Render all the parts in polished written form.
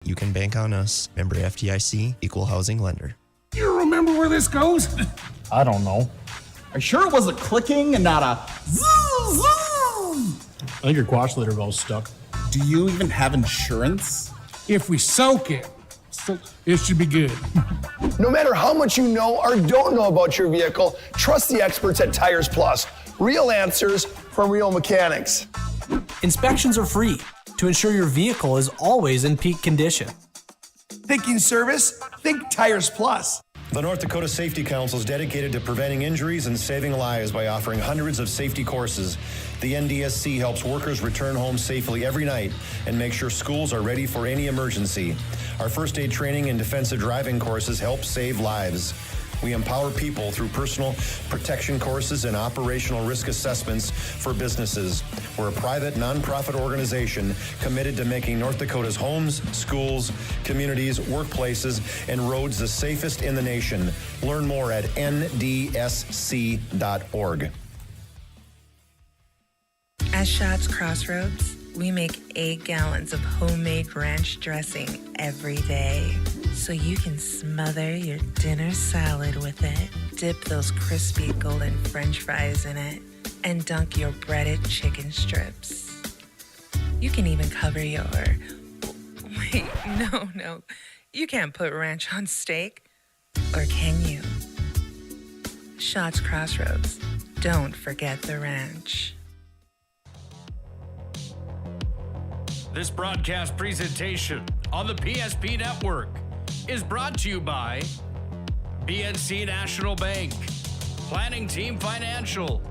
You can bank on us. Member FDIC, Equal Housing Lender. You remember where this goes? I don't know. Are you sure it was a clicking and not a zzz, zzz? I think your quash litter valve's stuck. Do you even have insurance? If we soak it, it should be good. No matter how much you know or don't know about your vehicle, trust the experts at Tires Plus. Real answers from real mechanics. Inspections are free to ensure your vehicle is always in peak condition. Thinking service? Think Tires Plus. The North Dakota Safety Council is dedicated to preventing injuries and saving lives by offering hundreds of safety courses. The NDSC helps workers return home safely every night and make sure schools are ready for any emergency. Our first aid training and defensive driving courses help save lives. We empower people through personal protection courses and operational risk assessments for businesses. We're a private, nonprofit organization committed to making North Dakota's homes, schools, communities, workplaces, and roads the safest in the nation. Learn more at ndsc.org. At Schatz Crossroads, we make 8 gallons of homemade ranch dressing every day, so you can smother your dinner salad with it, dip those crispy golden French fries in it, and dunk your breaded chicken strips. You can even cover your... Wait, no. You can't put ranch on steak. Or can you? Schatz Crossroads. Don't forget the ranch. This broadcast presentation on the PSP Network is brought to you by BNC National Bank, Planning Team Financial,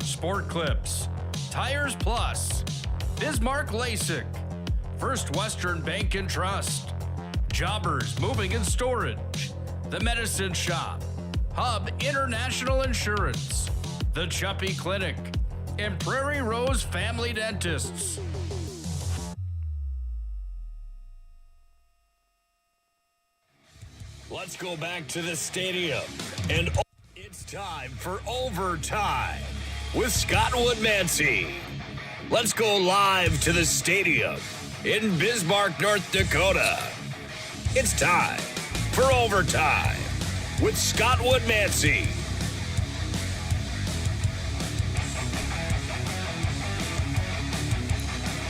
Sport Clips, Tires Plus, Bismarck LASIK, First Western Bank and Trust, Jobbers Moving and Storage, The Medicine Shop, Hub International Insurance, The Chuppy Clinic, and Prairie Rose Family Dentists. Let's go back to the stadium, and it's time for Overtime with Scott Woodmansee. Let's go live to the stadium in Bismarck, North Dakota. It's time for Overtime with Scott Woodmansee.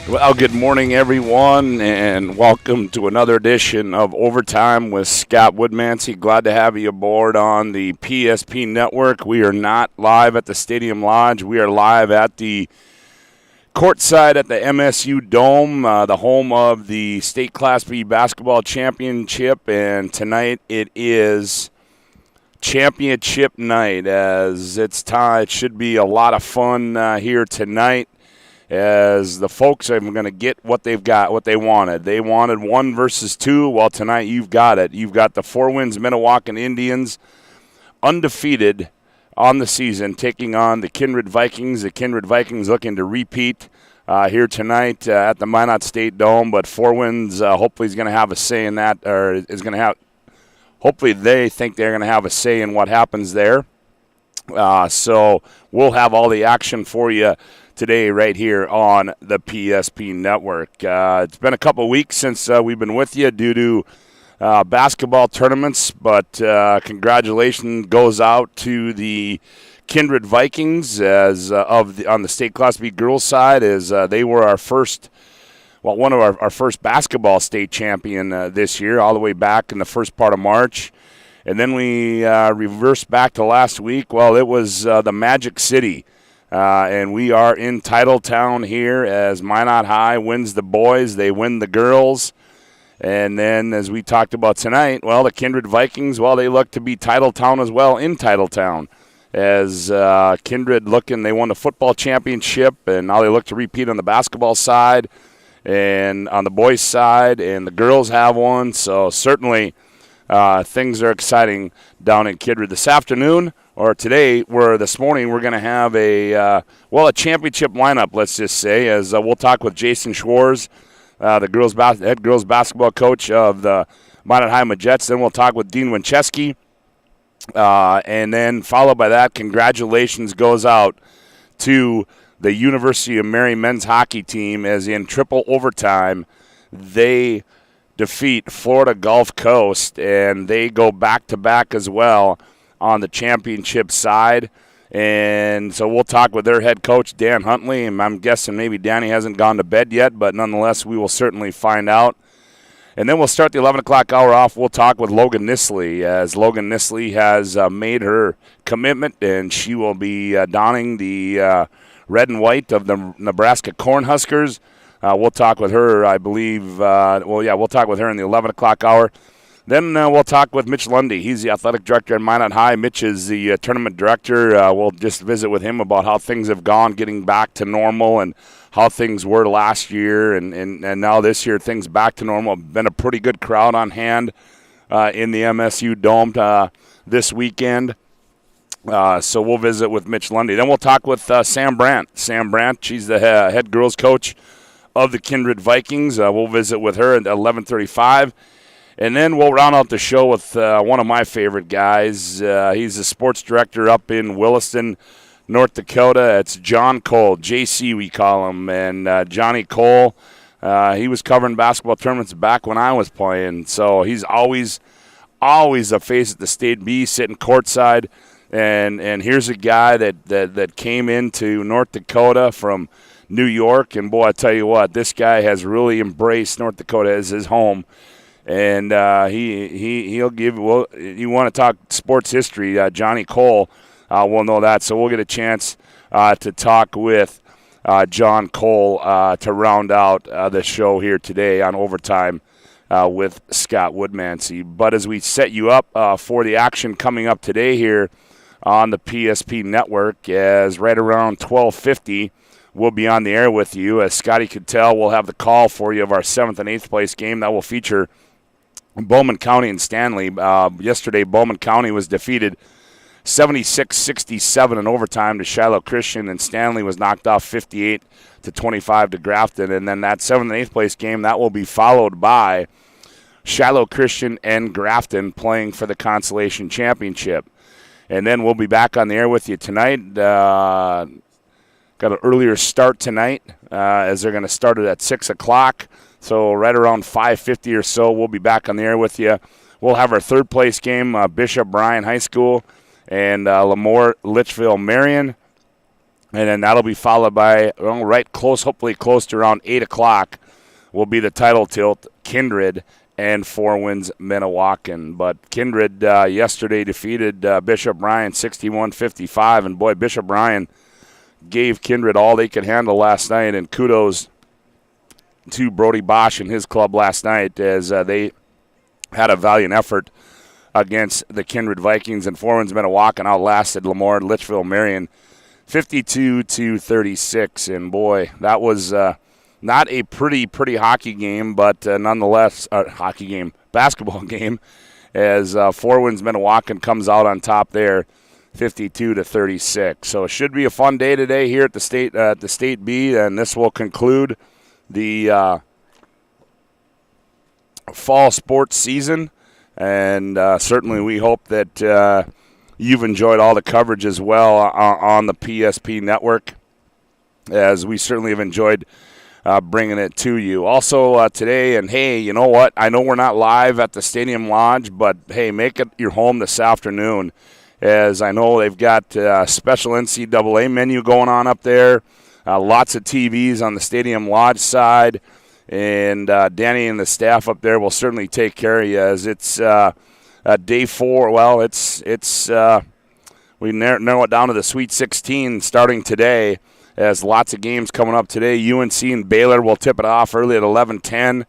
Well, good morning, everyone, and welcome to another edition of Overtime with Scott Woodmansee. Glad to have you aboard on the PSP Network. We are not live at the Stadium Lodge. We are live at the courtside at the MSU Dome, the home of the State Class B Basketball Championship, and tonight it is championship night. As it's time, it should be a lot of fun here tonight, as the folks are going to get what they've got, what they wanted. They wanted 1 versus 2. Well, tonight you've got it. You've got the Four Winds Minnewacan Indians, undefeated on the season, taking on the Kindred Vikings. The Kindred Vikings looking to repeat here tonight at the Minot State Dome. But Four Winds hopefully is going to have a say in that, or is going to have. Hopefully they think they're going to have a say in what happens there. So we'll have all the action for you today right here on the PSP Network. It's been a couple of weeks since we've been with you due to basketball tournaments, but congratulations goes out to the Kindred Vikings as on the State Class B girls side, as they were our first, well, one of our first basketball state champion this year, all the way back in the first part of March. And then we reversed back to last week. Well, it was the Magic City. And we are in Titletown here as Minot High wins the boys. They win the girls. And then as we talked about tonight, well, the Kindred Vikings, well, they look to be Titletown as well in Titletown. As Kindred they won the football championship, and now they look to repeat on the basketball side and on the boys' side, and the girls have one. So certainly things are exciting down in Kindred this afternoon. Or today, this morning, we're going to have a championship lineup, let's just say, as we'll talk with Jason Schwartz, the head girls basketball coach of the Minot High Majets. Then we'll talk with Dean Winchesky. And then followed by that, congratulations goes out to the University of Mary men's hockey team, as in triple overtime, they defeat Florida Gulf Coast, and they go back-to-back as well on the championship side. And so we'll talk with their head coach, Dan Huntley, and I'm guessing maybe Danny hasn't gone to bed yet, but nonetheless, we will certainly find out. And then we'll start the 11 o'clock hour off. We'll talk with Logan Nisley, as Logan Nisley has made her commitment, and she will be donning the red and white of the Nebraska Cornhuskers. We'll talk with her, I believe. We'll talk with her in the 11 o'clock hour. Then we'll talk with Mitch Lundy. He's the athletic director at Minot High. Mitch is the tournament director. We'll just visit with him about how things have gone, getting back to normal, and how things were last year. And now this year, things back to normal. Been a pretty good crowd on hand in the MSU Dome this weekend. So we'll visit with Mitch Lundy. Then we'll talk with Sam Brandt. Sam Brandt, she's the head girls coach of the Kindred Vikings. We'll visit with her at 11:35. And then we'll round out the show with one of my favorite guys. He's the sports director up in Williston, North Dakota. It's John Cole, JC we call him. And Johnny Cole, he was covering basketball tournaments back when I was playing. So he's always a face at the State B, sitting courtside. And here's a guy that came into North Dakota from New York. And, boy, I tell you what, this guy has really embraced North Dakota as his home. And he'll give. Well, you want to talk sports history? Johnny Cole will know that. So we'll get a chance to talk with John Cole to round out the show here today on Overtime with Scott Woodmansee. But as we set you up for the action coming up today here on the PSP Network, as right around 12:50. We'll be on the air with you. As Scotty could tell, we'll have the call for you of our 7th and 8th place game that will feature Bowman County and Stanley. Yesterday, Bowman County was defeated 76-67 in overtime to Shiloh Christian, and Stanley was knocked off 58-25 to Grafton. And then that 7th and 8th place game, that will be followed by Shiloh Christian and Grafton playing for the Consolation Championship. And then we'll be back on the air with you tonight. Got an earlier start tonight as they're going to start it at 6 o'clock. So right around 5:50 or so, we'll be back on the air with you. We'll have our 3rd place game, Bishop Bryan High School and Lemoore Litchfield Marion. And then that'll be followed by, hopefully close to around 8 o'clock, will be the title tilt, Kindred and Four Winds Minnewacan. But Kindred yesterday defeated Bishop Bryan 61-55. And, boy, Bishop Bryan gave Kindred all they could handle last night. And kudos to Brody Bosch and his club last night as they had a valiant effort against the Kindred Vikings, and Four Winds Minnewacan outlasted Lemoore Litchfield Marion 52-36. And, boy, that was not a pretty hockey game, but nonetheless basketball game, as Four Winds Minnewacan comes out on top there 52-36. So it should be a fun day today here at the State B, and this will conclude the fall sports season. And certainly we hope that you've enjoyed all the coverage as well on the PSP network, as we certainly have enjoyed bringing it to you. Also today, and hey, you know what? I know we're not live at the Stadium Lodge, but hey, make it your home this afternoon, as I know they've got a special NCAA menu going on up there. Lots of TVs on the Stadium Lodge side, and Danny and the staff up there will certainly take care of you, as it's day 4. Well, we narrow it down to the Sweet 16 starting today, as lots of games coming up today. UNC and Baylor will tip it off early at 11:10.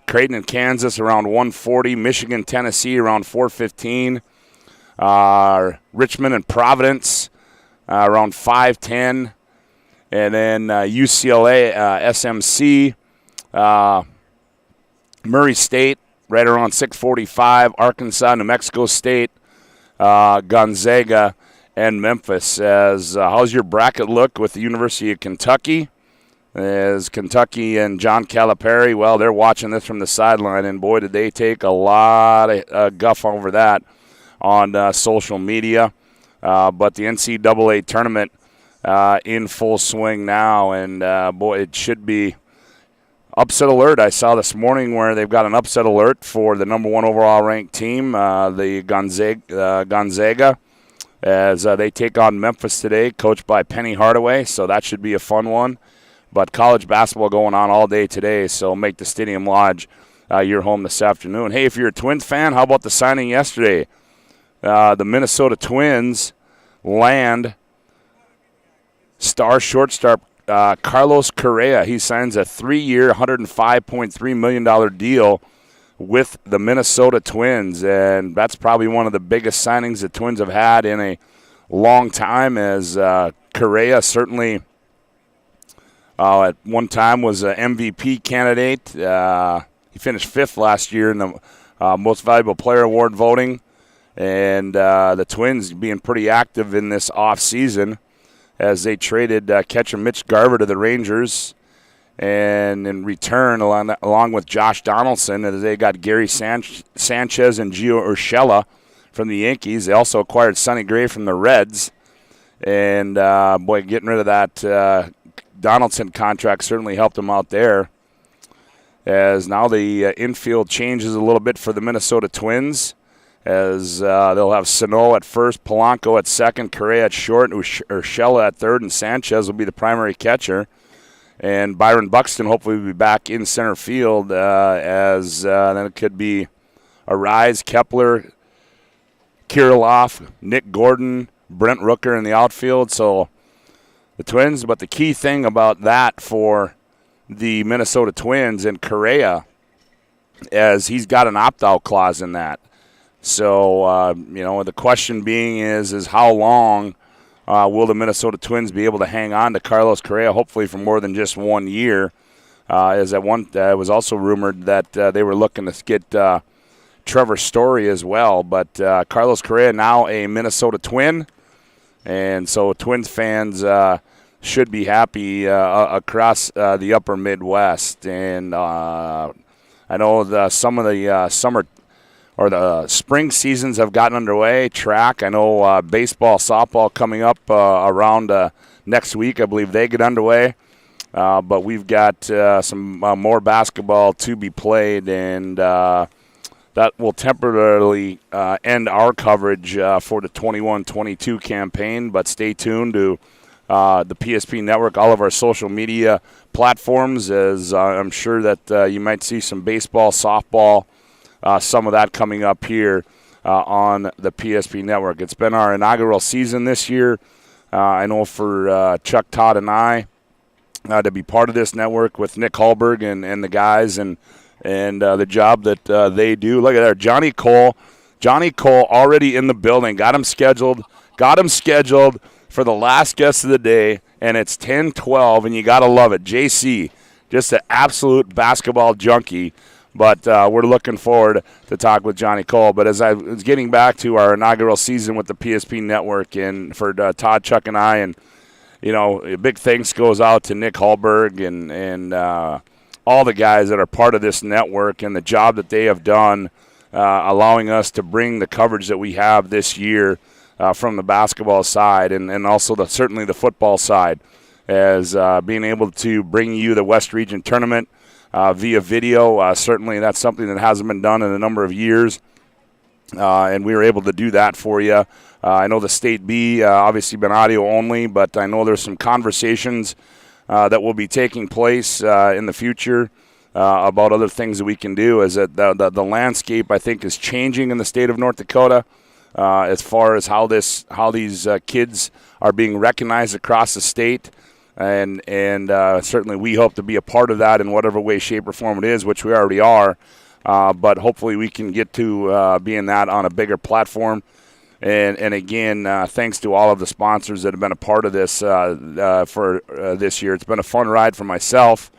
Creighton and Kansas around 1:40. Michigan, Tennessee around 4:15. Richmond and Providence around 5:10. And then UCLA, SMC, Murray State right around 6:45. Arkansas, New Mexico State, Gonzaga, and Memphis. As how's your bracket look with the University of Kentucky? As Kentucky and John Calipari, well, they're watching this from the sideline, and boy, did they take a lot of guff over that on social media. But the NCAA tournament in full swing now, and boy, it should be upset alert I saw this morning where they've got an upset alert for the number 1 overall ranked team, the Gonzaga, as they take on Memphis today, coached by Penny Hardaway, so that should be a fun one. But college basketball going on all day today, so make the Stadium Lodge your home this afternoon. Hey, if you're a Twins fan, how about the signing yesterday? The Minnesota Twins land star shortstop Carlos Correa. He signs a 3-year, $105.3 million deal with the Minnesota Twins, and that's probably one of the biggest signings the Twins have had in a long time, as Correa certainly at one time was an MVP candidate. He finished 5th last year in the Most Valuable Player Award voting, and the Twins being pretty active in this offseason as they traded catcher Mitch Garver to the Rangers, and in return, along with Josh Donaldson, as they got Gary Sanchez and Gio Urshela from the Yankees. They also acquired Sonny Gray from the Reds, and getting rid of that Donaldson contract certainly helped them out there, as now the infield changes a little bit for the Minnesota Twins, as they'll have Sano at first, Polanco at second, Correa at short, Urshela at third, and Sanchez will be the primary catcher. And Byron Buxton hopefully will be back in center field, as then it could be Arise, Kepler, Kirilloff, Nick Gordon, Brent Rooker in the outfield. So the Twins, but the key thing about that for the Minnesota Twins and Correa, as he's got an opt-out clause in that. So, the question being is how long will the Minnesota Twins be able to hang on to Carlos Correa, hopefully for more than just 1 year? As it was also rumored that they were looking to get Trevor Story as well. But Carlos Correa now a Minnesota Twin, and so Twins fans should be happy across the upper Midwest. And I know some of the summer or the spring seasons have gotten underway. Track, I know baseball, softball coming up around next week. I believe they get underway. But we've got some more basketball to be played, and that will temporarily end our coverage for the 21-22 campaign. But stay tuned to the PSP Network, all of our social media platforms, as I'm sure that you might see some baseball, softball, some of that coming up here on the PSP Network. It's been our inaugural season this year. I know for Chuck, Todd, and I to be part of this network with Nick Hallberg and the guys and the job that they do. Look at that, Johnny Cole already in the building. Got him scheduled for the last guest of the day, and it's 10:12, and you got to love it. JC, just an absolute basketball junkie. But we're looking forward to talk with Johnny Cole. But as I was getting back to our inaugural season with the PSP Network, and for Todd, Chuck, and I, and a big thanks goes out to Nick Hallberg and all the guys that are part of this network and the job that they have done, allowing us to bring the coverage that we have this year from the basketball side and also certainly the football side, as being able to bring you the West Region Tournament via video. Certainly that's something that hasn't been done in a number of years, and we were able to do that for you. I know the State B obviously been audio only, but I know there's some conversations that will be taking place in the future about other things that we can do. As that the landscape, I think, is changing in the state of North Dakota as far as how these kids are being recognized across the state. And certainly we hope to be a part of that in whatever way, shape, or form it is, which we already are. But hopefully we can get to being that on a bigger platform. And again, thanks to all of the sponsors that have been a part of this for this year. It's been a fun ride for myself,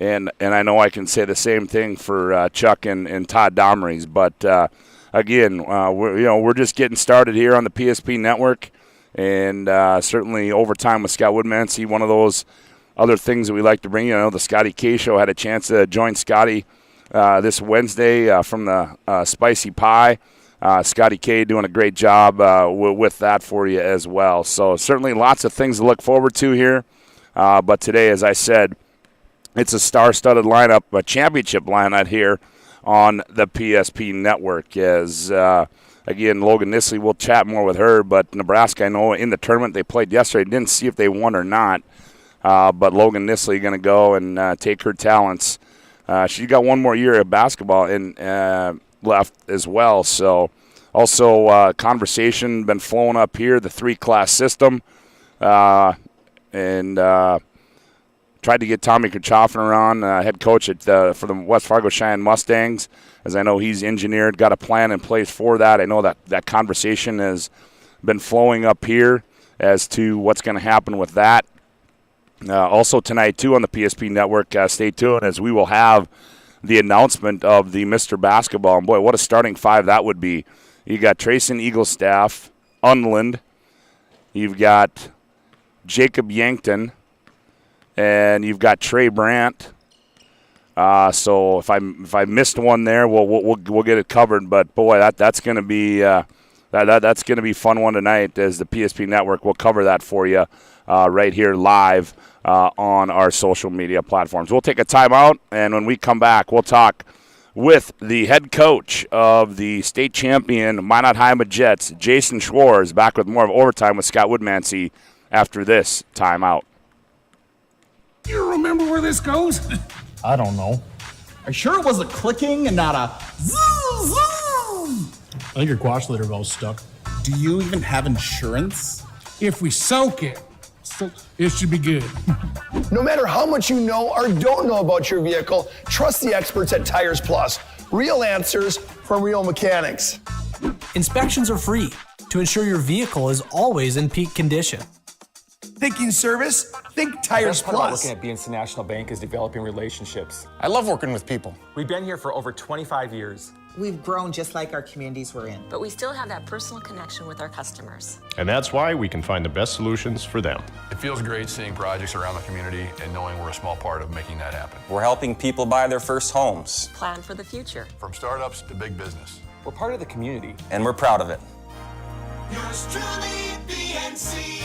and I know I can say the same thing for Chuck and Todd Domrys. But again, we're just getting started here on the PSP Network. And certainly Overtime with Scott Woodmansee, one of those other things that we like to bring you. I know the Scotty K Show had a chance to join Scotty this Wednesday from the Spicy Pie. Scotty K doing a great job with that for you as well. So certainly lots of things to look forward to here. But today, as I said, It's a star-studded lineup, a championship lineup here on the PSP network. As again, Logan Nisley, we'll chat more with her, but Nebraska, I know in the tournament they played yesterday, didn't see if they won or not, but Logan Nisley going to go and take her talents. She's got one more year of basketball left as well. So also conversation been flowing up here, the 3-class system, and tried to get Tommy Kirchhoffner on, head coach for the West Fargo Cheyenne Mustangs, as I know he's engineered, got a plan in place for that. I know that conversation has been flowing up here as to what's going to happen with that. Also tonight, too, on the PSP network, stay tuned as we will have the announcement of the Mr. Basketball. And, boy, what a starting 5 that would be. You got Trayson Eaglestaff, Unland. You've got Jacob Yankton. And you've got Trey Brandt. So if I missed one there, we'll get it covered. But boy, that's going to be that's going to be a fun one tonight. As the PSP Network will cover that for you right here live on our social media platforms. We'll take a timeout, and when we come back, we'll talk with the head coach of the state champion Minot Heimat Jets, Jason Schwartz, back with more of Overtime with Scott Woodmansee after this timeout. You remember where this goes? I don't know. Are you sure it was a clicking and not a zoom, zoom? I think your quash litter valve's stuck. Do you even have insurance? If we soak it, it should be good. No matter how much you know or don't know about your vehicle, trust the experts at Tires Plus. Real answers from real mechanics. Inspections are free to ensure your vehicle is always in peak condition. Thinking service? Think Tires Plus. Looking at BNC National Bank is developing relationships. I love working with people. We've been here for over 25 years. We've grown just like our communities we're in. But we still have that personal connection with our customers. And that's why we can find the best solutions for them. It feels great seeing projects around the community and knowing we're a small part of making that happen. We're helping people buy their first homes. Plan for the future. From startups to big business. We're part of the community. And we're proud of it. Yours truly, BNC.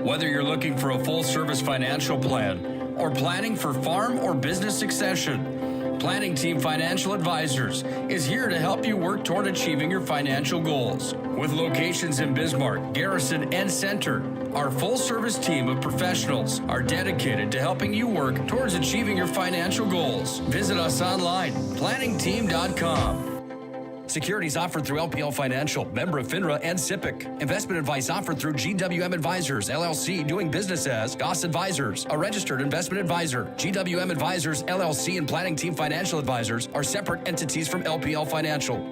Whether you're looking for a full-service financial plan or planning for farm or business succession, Planning Team Financial Advisors is here to help you work toward achieving your financial goals. With locations in Bismarck, Garrison, and Center, our full-service team of professionals are dedicated to helping you work towards achieving your financial goals. Visit us online, planningteam.com. Securities offered through LPL Financial, member of FINRA and SIPC. Investment advice offered through GWM Advisors, LLC, doing business as Goss Advisors, a registered investment advisor. GWM Advisors, LLC, and Planning Team Financial Advisors are separate entities from LPL Financial.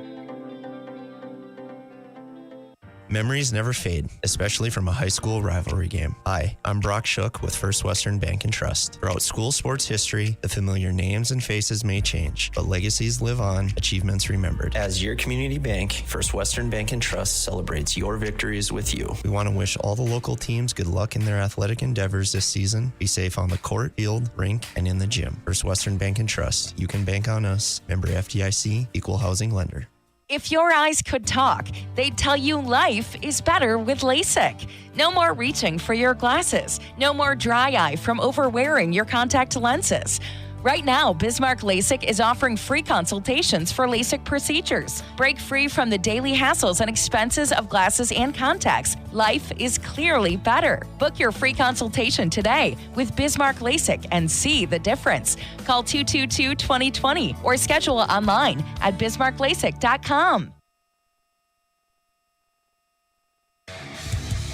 Memories never fade, especially from a high school rivalry game. Hi, I'm Brock Shook with First Western Bank and Trust. Throughout school sports history, the familiar names and faces may change, but legacies live on, achievements remembered. As your community bank, First Western Bank and Trust celebrates your victories with you. We want to wish all the local teams good luck in their athletic endeavors this season. Be safe on the court, field, rink, and in the gym. First Western Bank and Trust. You can bank on us. Member FDIC, Equal Housing Lender. If your eyes could talk, they'd tell you life is better with LASIK. No more reaching for your glasses. No more dry eye from overwearing your contact lenses. Right now, Bismarck LASIK is offering free consultations for LASIK procedures. Break free from the daily hassles and expenses of glasses and contacts. Life is clearly better. Book your free consultation today with Bismarck LASIK and see the difference. Call 222-2020 or schedule online at bismarcklasik.com.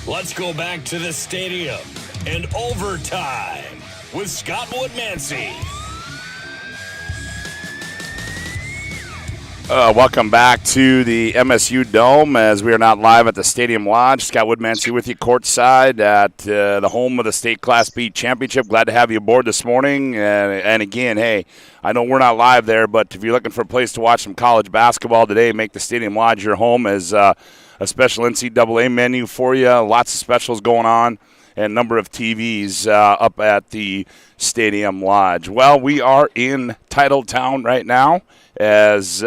Let's go back to the stadium and overtime with Scott Woodmansee. Welcome back to the MSU Dome as we are not live at the Stadium Lodge. Scott Woodmansee with you courtside at the home of the State Class B Championship. Glad to have you aboard this morning. And again, hey, I know we're not live there, but if you're looking for a place to watch some college basketball today, make the Stadium Lodge your home as a special NCAA menu for you. Lots of specials going on and a number of TVs up at the Stadium Lodge. Well, we are in Titletown right now. As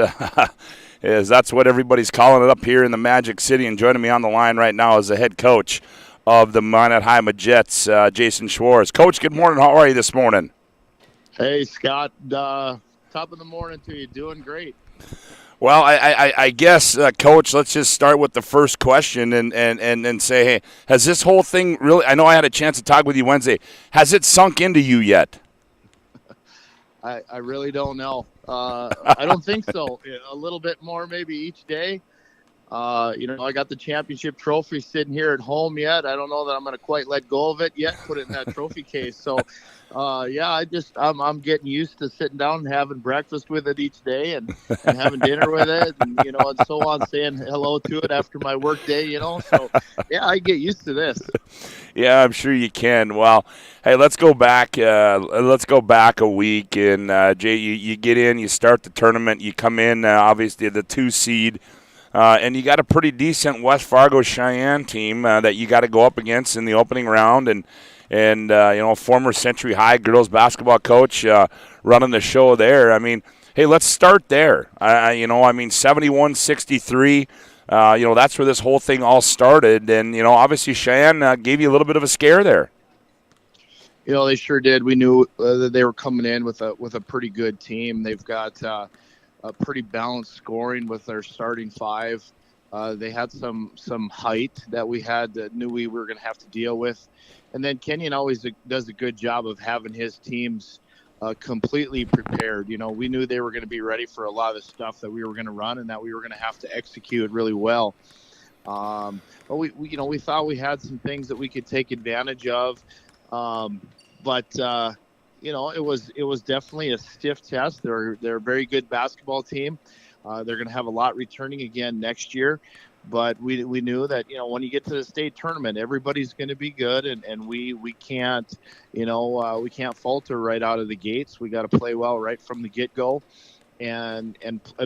that's what everybody's calling it up here in the Magic City. And joining me on the line right now is the head coach of the Minot High Jets, Jason Schwartz. Coach, good morning. How are you this morning? Hey, Scott. Top of the morning to you. Doing great. Well, I guess, Coach, let's just start with the first question and say, hey, has this whole thing really – I know I had a chance to talk with you Wednesday. Has it sunk into you yet? I really don't know. I don't think so. A little bit more maybe each day. I got the championship trophy sitting here at home yet. I don't know that I'm going to quite let go of it yet, put it in that trophy case. So, I'm getting used to sitting down and having breakfast with it each day and having dinner with it and so on, saying hello to it after my work day, So, yeah, I get used to this. Yeah, I'm sure you can. Well, hey, let's go back. Let's go back a week. And, Jay, you get in, you start the tournament, you come in, obviously, the 2 seed. And you got a pretty decent West Fargo Cheyenne team that you got to go up against in the opening round, and former Century High girls basketball coach running the show there. I mean, hey, let's start there. 71-63. That's where this whole thing all started, and obviously Cheyenne gave you a little bit of a scare there. They sure did. We knew that they were coming in with a pretty good team. They've got a pretty balanced scoring with their starting 5. They had some height that we knew we were going to have to deal with. And then Kenyon always does a good job of having his teams completely prepared. We knew they were going to be ready for a lot of the stuff that we were going to run and that we were going to have to execute really well. But we thought we had some things that we could take advantage of. It was definitely a stiff test. They're a very good basketball team. They're going to have a lot returning again next year. But we knew that, when you get to the state tournament, everybody's going to be good, and we can't, we can't falter right out of the gates. We got to play well right from the get-go and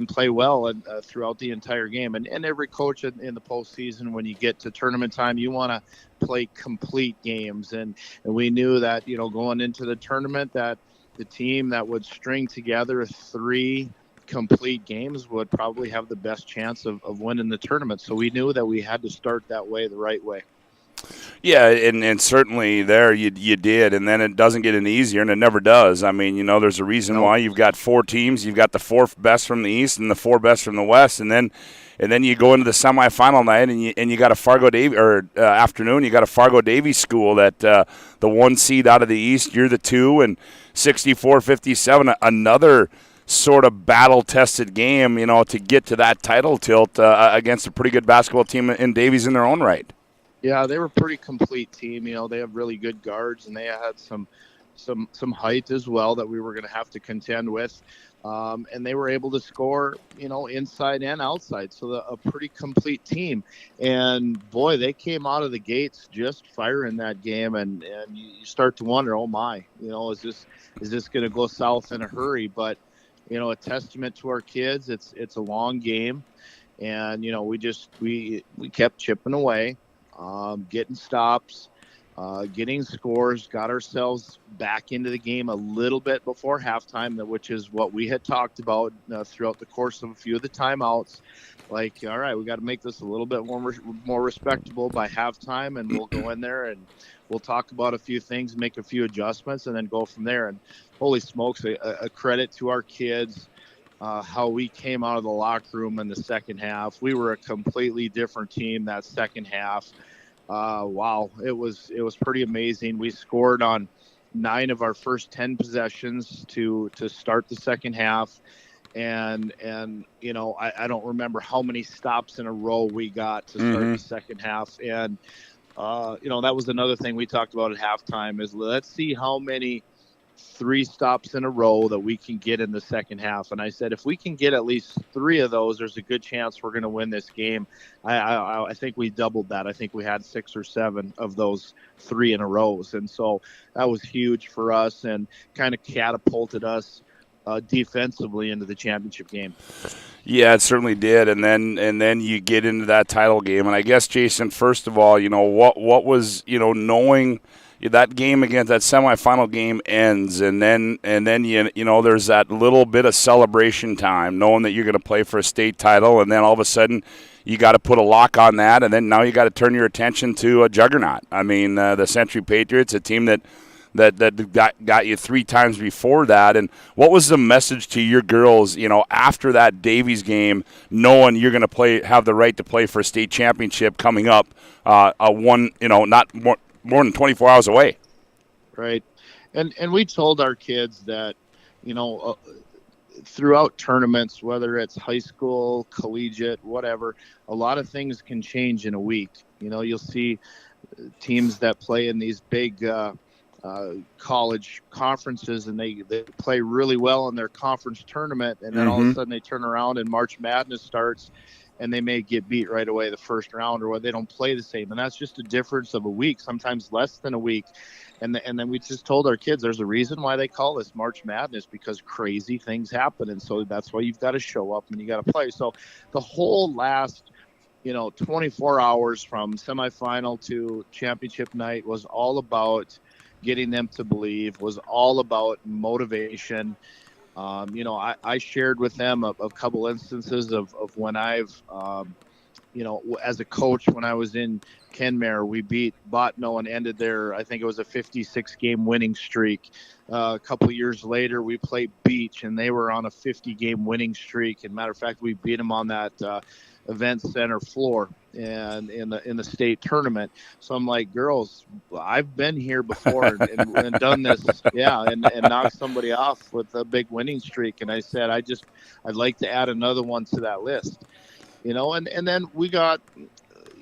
play well throughout the entire game. And every coach in the postseason, when you get to tournament time, you want to play complete games. And we knew that, going into the tournament, that the team that would string together 3 complete games would probably have the best chance of winning the tournament. So we knew that we had to start that way, the right way. Yeah, and certainly there you did, and then it doesn't get any easier, and it never does. I mean, there's a reason why you've got 4 teams. You've got the 4 best from the East and the 4 best from the West, and then you go into the semifinal night, and you got a Fargo Davie afternoon. You got a Fargo Davie school that the 1 seed out of the East. You're the 2, and 64-57, another sort of battle-tested game, to get to that title tilt against a pretty good basketball team in Davies in their own right. Yeah, they were a pretty complete team. They have really good guards, and they had some height as well that we were going to have to contend with. And they were able to score, inside and outside. So a pretty complete team. And boy, they came out of the gates just firing that game. And you start to wonder, oh my, is this going to go south in a hurry? But a testament to our kids. It's a long game, and we kept chipping away, getting stops, getting scores, got ourselves back into the game a little bit before halftime, which is what we had talked about throughout the course of a few of the timeouts. Like, all right, we got to make this a little bit more respectable by halftime, and we'll go in there and we'll talk about a few things, make a few adjustments, and then go from there. And holy smokes, a credit to our kids, how we came out of the locker room in the second half. We were a completely different team that second half. Wow, it was pretty amazing. We scored on 9 of our first 10 possessions to start the second half. And I don't remember how many stops in a row we got to start the second half. And, that was another thing we talked about at halftime is let's see how many 3 stops in a row that we can get in the second half. And I said, if we can get at least 3 of those, there's a good chance we're going to win this game. I think we doubled that. I think we had 6 or 7 of those 3 in a row. And so that was huge for us and kind of catapulted us defensively into the championship game. Yeah, it certainly did. And then you get into that title game. And I guess, Jason, first of all, what was, knowing, that game against that semifinal game ends, and then you know there's that little bit of celebration time, knowing that you're going to play for a state title, and then all of a sudden you got to put a lock on that, and then now you got to turn your attention to a juggernaut. I mean, the Century Patriots, a team that got you 3 times before that. And what was the message to your girls, you know, after that Davies game, knowing you're going to have the right to play for a state championship coming up, not more than 24 hours away? Right. And we told our kids that, you know, throughout tournaments, whether it's high school, collegiate, whatever, a lot of things can change in a week. You know, you'll see teams that play in these big college conferences, and they play really well in their conference tournament, and then all of a sudden they turn around and March Madness starts, and they may get beat right away the first round, or they don't play the same. And that's just a difference of a week, sometimes less than a week. And then we just told our kids there's a reason why they call this March Madness, because crazy things happen. And so that's why you've got to show up and you got to play. So the whole last, 24 hours from semifinal to championship night was all about getting them to believe, was all about motivation. I shared with them a couple instances of when I've, as a coach, when I was in Kenmare, we beat Botno and ended their, I think it was a 56-game winning streak. A couple years later, we played Beach, and they were on a 50-game winning streak. And matter of fact, we beat them on that event center floor and in the state tournament. So I'm like, girls, I've been here before and done this, and knocked somebody off with a big winning streak. And I said, I'd like to add another one to that list, and then we got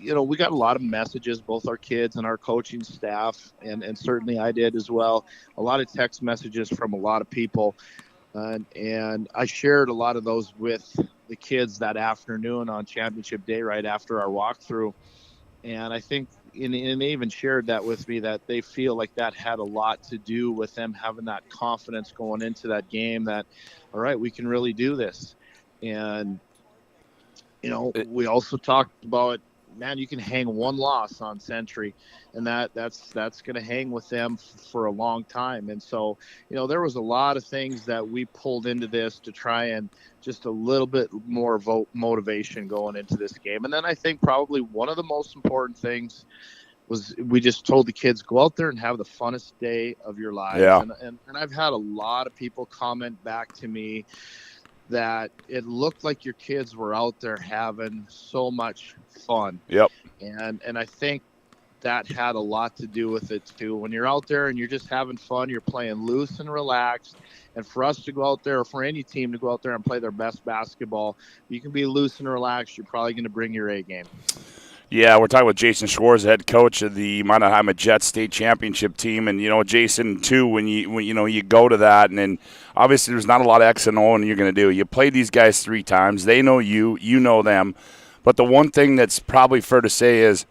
a lot of messages, both our kids and our coaching staff, and certainly I did as well. A lot of text messages from a lot of people. And I shared a lot of those with the kids that afternoon on championship day, right after our walkthrough. And I think, and they even shared that with me, that they feel like that had a lot to do with them having that confidence going into that game that, all right, we can really do this. And, we also talked about, man, you can hang one loss on Century, and that's going to hang with them for a long time. And so, there was a lot of things that we pulled into this to try and just a little bit more motivation going into this game. And then I think probably one of the most important things was we just told the kids, go out there and have the funnest day of your lives. Yeah. And I've had a lot of people comment back to me that it looked like your kids were out there having so much fun. Yep. And I think that had a lot to do with it too. When you're out there and you're just having fun, you're playing loose and relaxed. And for us to go out there, or for any team to go out there and play their best basketball, you can be loose and relaxed. You're probably going to bring your A game. Yeah, we're talking with Jason Schwartz, head coach of the Manahima Jets state championship team, and Jason too. When you go to that, and then obviously there's not a lot of X and O, and you're going to do. You play these guys 3 times. They know you, you know them. But the one thing that's probably fair to say is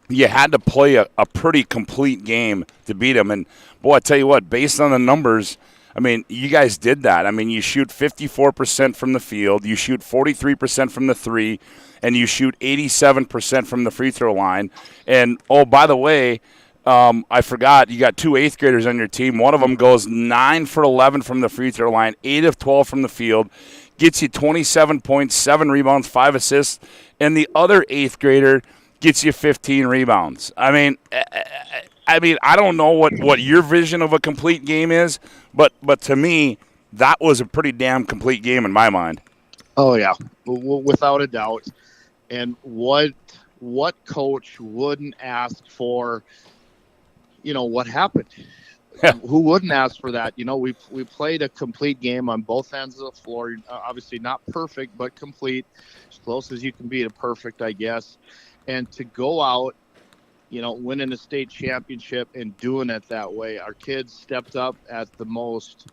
you had to play a pretty complete game to beat them. And boy, I tell you what, based on the numbers, I mean, you guys did that. I mean, you shoot 54% from the field, you shoot 43% from the 3. And you shoot 87% from the free throw line. And, oh, by the way, I forgot, you got 2 8th graders on your team. One of them goes 9 for 11 from the free throw line, 8 of 12 from the field, gets you 27 points, 7 rebounds, 5 assists. And the other 8th grader gets you 15 rebounds. I mean, I don't know what your vision of a complete game is, but to me, that was a pretty damn complete game in my mind. Oh, yeah, without a doubt. And what coach wouldn't ask for, what happened? Who wouldn't ask for that? We played a complete game on both ends of the floor. Obviously not perfect, but complete, as close as you can be to perfect, I guess. And to go out, winning a state championship and doing it that way, our kids stepped up at the most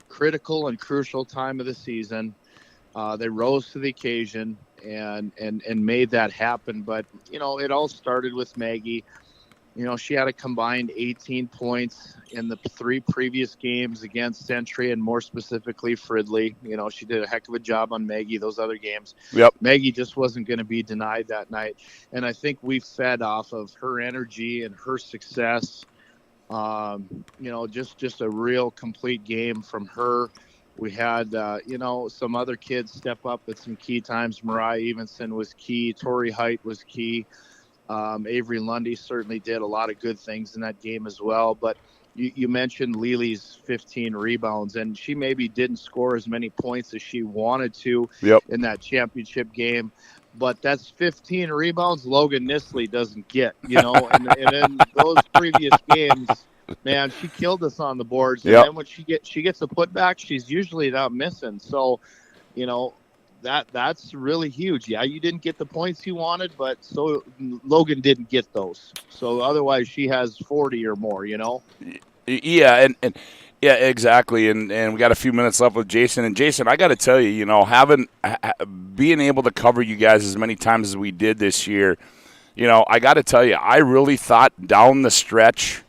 critical and crucial time of the season. They rose to the occasion and made that happen. But, it all started with Maggie. She had a combined 18 points in the 3 previous games against Century, and more specifically Fridley. She did a heck of a job on Maggie those other games. Yep. Maggie just wasn't going to be denied that night. And I think we fed off of her energy and her success Just a real complete game from her. We had, some other kids step up at some key times. Mariah Evenson was key. Tori Height was key. Avery Lundy certainly did a lot of good things in that game as well. But you mentioned Lely's 15 rebounds, and she maybe didn't score as many points as she wanted to in that championship game. But that's 15 rebounds Logan Nisley doesn't get, and in those previous games, man, she killed us on the boards. And then when she gets a putback, she's usually not missing. So, that's really huge. Yeah, you didn't get the points you wanted, but so Logan didn't get those. So otherwise, she has 40 or more. Yeah, and yeah, exactly. And we got a few minutes left with Jason. And Jason, I got to tell you, being able to cover you guys as many times as we did this year, I got to tell you, I really thought down the stretch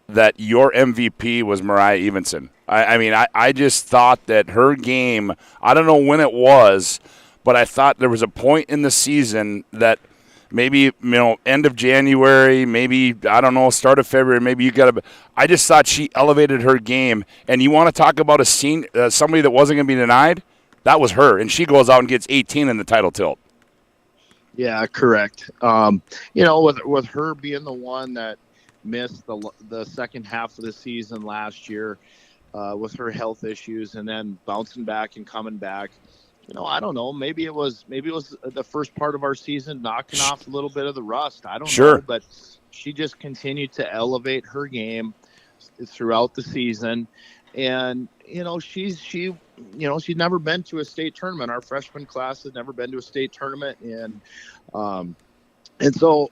that your MVP was Mariah Evenson. I just thought that her game, I don't know when it was, but I thought there was a point in the season that maybe, end of January, maybe, I don't know, start of February, I just thought she elevated her game. And you want to talk about somebody that wasn't going to be denied? That was her. And she goes out and gets 18 in the title tilt. Yeah, correct. With her being the one that missed the second half of the season last year with her health issues, and then bouncing back and coming back. I don't know. Maybe it was the first part of our season knocking off a little bit of the rust. I don't know, but she just continued to elevate her game throughout the season, and she's never been to a state tournament. Our freshman class has never been to a state tournament, and so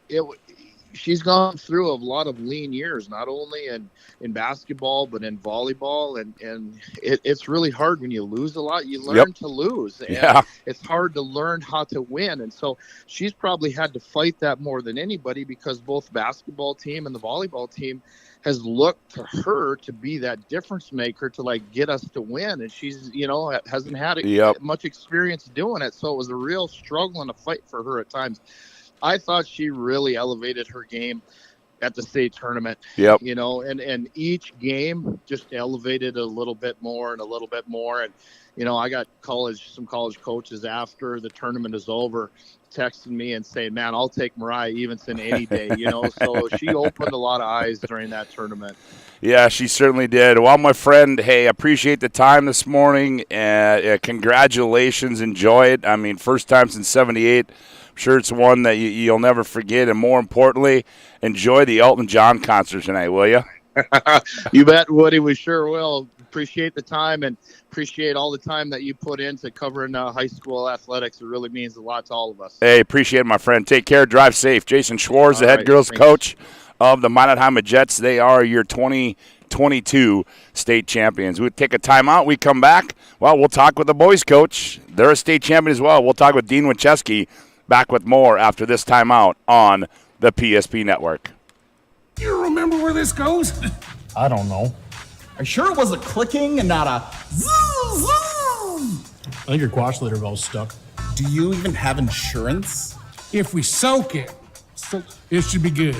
she's gone through a lot of lean years, not only in basketball, but in volleyball. And it's really hard when you lose a lot. You learn to lose. And it's hard to learn how to win. And so she's probably had to fight that more than anybody, because both basketball team and the volleyball team has looked to her to be that difference maker to get us to win. And she's, hasn't had much experience doing it. So it was a real struggle and a fight for her at times. I thought she really elevated her game at the state tournament. And each game just elevated a little bit more and a little bit more. And, I got some college coaches after the tournament is over texting me and saying, man, I'll take Mariah Evenson any day, so she opened a lot of eyes during that tournament. Yeah, she certainly did. Well, my friend, hey, appreciate the time this morning. Congratulations. Enjoy it. First time since 78. Sure, it's one that you'll never forget, and more importantly, enjoy the Elton John concert tonight, will you? You bet, Woody. We sure will. Appreciate the time and appreciate all the time that you put into covering high school athletics. It really means a lot to all of us. Hey, appreciate it, my friend. Take care. Drive safe. Jason Schwartz, the head girls coach of the Mannerheimer Jets. They are your 2022 state champions. We take a timeout. We come back. Well, we'll talk with the boys coach. They're a state champion as well. We'll talk with Dean Winchesky. Back with more after this timeout on the PSP Network. You remember where this goes? I don't know. Are you sure it was a clicking and not a zoom, zoom? I think your quash litter valve's stuck. Do you even have insurance? If we soak it should be good.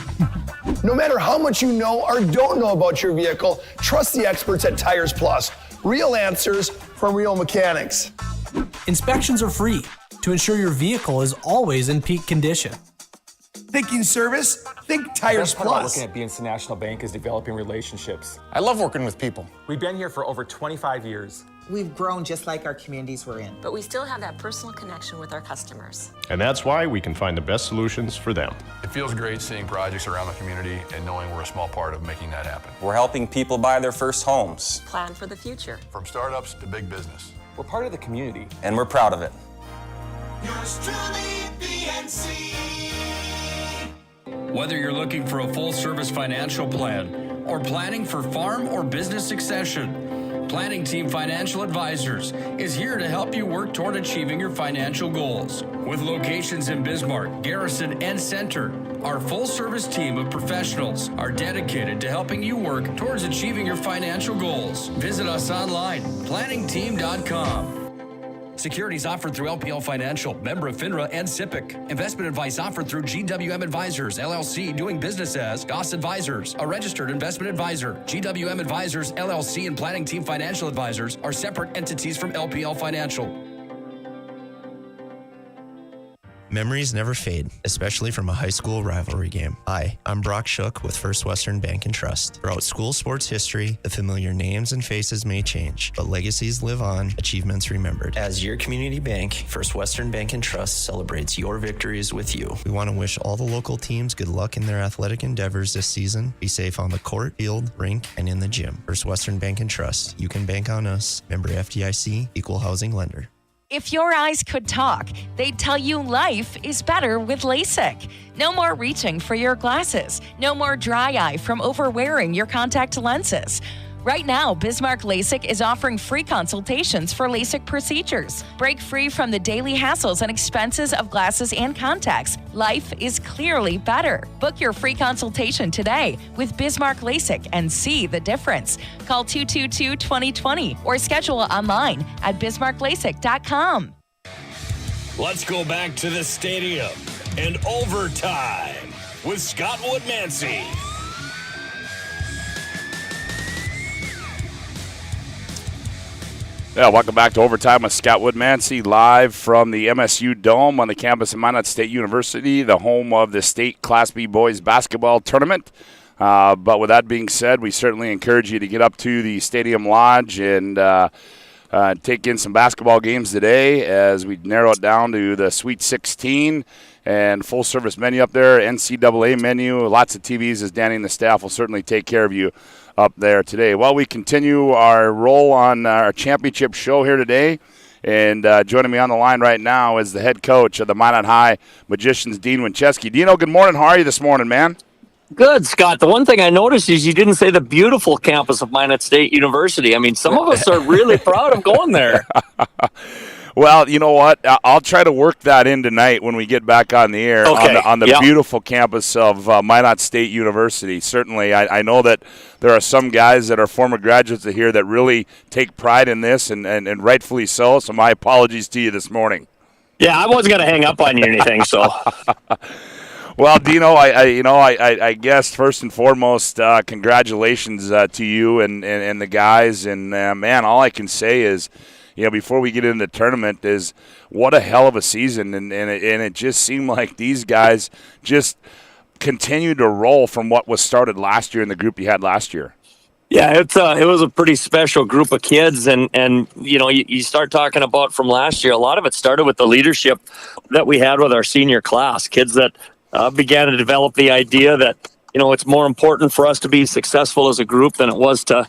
No matter how much you know or don't know about your vehicle, trust the experts at Tires Plus. Real answers from real mechanics. Inspections are free to ensure your vehicle is always in peak condition. Thinking service? Think Tires Plus. Looking at BNC National Bank is developing relationships. I love working with people. We've been here for over 25 years. We've grown just like our communities we're in. But we still have that personal connection with our customers. And that's why we can find the best solutions for them. It feels great seeing projects around the community and knowing we're a small part of making that happen. We're helping people buy their first homes. Plan for the future. From startups to big business. We're part of the community. And we're proud of it. Yours truly, BNC. Whether you're looking for a full-service financial plan or planning for farm or business succession, Planning Team Financial Advisors is here to help you work toward achieving your financial goals. With locations in Bismarck, Garrison, and Center, our full-service team of professionals are dedicated to helping you work towards achieving your financial goals. Visit us online, planningteam.com. Securities offered through LPL Financial, member of FINRA and SIPC. Investment advice offered through GWM Advisors, LLC, doing business as Goss Advisors, a registered investment advisor. GWM Advisors, LLC, and Planning Team Financial Advisors are separate entities from LPL Financial. Memories never fade, especially from a high school rivalry game. Hi, I'm Brock Shook with First Western Bank and Trust. Throughout school sports history, the familiar names and faces may change, but legacies live on, achievements remembered. As your community bank, First Western Bank and Trust celebrates your victories with you. We want to wish all the local teams good luck in their athletic endeavors this season. Be safe on the court, field, rink, and in the gym. First Western Bank and Trust. You can bank on us. Member FDIC, Equal Housing Lender. If your eyes could talk, they'd tell you life is better with LASIK. No more reaching for your glasses. No more dry eye from overwearing your contact lenses. Right now, Bismarck LASIK is offering free consultations for LASIK procedures. Break free from the daily hassles and expenses of glasses and contacts. Life is clearly better. Book your free consultation today with Bismarck LASIK and see the difference. Call 222-2020 or schedule online at bismarcklasik.com. Let's go back to the stadium and overtime with Scott Woodmansee. Yeah, welcome back to Overtime with Scott Woodmansee, live from the MSU Dome on the campus of Minot State University, the home of the state Class B boys basketball tournament. But with that being said, we certainly encourage you to get up to the Stadium Lodge and take in some basketball games today as we narrow it down to the Sweet 16 and full-service menu up there, NCAA menu, lots of TVs as Danny and the staff will certainly take care of you up there today. Well, we continue our roll on our championship show here today, and joining me on the line right now is the head coach of the Minot High Magicians, Dean Winchesky. Dino, good morning. How are you this morning, man? Good, Scott. The one thing I noticed is you didn't say the beautiful campus of Minot State University. I mean, some of us are really proud of going there. Well, you know what? I'll try to work that in tonight when we get back on the air on the beautiful campus of Minot State University. Certainly, I know that there are some guys that are former graduates of here that really take pride in this, and rightfully so. So my apologies to you this morning. Yeah, I wasn't going to hang up on you or anything, so. Well, Dino, I guess first and foremost, congratulations to you and the guys. And, man, all I can say is, before we get into the tournament is what a hell of a season. And it just seemed like these guys just continued to roll from what was started last year in the group you had last year. Yeah, it was a pretty special group of kids. And you start talking about from last year, a lot of it started with the leadership that we had with our senior class, kids that began to develop the idea that, it's more important for us to be successful as a group than it was to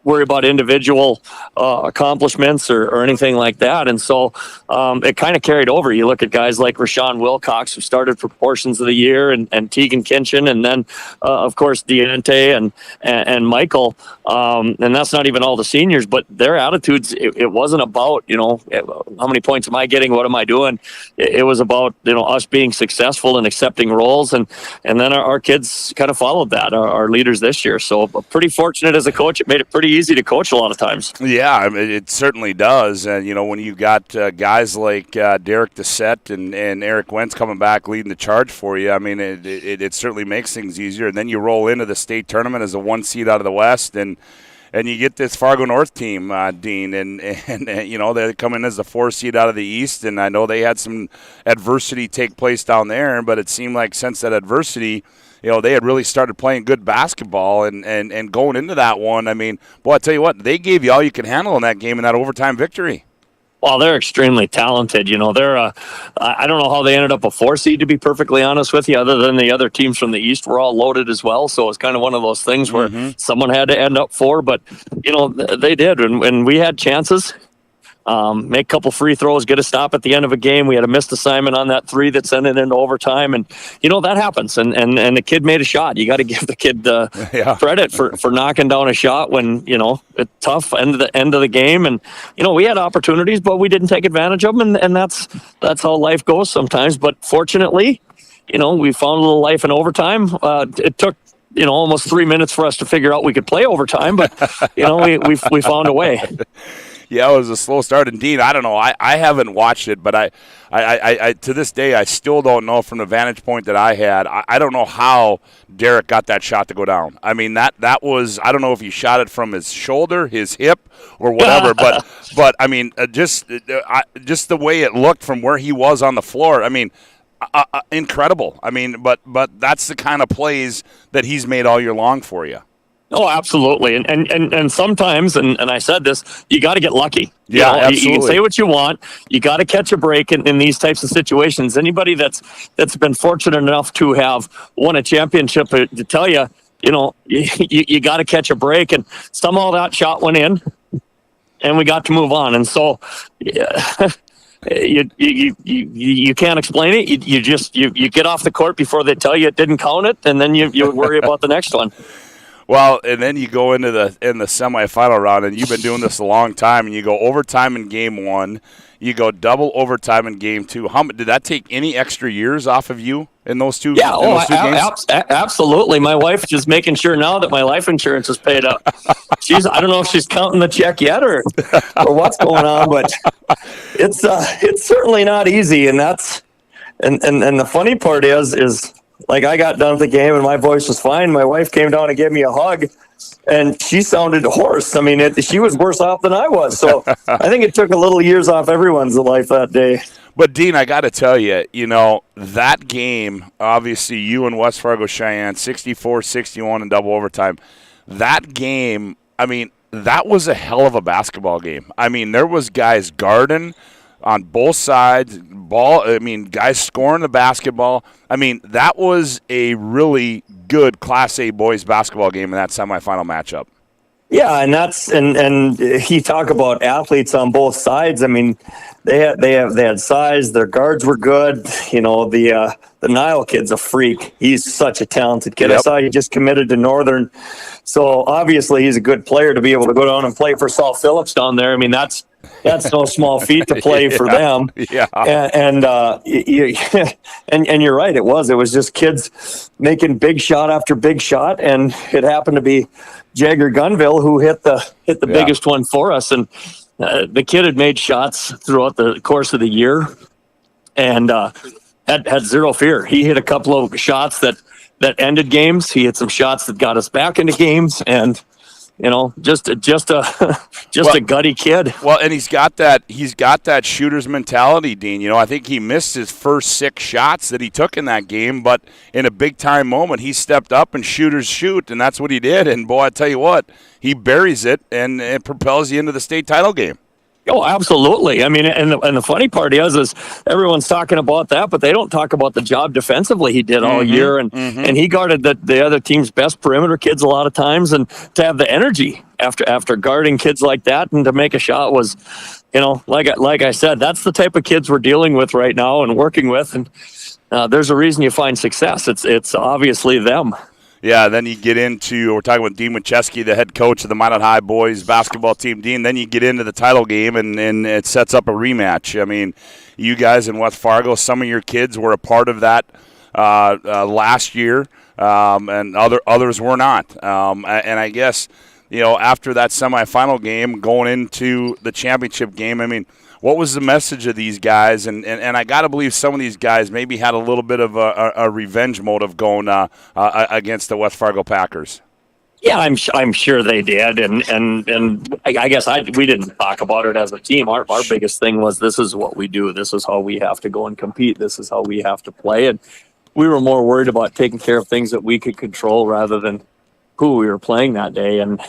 worry about individual accomplishments or anything like that. And so it kind of carried over. You look at guys like Rashawn Wilcox, who started for portions of the year, and Tegan Kinchin, and then, of course, Deante and Michael. And that's not even all the seniors, but their attitudes, it wasn't about, how many points am I getting? What am I doing? It was about, us being successful and accepting roles. And then our kids kind of followed that, our leaders this year. So pretty fortunate as a coach. It made it pretty easy to coach a lot of times. Yeah, I mean, it certainly does. And, when you got guys like Derek Dissett and Eric Wentz coming back leading the charge for you, I mean, it certainly makes things easier. And then you roll into the state tournament as a 1 seed out of the West, and you get this Fargo North team, Dean, and they come in as the 4 seed out of the East, and I know they had some adversity take place down there, but it seemed like since that adversity, they had really started playing good basketball and going into that one. I mean, boy, I tell you what, they gave you all you could handle in that game in that overtime victory. Well, they're extremely talented. They're I don't know how they ended up a 4 seed, to be perfectly honest with you, other than the other teams from the East were all loaded as well. So it's kind of one of those things where someone had to end up 4, but, they did. And we had chances. Make a couple free throws, get a stop at the end of a game. We had a missed assignment on that 3 that sent it into overtime, and that happens. And the kid made a shot. You got to give the kid credit for knocking down a shot when it's tough end of the game. And we had opportunities, but we didn't take advantage of them. And that's how life goes sometimes. But fortunately, we found a little life in overtime. It took almost 3 minutes for us to figure out we could play overtime, but we found a way. Yeah, it was a slow start. And Dean, I don't know. I haven't watched it, but I to this day I still don't know from the vantage point that I had. I don't know how Derek got that shot to go down. I mean that was, I don't know if he shot it from his shoulder, his hip, or whatever. but I mean just the way it looked from where he was on the floor. I mean. Incredible. I mean, but that's the kind of plays that he's made all year long for you. Oh, absolutely. And sometimes, and I said this, you got to get lucky. Yeah, absolutely. You can say what you want. You got to catch a break in these types of situations. Anybody that's been fortunate enough to have won a championship to tell you, you got to catch a break. And somehow that shot went in, and we got to move on. And so, yeah. You can't explain it. You just get off the court before they tell you it didn't count it, and then you worry about the next one. Well, and then you go into the semifinal round, and you've been doing this a long time, and you go overtime in game 1, you go double overtime in game 2. Did that take any extra years off of you in those two? Yeah, games? Absolutely. My wife is just making sure now that my life insurance is paid up. I don't know if she's counting the check yet or what's going on, but it's certainly not easy, and that's and the funny part is like I got done with the game and my voice was fine. My wife came down and gave me a hug, and she sounded hoarse. I mean, she was worse off than I was. So I think it took a little years off everyone's life that day. But, Dean, I got to tell you, that game, obviously you and West Fargo Cheyenne, 64-61 in double overtime. That game, I mean, that was a hell of a basketball game. I mean, there was guys guarding on both sides, guys scoring the basketball. I mean, that was a really good Class A boys basketball game in that semifinal matchup. Yeah, and he talk about athletes on both sides. I mean, they had size. Their guards were good. The Nile kid's a freak. He's such a talented kid. Yep. I saw he just committed to Northern, so obviously he's a good player to be able to go down and play for South Phillips down there. I mean, that's no small feat to play for them. Yeah, and you're right. It was just kids making big shot after big shot, and it happened to be Jagger Gunville who hit the biggest one for us. And the kid had made shots throughout the course of the year, and had zero fear. He hit a couple of shots that ended games. He hit some shots that got us back into games, and just a gutty kid. Well, and he's got that shooter's mentality, Dean. I think he missed his first 6 shots that he took in that game, but in a big time moment, he stepped up and shooters shoot, and that's what he did. And boy, I tell you what, he buries it, and it propels you into the state title game. Oh, absolutely. I mean, and the funny part is everyone's talking about that, but they don't talk about the job defensively he did all year, and he guarded the other team's best perimeter kids a lot of times, and to have the energy after guarding kids like that and to make a shot was, like I said, that's the type of kids we're dealing with right now and working with, and there's a reason you find success. It's obviously them. Yeah, then you get into, we're talking with Dean Winchesky, the head coach of the Minot High boys basketball team. Dean, then you get into the title game, and it sets up a rematch. I mean, you guys in West Fargo, some of your kids were a part of that last year, and others were not. And I guess, after that semifinal game, going into the championship game, I mean, what was the message of these guys? And I got to believe some of these guys maybe had a little bit of a revenge motive going against the West Fargo Packers. Yeah, I'm sure they did, and I guess we didn't talk about it as a team. Our biggest thing was, this is what we do. This is how we have to go and compete. This is how we have to play. And we were more worried about taking care of things that we could control rather than who we were playing that day. And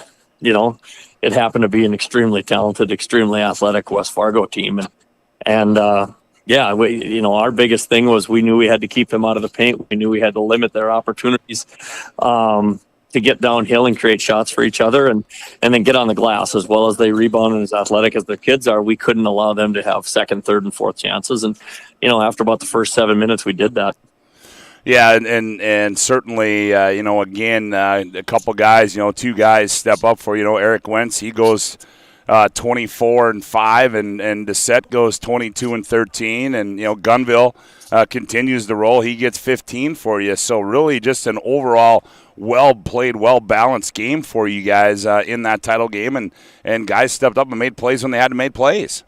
it happened to be an extremely talented, extremely athletic West Fargo team. And our biggest thing was we knew we had to keep them out of the paint. We knew we had to limit their opportunities to get downhill and create shots for each other and then get on the glass. As well as they rebound and as athletic as their kids are, we couldn't allow them to have second, third, and fourth chances. And, after about the first 7 minutes, we did that. Yeah, and certainly, again, a couple guys, 2 guys step up for, Eric Wentz. He goes 24-5, and Doucette goes 22-13, and Gunville continues the roll. He gets 15 for you. So really, just an overall well played, well balanced game for you guys in that title game, and guys stepped up and made plays when they had to make plays.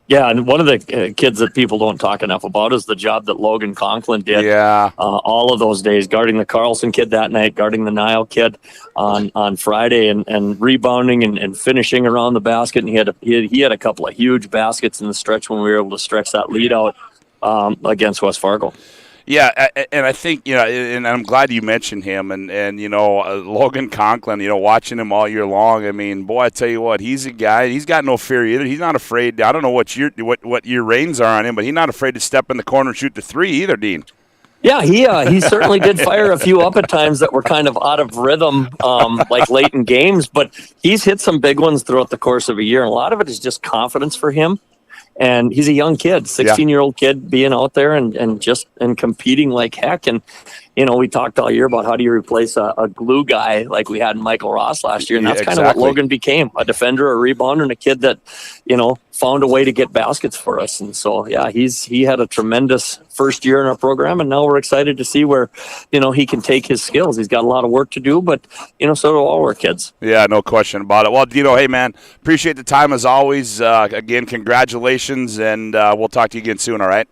Yeah, and one of the kids that people don't talk enough about is the job that Logan Conklin did. Yeah, all of those days, guarding the Carlson kid that night, guarding the Nile kid on Friday, and rebounding and finishing around the basket. And he had a couple of huge baskets in the stretch when we were able to stretch that lead out against West Fargo. Yeah, and I think, and I'm glad you mentioned him, and Logan Conklin, watching him all year long. I mean, boy, I tell you what, he's a guy, he's got no fear either. He's not afraid. I don't know what your reins are on him, but he's not afraid to step in the corner and shoot the three either, Dean. Yeah, he certainly did fire a few up at times that were kind of out of rhythm, like late in games, but he's hit some big ones throughout the course of a year, and a lot of it is just confidence for him. And he's a young kid, 16-year-old kid, being out there and competing like heck. And, we talked all year about how do you replace a glue guy like we had in Michael Ross last year. And that's kind of what Logan became, a defender, a rebounder, and a kid that, found a way to get baskets for us. And so, yeah, he had a tremendous first year in our program. And now we're excited to see where, he can take his skills. He's got a lot of work to do, but, so do all our kids. Yeah, no question about it. Well, Dino, hey, man, appreciate the time as always. Again, congratulations, and we'll talk to you again soon, all right?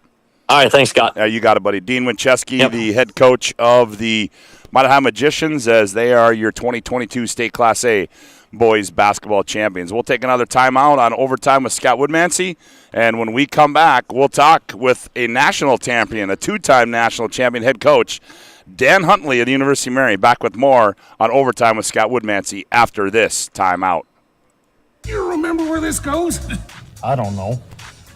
All right, thanks, Scott. You got it, buddy. Dean Winchesky, the head coach of the Mataha Magicians, as they are your 2022 State Class A boys basketball champions. We'll take another timeout on Overtime with Scott Woodmansee, and when we come back, we'll talk with a national champion, a two-time national champion head coach, Dan Huntley of the University of Mary. Back with more on Overtime with Scott Woodmansee after this timeout. You remember where this goes? I don't know.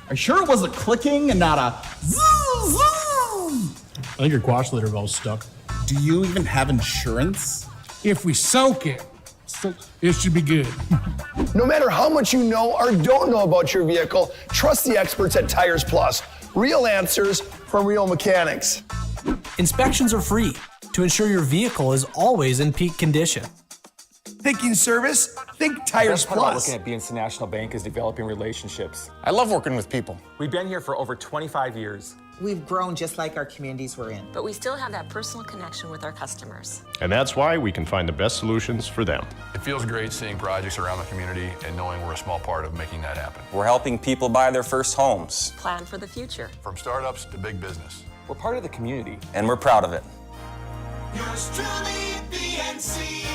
Are you sure it was a clicking and not a zoom, zoom? I think your quash litter valve's stuck. Do you even have insurance? If we soak it, it should be good. No matter how much you know or don't know about your vehicle, trust the experts at Tires Plus. Real answers from real mechanics. Inspections are free to ensure your vehicle is always in peak condition. Thinking service? Think Tires Part about Plus. looking at BNC National Bank is developing relationships. I love working with people. We've been here for over 25 years. We've grown just like our communities we're in. But we still have that personal connection with our customers. And that's why we can find the best solutions for them. It feels great seeing projects around the community and knowing we're a small part of making that happen. We're helping people buy their first homes. Plan for the future. From startups to big business. We're part of the community. And we're proud of it. Yours truly, BNC.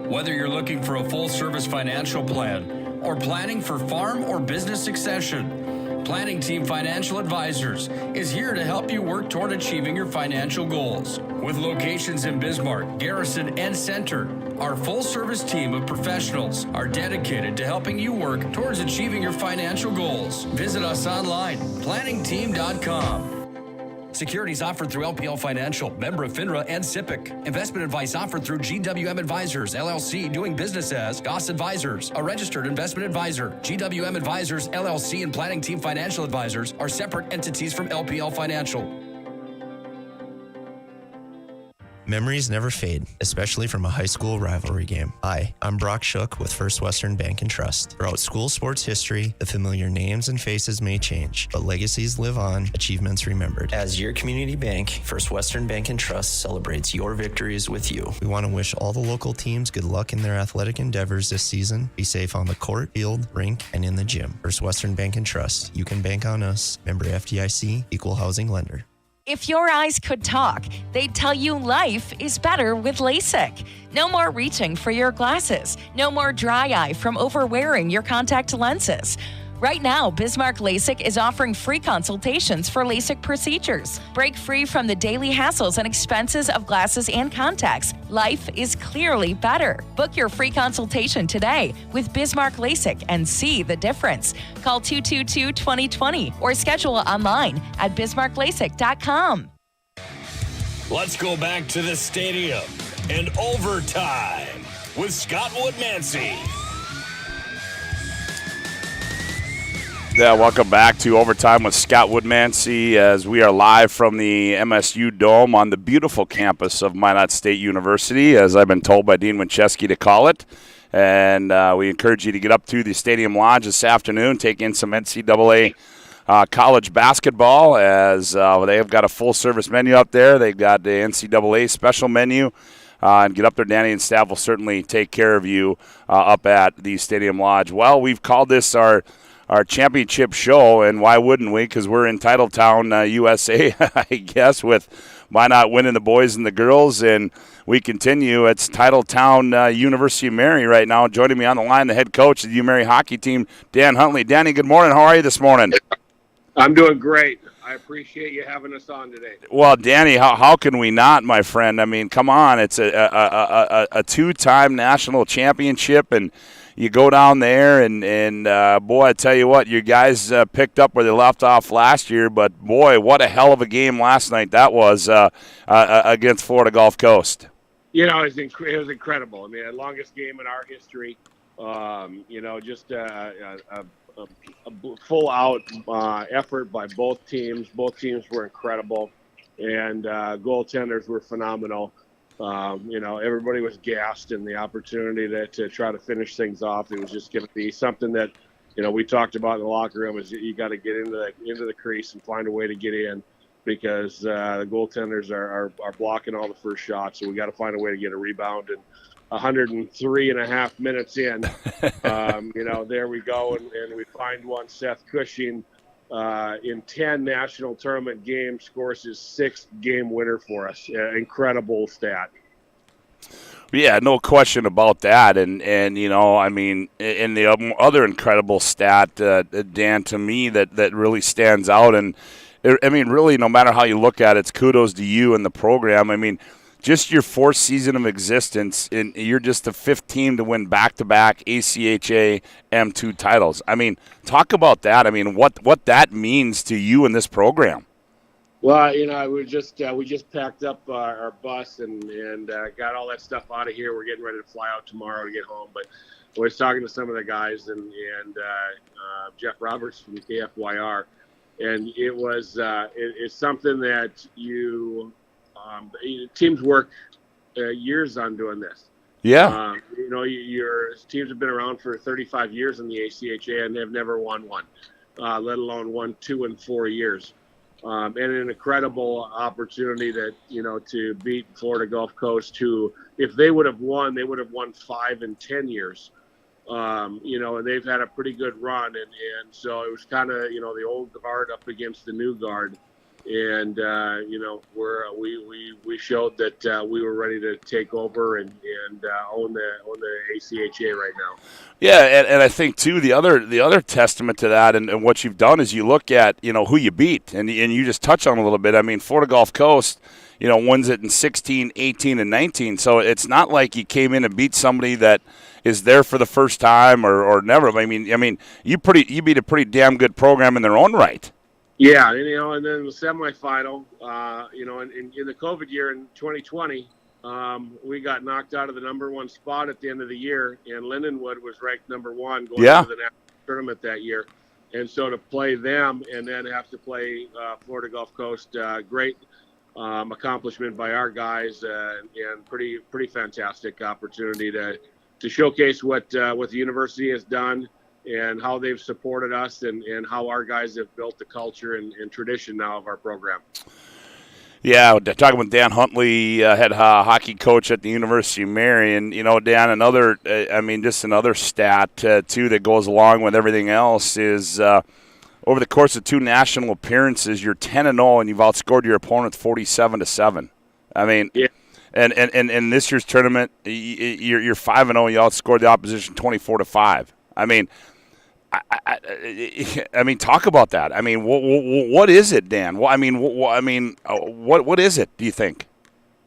Whether you're looking for a full-service financial plan or planning for farm or business succession, Planning Team Financial Advisors is here to help you work toward achieving your financial goals. With locations in Bismarck, Garrison, and Center, our full-service team of professionals are dedicated to helping you work towards achieving your financial goals. Visit us online, planningteam.com. Securities offered through LPL Financial, member of FINRA and SIPC. Investment advice offered through GWM Advisors, LLC, doing business as Goss Advisors, a registered investment advisor. GWM Advisors, LLC, and Planning Team Financial Advisors are separate entities from LPL Financial. Memories never fade, especially from a high school rivalry game. Hi, I'm Brock Shook with First Western Bank and Trust. Throughout school sports history, the familiar names and faces may change, but legacies live on, achievements remembered. As your community bank, First Western Bank and Trust celebrates your victories with you. We want to wish all the local teams good luck in their athletic endeavors this season. Be safe on the court, field, rink, and in the gym. First Western Bank and Trust. You can bank on us. Member FDIC, Equal Housing Lender. If your eyes could talk, they'd tell you life is better with LASIK. No more reaching for your glasses. No more dry eye from overwearing your contact lenses. Right now, Bismarck LASIK is offering free consultations for LASIK procedures. Break free from the daily hassles and expenses of glasses and contacts. Life is clearly better. Book your free consultation today with Bismarck LASIK and see the difference. Call 222-2020 or schedule online at bismarcklasik.com. Let's go back to the stadium and overtime with Scott Woodmansee. Yeah, welcome back to Overtime with Scott Woodmansee as we are live from the MSU Dome on the beautiful campus of Minot State University, as I've been told by Dean Winchesky to call it. And we encourage you to get up to the Stadium Lodge this afternoon, take in some NCAA college basketball, as they have got a full-service menu up there. They've got the NCAA special menu. And get up there. Danny and staff will certainly take care of you up at the Stadium Lodge. Well, we've called this our championship show, and why wouldn't we? Because we're in Title Town, USA, I guess, with why not winning the boys and the girls. And we continue. It's Title Town University of Mary right now. Joining me on the line, the head coach of the U-Mary hockey team, Dan Huntley. Danny, good morning. How are you this morning? I'm doing great. I appreciate you having us on today. Well, Danny, how can we not, my friend? I mean, come on. It's a two-time national championship, and you go down there, and boy, I tell you what, you guys picked up where they left off last year, but, boy, what a hell of a game last night that was against Florida Gulf Coast. You know, it was incredible. I mean, the longest game in our history. Just a full-out effort by both teams. Both teams were incredible, and goaltenders were phenomenal. Everybody was gassed, and the opportunity to try to finish things off, it was just going to be something that, we talked about in the locker room, is you got to get into the crease and find a way to get in, because the goaltenders are blocking all the first shots, so we got to find a way to get a rebound. And 103 and a half minutes in, there we go, and we find one. Seth Cushing, in 10 national tournament games, scores his 6th game winner for us. Incredible stat. Yeah, no question about that. And I mean, and the other incredible stat, Dan, to me that really stands out, and I mean, really, no matter how you look at it, it's kudos to you and the program. I mean, just your 4th season of existence, and you're just the 5th team to win back-to-back ACHA M2 titles. I mean, talk about that. I mean, what that means to you and this program. Well, we just packed up our bus and got all that stuff out of here. We're getting ready to fly out tomorrow to get home. But I was talking to some of the guys and Jeff Roberts from KFYR, and it was it's something that teams work years on doing this. Yeah. Your teams have been around for 35 years in the ACHA, and they've never won one, let alone won 2 and 4 years. And an incredible opportunity to beat Florida Gulf Coast, who, if they would have won, they would have won 5 and 10 years. And they've had a pretty good run, and so it was kind of the old guard up against the new guard. And we showed that we were ready to take over and own the ACHA right now. Yeah, and I think too the other testament to that and what you've done is you look at who you beat, and you just touch on a little bit. I mean, Florida Gulf Coast, wins it in 16, 18, and 19. So it's not like you came in and beat somebody that is there for the first time or never. I mean you beat a pretty damn good program in their own right. Yeah, and then the semifinal, in the COVID year in 2020, we got knocked out of the number 1 spot at the end of the year, and Lindenwood was ranked number 1 going into the national tournament that year. And so to play them and then have to play Florida Gulf Coast, great accomplishment by our guys, and pretty fantastic opportunity to showcase what the university has done and how they've supported us and how our guys have built the culture and tradition now of our program. Yeah, talking with Dan Huntley, head hockey coach at the University of Mary. And, Dan, another stat, too, that goes along with everything else is over the course of 2 national appearances, you're 10-0, and you've outscored your opponent 47-7. I mean, yeah. And in this year's tournament, you're 5-0, you outscored the opposition 24-5. I mean, I mean, talk about that. I mean, what is it, Dan? What is it? Do you think?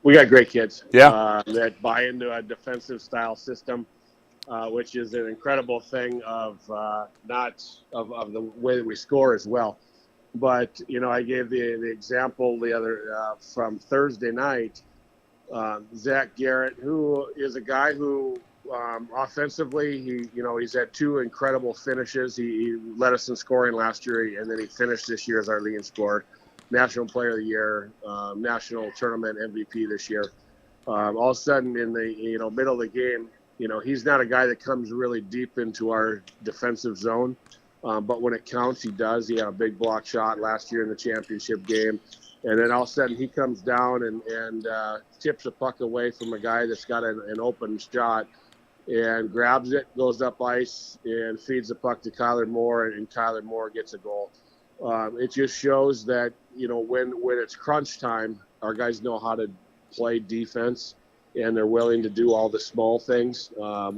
We got great kids. Yeah. That buy into a defensive style system, which is an incredible thing of the way that we score as well. But I gave the example the other from Thursday night. Zach Garrett, who is a guy who. Offensively, he's had 2 incredible finishes. He led us in scoring last year, and then he finished this year as our leading scorer, National Player of the Year, National Tournament MVP this year. All of a sudden, in the middle of the game, he's not a guy that comes really deep into our defensive zone. But when it counts, he does. He had a big block shot last year in the championship game. And then all of a sudden he comes down and tips a puck away from a guy that's got an open shot and grabs it, goes up ice, and feeds the puck to Kyler Moore, and Kyler Moore gets a goal. It just shows that, when it's crunch time, our guys know how to play defense, and they're willing to do all the small things.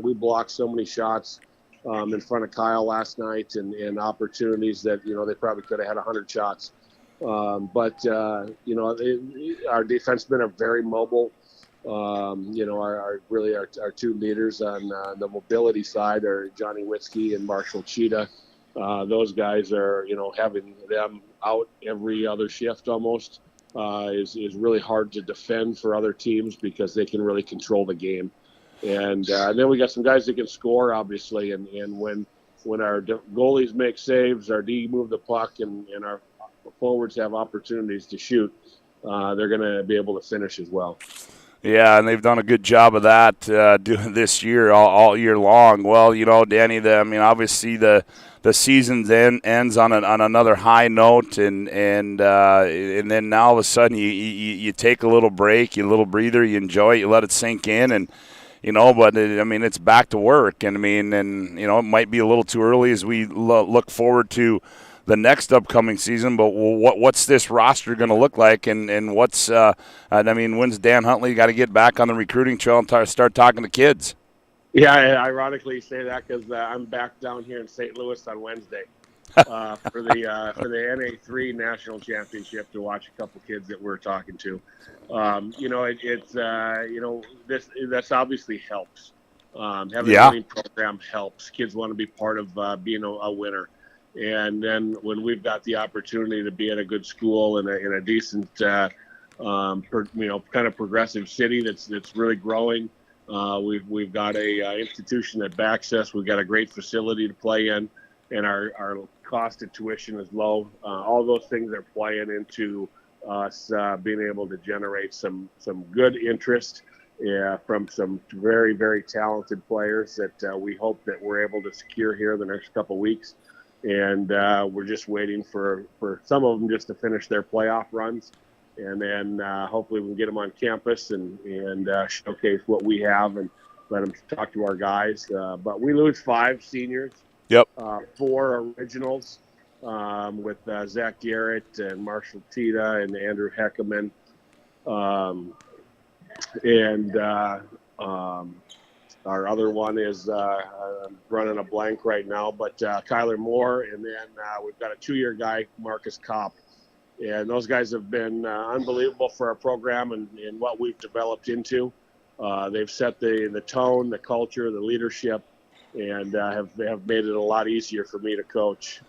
We blocked so many shots in front of Kyle last night and opportunities that, they probably could have had 100 shots. Our defensemen are very mobile. Our two leaders on the mobility side are Johnny Witzke and Marshall Cheetah. Those guys are, having them out every other shift almost is really hard to defend for other teams because they can really control the game. And then we got some guys that can score, obviously. And when our goalies make saves, our D move the puck, and our forwards have opportunities to shoot, they're going to be able to finish as well. Yeah, and they've done a good job of that doing this year all year long. Well, Danny, obviously the season ends on another high note, and then now all of a sudden you take a little break, you a little breather, you enjoy it, you let it sink in, and but it's back to work, and it might be a little too early as we look forward to the next upcoming season, but what's this roster going to look like, and what's when's Dan Huntley got to get back on the recruiting trail and start talking to kids? Yeah, ironically you say that because I'm back down here in St. Louis on Wednesday for the NA3 National Championship to watch a couple kids that we're talking to. This obviously helps. Having a winning program helps. Kids want to be part of being a winner. And then when we've got the opportunity to be at a good school in a decent, kind of progressive city that's really growing, we've got a institution that backs us. We've got a great facility to play in, and our cost of tuition is low. All those things are playing into us being able to generate some good interest from some very, very talented players that we hope that we're able to secure here the next couple of weeks. And we're just waiting for some of them just to finish their playoff runs. And then hopefully we can get them on campus and showcase what we have and let them talk to our guys. But we lose 5 seniors. Yep. 4 originals with Zach Garrett and Marshall Tita and Andrew Heckerman. Our other one is I'm running a blank right now, but Kyler Moore, and then we've got a 2-year guy, Marcus Kopp. And those guys have been unbelievable for our program and what we've developed into. They've set the tone, the culture, the leadership, and have made it a lot easier for me to coach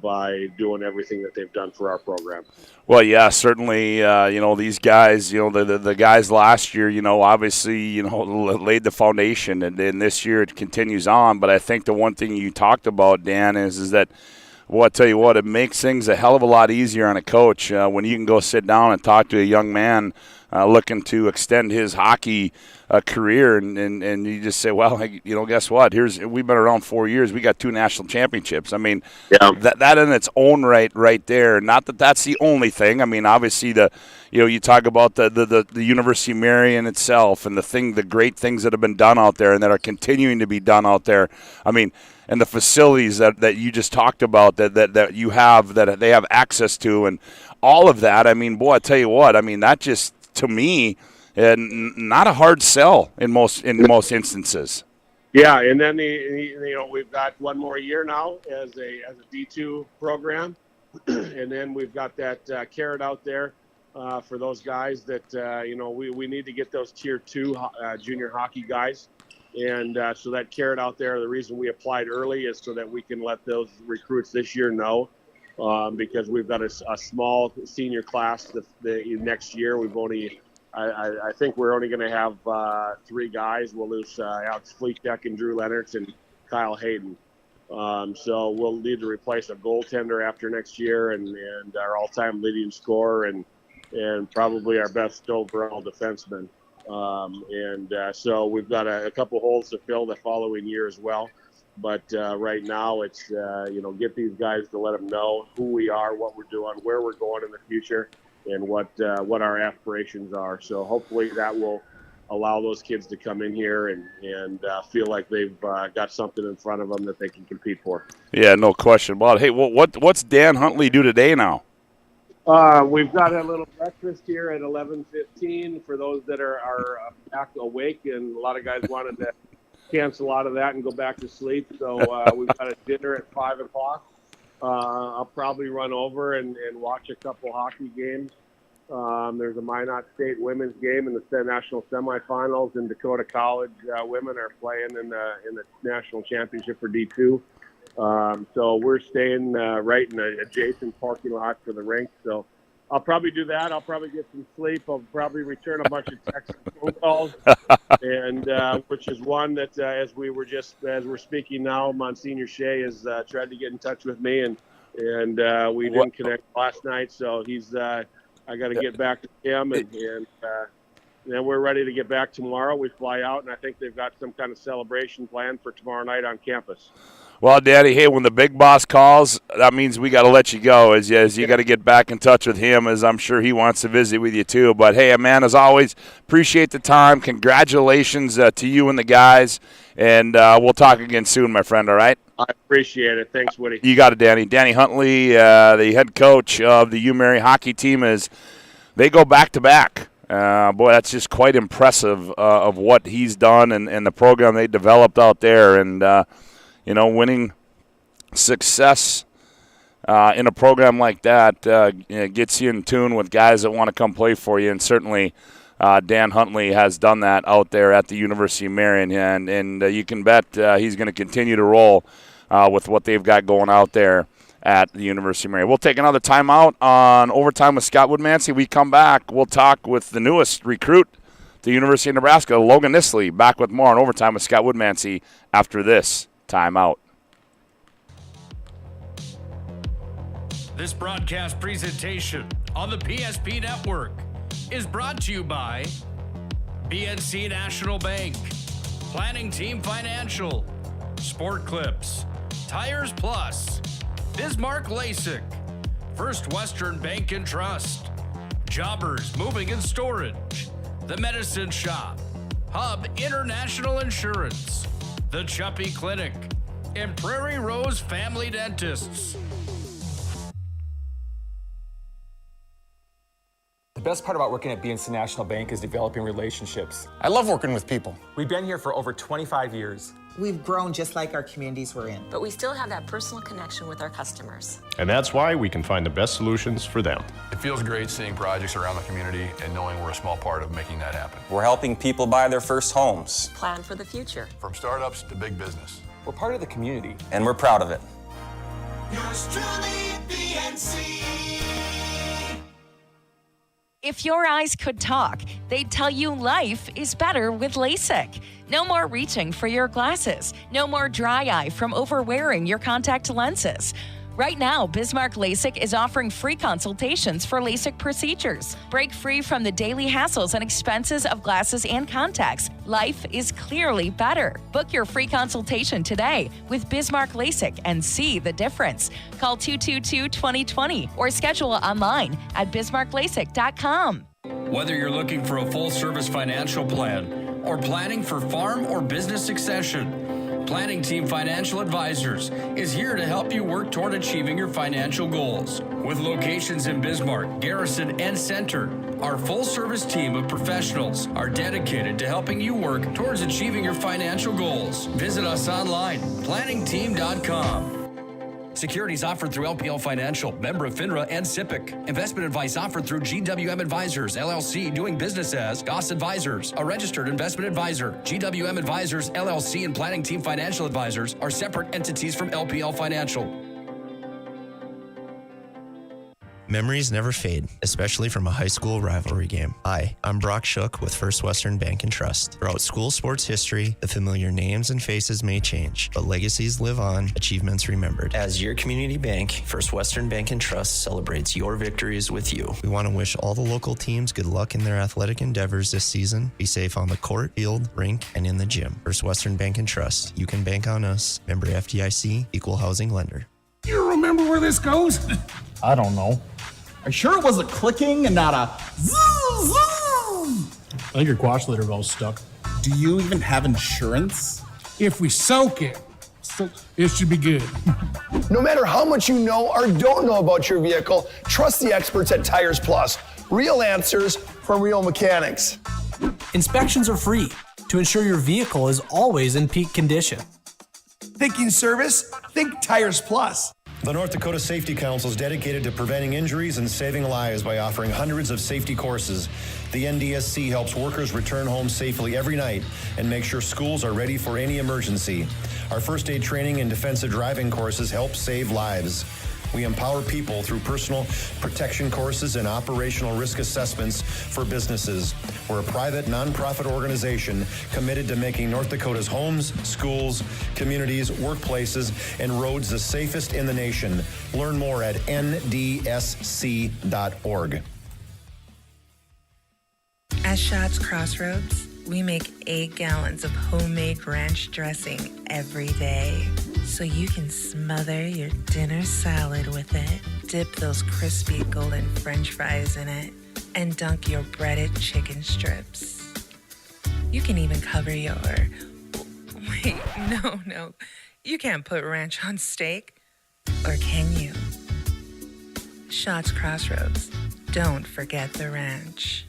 by doing everything that they've done for our program. Well, yeah, certainly, these guys, the guys last year, obviously, laid the foundation, and this year it continues on. But I think the one thing you talked about, Dan, is that, well, I tell you what, it makes things a hell of a lot easier on a coach when you can go sit down and talk to a young man looking to extend his hockey career, and you just say, well, hey, guess what? We've been around 4 years. We got 2 national championships. That in its own right there. Not that that's the only thing. Obviously you talk about the University of Marion itself and the great things that have been done out there and that are continuing to be done out there. And the facilities that you just talked about that you have, that they have access to, and all of that. Boy, I tell you what. That just, to me, not a hard sell in most instances. Yeah, and then we've got one more year now as a D2 program, and then we've got that carrot out there for those guys that we need to get those tier 2 junior hockey guys. And so that carrot out there, the reason we applied early is so that we can let those recruits this year know, because we've got a small senior class the next year. We've only, I think we're only going to have 3 guys. We'll lose Alex Fleetek and Drew Lennertz and Kyle Hayden. So we'll need to replace a goaltender after next year and our all-time leading scorer and probably our best overall defenseman. So we've got a couple holes to fill the following year as well. But right now it's, get these guys to let them know who we are, what we're doing, where we're going in the future, and what our aspirations are. So hopefully that will allow those kids to come in here and feel like they've got something in front of them that they can compete for. Yeah, no question about it. Hey, what's Dan Huntley do today now? We've got a little breakfast here at 11:15 for those that are back awake, and a lot of guys wanted to cancel out of that and go back to sleep. So we've got a dinner at 5 o'clock. I'll probably run over and watch a couple hockey games. There's a Minot State women's game in the national semifinals, and Dakota College women are playing in the national championship for D2. So we're staying right in the adjacent parking lot for the rink. So I'll probably do that. I'll probably get some sleep. I'll probably return a bunch of texts and phone calls, and which is one that as we're speaking now, Monsignor Shea has tried to get in touch with me, and we didn't connect last night. So he's I got to get back to him, and then we're ready to get back tomorrow. We fly out, and I think they've got some kind of celebration planned for tomorrow night on campus. Well, Daddy, hey, when the big boss calls, that means we got to let you go, as you got to get back in touch with him, as I'm sure he wants to visit with you too. But, hey, man, as always, appreciate the time. Congratulations to you and the guys, and we'll talk again soon, my friend, all right? I appreciate it. Thanks, Woody. You got it, Danny. Danny Huntley, the head coach of the UMary hockey team, they go back-to-back. Boy, that's just quite impressive of what he's done and the program they developed out there. And, winning success in a program like that gets you in tune with guys that want to come play for you. And certainly Dan Huntley has done that out there at the University of Marion. And you can bet he's going to continue to roll with what they've got going out there at the University of Marion. We'll take another timeout on Overtime with Scott Woodmansee. We come back, we'll talk with the newest recruit to the University of Nebraska, Logan Nisley. Back with more on Overtime with Scott Woodmansee after this timeout. This broadcast presentation on the PSP Network is brought to you by BNC National Bank, Planning Team Financial, Sport Clips, Tires Plus, Bismarck LASIK, First Western Bank and Trust, Jobbers Moving and Storage, The Medicine Shop, Hub International Insurance, The Chuppy Clinic, and Prairie Rose Family Dentists. The best part about working at BNC National Bank is developing relationships. I love working with people. We've been here for over 25 years. We've grown just like our communities we're in. But we still have that personal connection with our customers. And that's why we can find the best solutions for them. It feels great seeing projects around the community and knowing we're a small part of making that happen. We're helping people buy their first homes. Plan for the future. From startups to big business. We're part of the community. And we're proud of it. Yours truly, BNC. If your eyes could talk, they'd tell you life is better with LASIK. No more reaching for your glasses. No more dry eye from overwearing your contact lenses. Right now, Bismarck LASIK is offering free consultations for LASIK procedures. Break free from the daily hassles and expenses of glasses and contacts. Life is clearly better. Book your free consultation today with Bismarck LASIK and see the difference. Call 222-2020 or schedule online at bismarcklasik.com. Whether you're looking for a full-service financial plan or planning for farm or business succession, Planning Team Financial Advisors is here to help you work toward achieving your financial goals. With locations in Bismarck, Garrison, and Center, our full-service team of professionals are dedicated to helping you work towards achieving your financial goals. Visit us online, planningteam.com. Securities offered through LPL Financial, member of FINRA and SIPC. Investment advice offered through GWM Advisors, LLC, doing business as Goss Advisors, a registered investment advisor. GWM Advisors, LLC, and Planning Team Financial Advisors are separate entities from LPL Financial. Memories never fade, especially from a high school rivalry game. Hi, I'm Brock Shook with First Western Bank and Trust. Throughout school sports history, the familiar names and faces may change, but legacies live on, achievements remembered. As your community bank, First Western Bank and Trust celebrates your victories with you. We want to wish all the local teams good luck in their athletic endeavors this season. Be safe on the court, field, rink, and in the gym. First Western Bank and Trust. You can bank on us. Member FDIC, Equal Housing Lender. You remember where this goes? I don't know. Are you sure it was a clicking and not a zzz, zzz? I think your quash litter valve's stuck. Do you even have insurance? If we soak it, it should be good. No matter how much you know or don't know about your vehicle, trust the experts at Tires Plus. Real answers from real mechanics. Inspections are free to ensure your vehicle is always in peak condition. Thinking service? Think Tires Plus. The North Dakota Safety Council is dedicated to preventing injuries and saving lives by offering hundreds of safety courses. The NDSC helps workers return home safely every night and make sure schools are ready for any emergency. Our first aid training and defensive driving courses help save lives. We empower people through personal protection courses and operational risk assessments for businesses. We're a private, nonprofit organization committed to making North Dakota's homes, schools, communities, workplaces, and roads the safest in the nation. Learn more at ndsc.org. At Shots Crossroads, we make 8 gallons of homemade ranch dressing every day, so you can smother your dinner salad with it, dip those crispy golden French fries in it, and dunk your breaded chicken strips. You can even cover your... Wait, no. You can't put ranch on steak. Or can you? Shots Crossroads. Don't forget the ranch.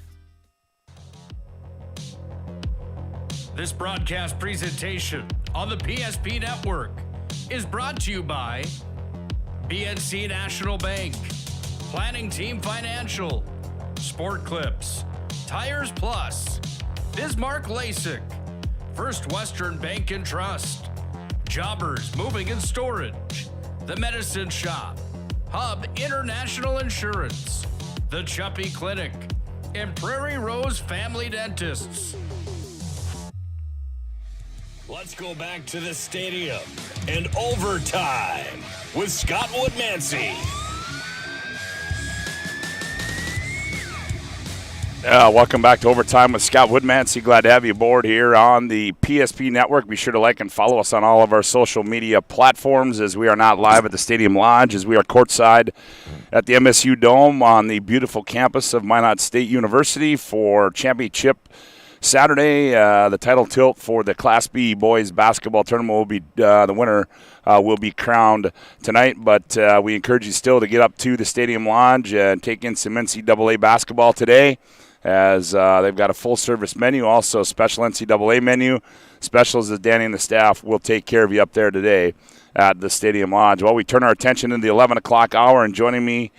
This broadcast presentation on the PSP Network is brought to you by BNC National Bank, Planning Team Financial, Sport Clips, Tires Plus, Bismarck LASIK, First Western Bank and Trust, Jobbers Moving and Storage, The Medicine Shop, Hub International Insurance, The Chuppy Clinic, and Prairie Rose Family Dentists. Let's go back to the stadium and overtime with Scott Woodmansee. Welcome back to Overtime with Scott Woodmansee. Glad to have you aboard here on the PSP Network. Be sure to like and follow us on all of our social media platforms, as we are not live at the Stadium Lodge, as we are courtside at the MSU Dome on the beautiful campus of Minot State University for championship Saturday. The title tilt for the Class B boys basketball tournament will be the winner will be crowned tonight, but we encourage you still to get up to the Stadium Lodge and take in some NCAA basketball today, as they've got a full-service menu, also a special NCAA menu. Specials that Danny and the staff will take care of you up there today at the Stadium Lodge. Well, we turn our attention in the 11 o'clock hour, and joining me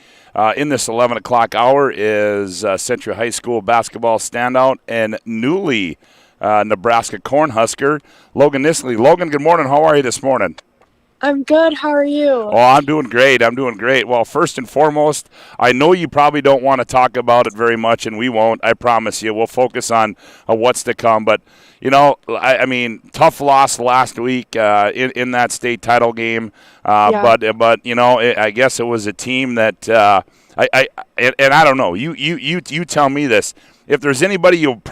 in this 11 o'clock hour is Century High School basketball standout and newly Nebraska Cornhusker, Logan Nisley. Logan, good morning. How are you this morning? I'm good. How are you? Oh, I'm doing great. Well, first and foremost, I know you probably don't want to talk about it very much, and we won't. I promise you. We'll focus on what's to come. But, you know, I mean, tough loss last week in that state title game. But you know, I guess it was a team that I don't know. You tell me this. If there's anybody you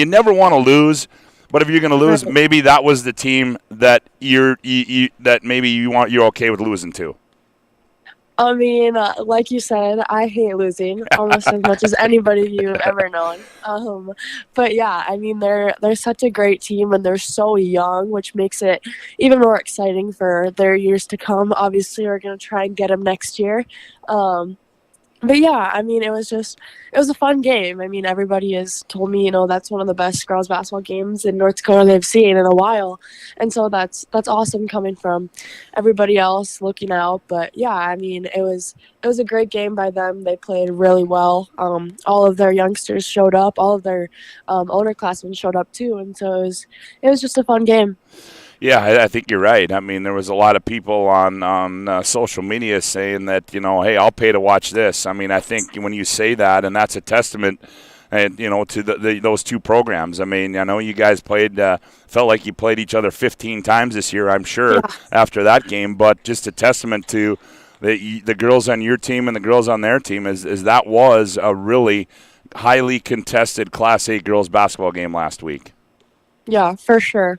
never want to lose. But if you're going to lose, maybe that was the team that you're okay with losing to. I mean, like you said, I hate losing almost as much as anybody you've ever known. But yeah, I mean, they're such a great team, and they're so young, which makes it even more exciting for their years to come. Obviously, we're going to try and get them next year. But yeah, I mean, it was a fun game. I mean, everybody has told me, you know, that's one of the best girls basketball games in North Dakota they've seen in a while. And so that's awesome coming from everybody else looking out. But yeah, I mean, it was a great game by them. They played really well. All of their youngsters showed up. All of their older classmen showed up too. And so it was just a fun game. Yeah, I think you're right. I mean, there was a lot of people on social media saying that, hey, I'll pay to watch this. I mean, I think when you say that, and that's a testament, to those two programs. I mean, I know you guys felt like you played each other 15 times this year, I'm sure, after that game. But just a testament to the girls on your team and the girls on their team is that was a really highly contested Class A girls basketball game last week. Yeah, for sure.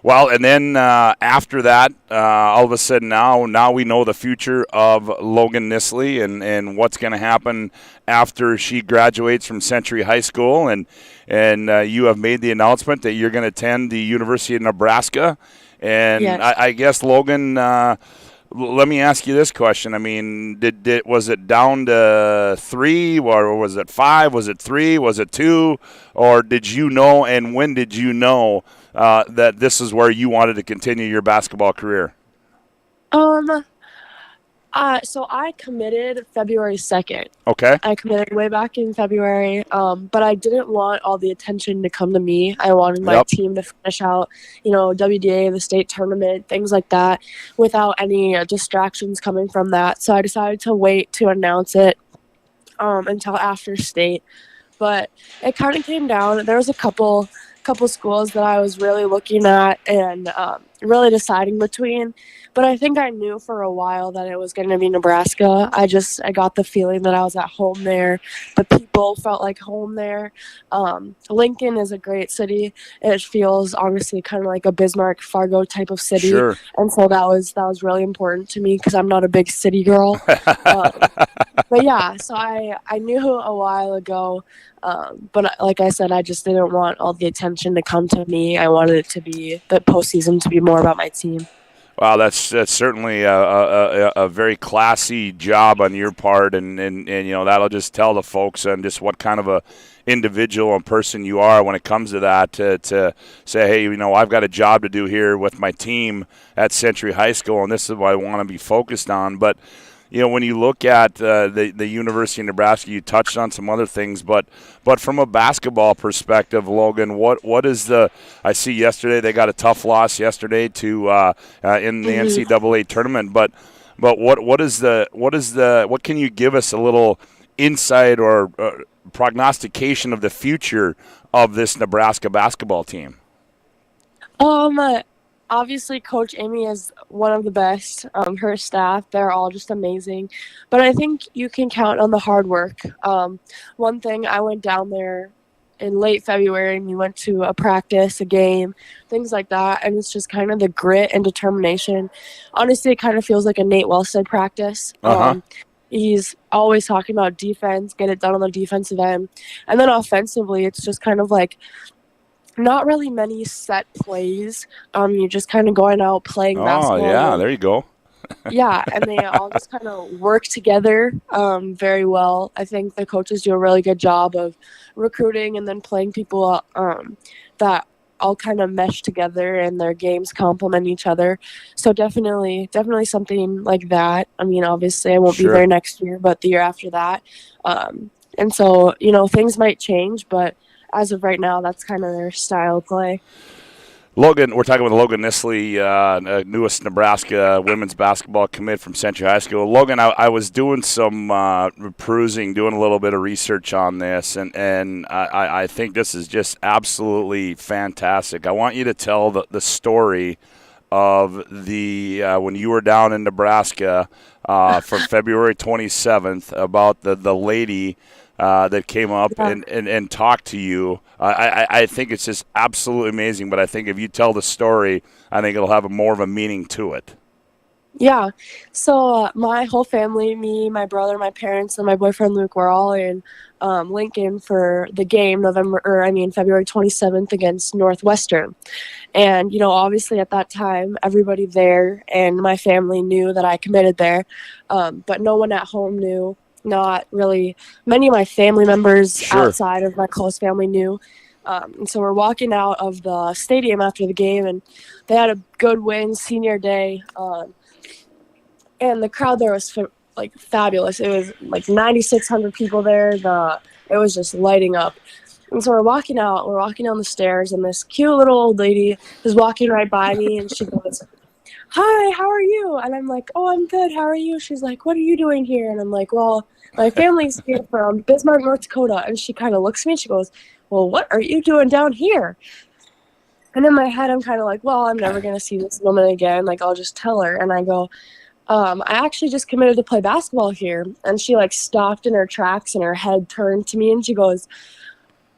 Well, and then after that, all of a sudden now we know the future of Logan Nisley and what's going to happen after she graduates from Century High School. And you have made the announcement that you're going to attend the University of Nebraska. And yes. I guess, Logan, let me ask you this question. I mean, was it down to 3, or was it 5? Was it 3? Was it 2? Or did you know, and when did you know that this is where you wanted to continue your basketball career? So I committed February 2nd. Okay. I committed way back in February, but I didn't want all the attention to come to me. I wanted my team to finish out, WDA, the state tournament, things like that, without any distractions coming from that. So I decided to wait to announce it until after state. But it kind of came down. There was a couple schools that I was really looking at and really deciding between. But I think I knew for a while that it was going to be Nebraska. I got the feeling that I was at home there. The people felt like home there. Lincoln is a great city. It feels honestly kind of like a Bismarck, Fargo type of city. Sure. And so that was really important to me because I'm not a big city girl. But yeah, so I knew a while ago. But like I said, I just didn't want all the attention to come to me. I wanted it to be the postseason to be more about my team. Wow, that's certainly a very classy job on your part, and that'll just tell the folks and just what kind of a individual and person you are when it comes to that. To say, hey, I've got a job to do here with my team at Century High School, and this is what I want to be focused on. But when you look at the University of Nebraska, you touched on some other things, but from a basketball perspective, Logan, what is I see yesterday they got a tough loss yesterday to in the NCAA tournament, but what can you give us a little insight or prognostication of the future of this Nebraska basketball team? Obviously, Coach Amy is one of the best. Her staff, they're all just amazing. But I think you can count on the hard work. One thing, I went down there in late February and we went to a practice, a game, things like that. And it's just kind of the grit and determination. Honestly, it kind of feels like a Nate Wellstead practice. He's always talking about defense, get it done on the defensive end. And then offensively, it's just kind of like not really many set plays. You're just kind of going out playing basketball. Oh, yeah, there you go. Yeah, and they all just kind of work together very well. I think the coaches do a really good job of recruiting and then playing people that all kind of mesh together and their games complement each other. So definitely something like that. I mean, obviously I won't be there next year, but the year after that. And so, things might change, but as of right now, that's kind of their style of play. Logan, we're talking with Logan Nisley, newest Nebraska women's basketball commit from Century High School. Logan, I was doing some perusing, doing a little bit of research on this, and I think this is just absolutely fantastic. I want you to tell the story of when you were down in Nebraska for February 27th about the lady that came up and talked to you. I think it's just absolutely amazing, but I think if you tell the story, I think it'll have more of a meaning to it. Yeah. So my whole family, me, my brother, my parents, and my boyfriend Luke, were all in Lincoln for the game February 27th against Northwestern. And, obviously at that time, everybody there and my family knew that I committed there, but no one at home knew. Not really many of my family members outside of my close family knew. And so we're walking out of the stadium after the game, and they had a good win, senior day. And the crowd there was fabulous. It was like 9,600 people there. It was just lighting up. And so we're walking down the stairs, and this cute little old lady is walking right by me, and she goes, "Hi, how are you?" And I'm like, "Oh, I'm good. How are you?" She's like, "What are you doing here?" And I'm like, "Well, my family's here from Bismarck, North Dakota." And she kind of looks at me and she goes, "Well, what are you doing down here?" And in my head, I'm kind of like, well, I'm never going to see this woman again. Like, I'll just tell her. And I go, I actually just committed to play basketball here. And she like stopped in her tracks and her head turned to me and she goes,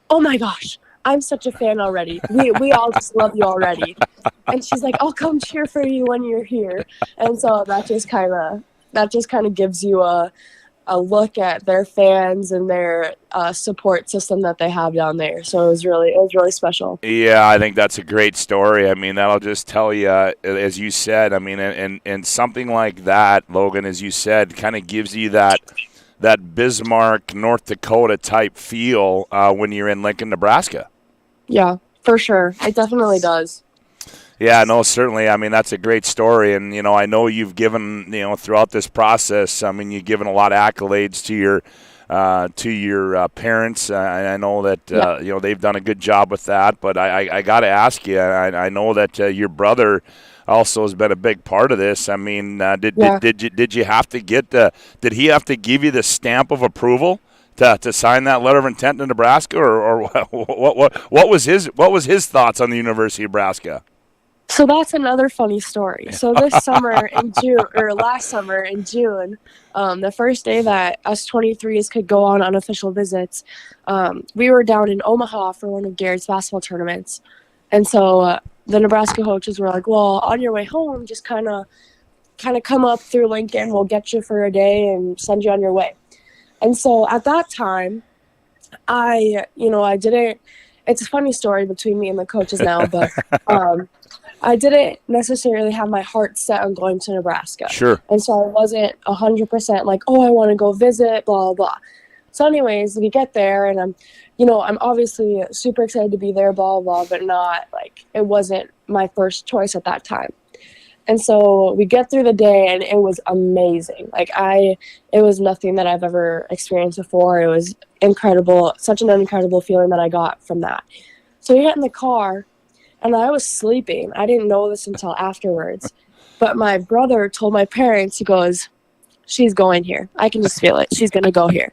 "Oh my gosh, I'm such a fan already. We all just love you already." And she's like, "I'll come cheer for you when you're here." And so that just kind of gives you a look at their fans and their support system that they have down there. So it was really special. Yeah, I think that's a great story. I mean, that'll just tell you, as you said, I mean, and something like that, Logan, as you said, kind of gives you that Bismarck, North Dakota type feel when you're in Lincoln, Nebraska. Yeah, for sure. It definitely does. Yeah, no, certainly. I mean, that's a great story. And, I know you've given, throughout this process, I mean, you've given a lot of accolades to your parents. And I know that, they've done a good job with that. But I got to ask you, I know that your brother also has been a big part of this. I mean, did you have to did he have to give you the stamp of approval to sign that letter of intent to Nebraska, or what was his thoughts on the University of Nebraska? So that's another funny story. So this summer in June, or last summer in June, the first day that us 23s could go on unofficial visits, we were down in Omaha for one of Garrett's basketball tournaments. And so the Nebraska coaches were like, "Well, on your way home, just kind of come up through Lincoln. We'll get you for a day and send you on your way." And so at that time, I didn't, it's a funny story between me and the coaches now, but I didn't necessarily have my heart set on going to Nebraska. Sure. And so I wasn't 100% like, "Oh, I want to go visit, blah, blah, blah." So anyways, we get there and I'm obviously super excited to be there, blah, blah, but not like, it wasn't my first choice at that time. And so we get through the day and it was amazing. Like it was nothing that I've ever experienced before. It was incredible, such an incredible feeling that I got from that. So we get in the car and I was sleeping. I didn't know this until afterwards. But my brother told my parents, he goes, "She's going here. I can just feel it. She's going to go here."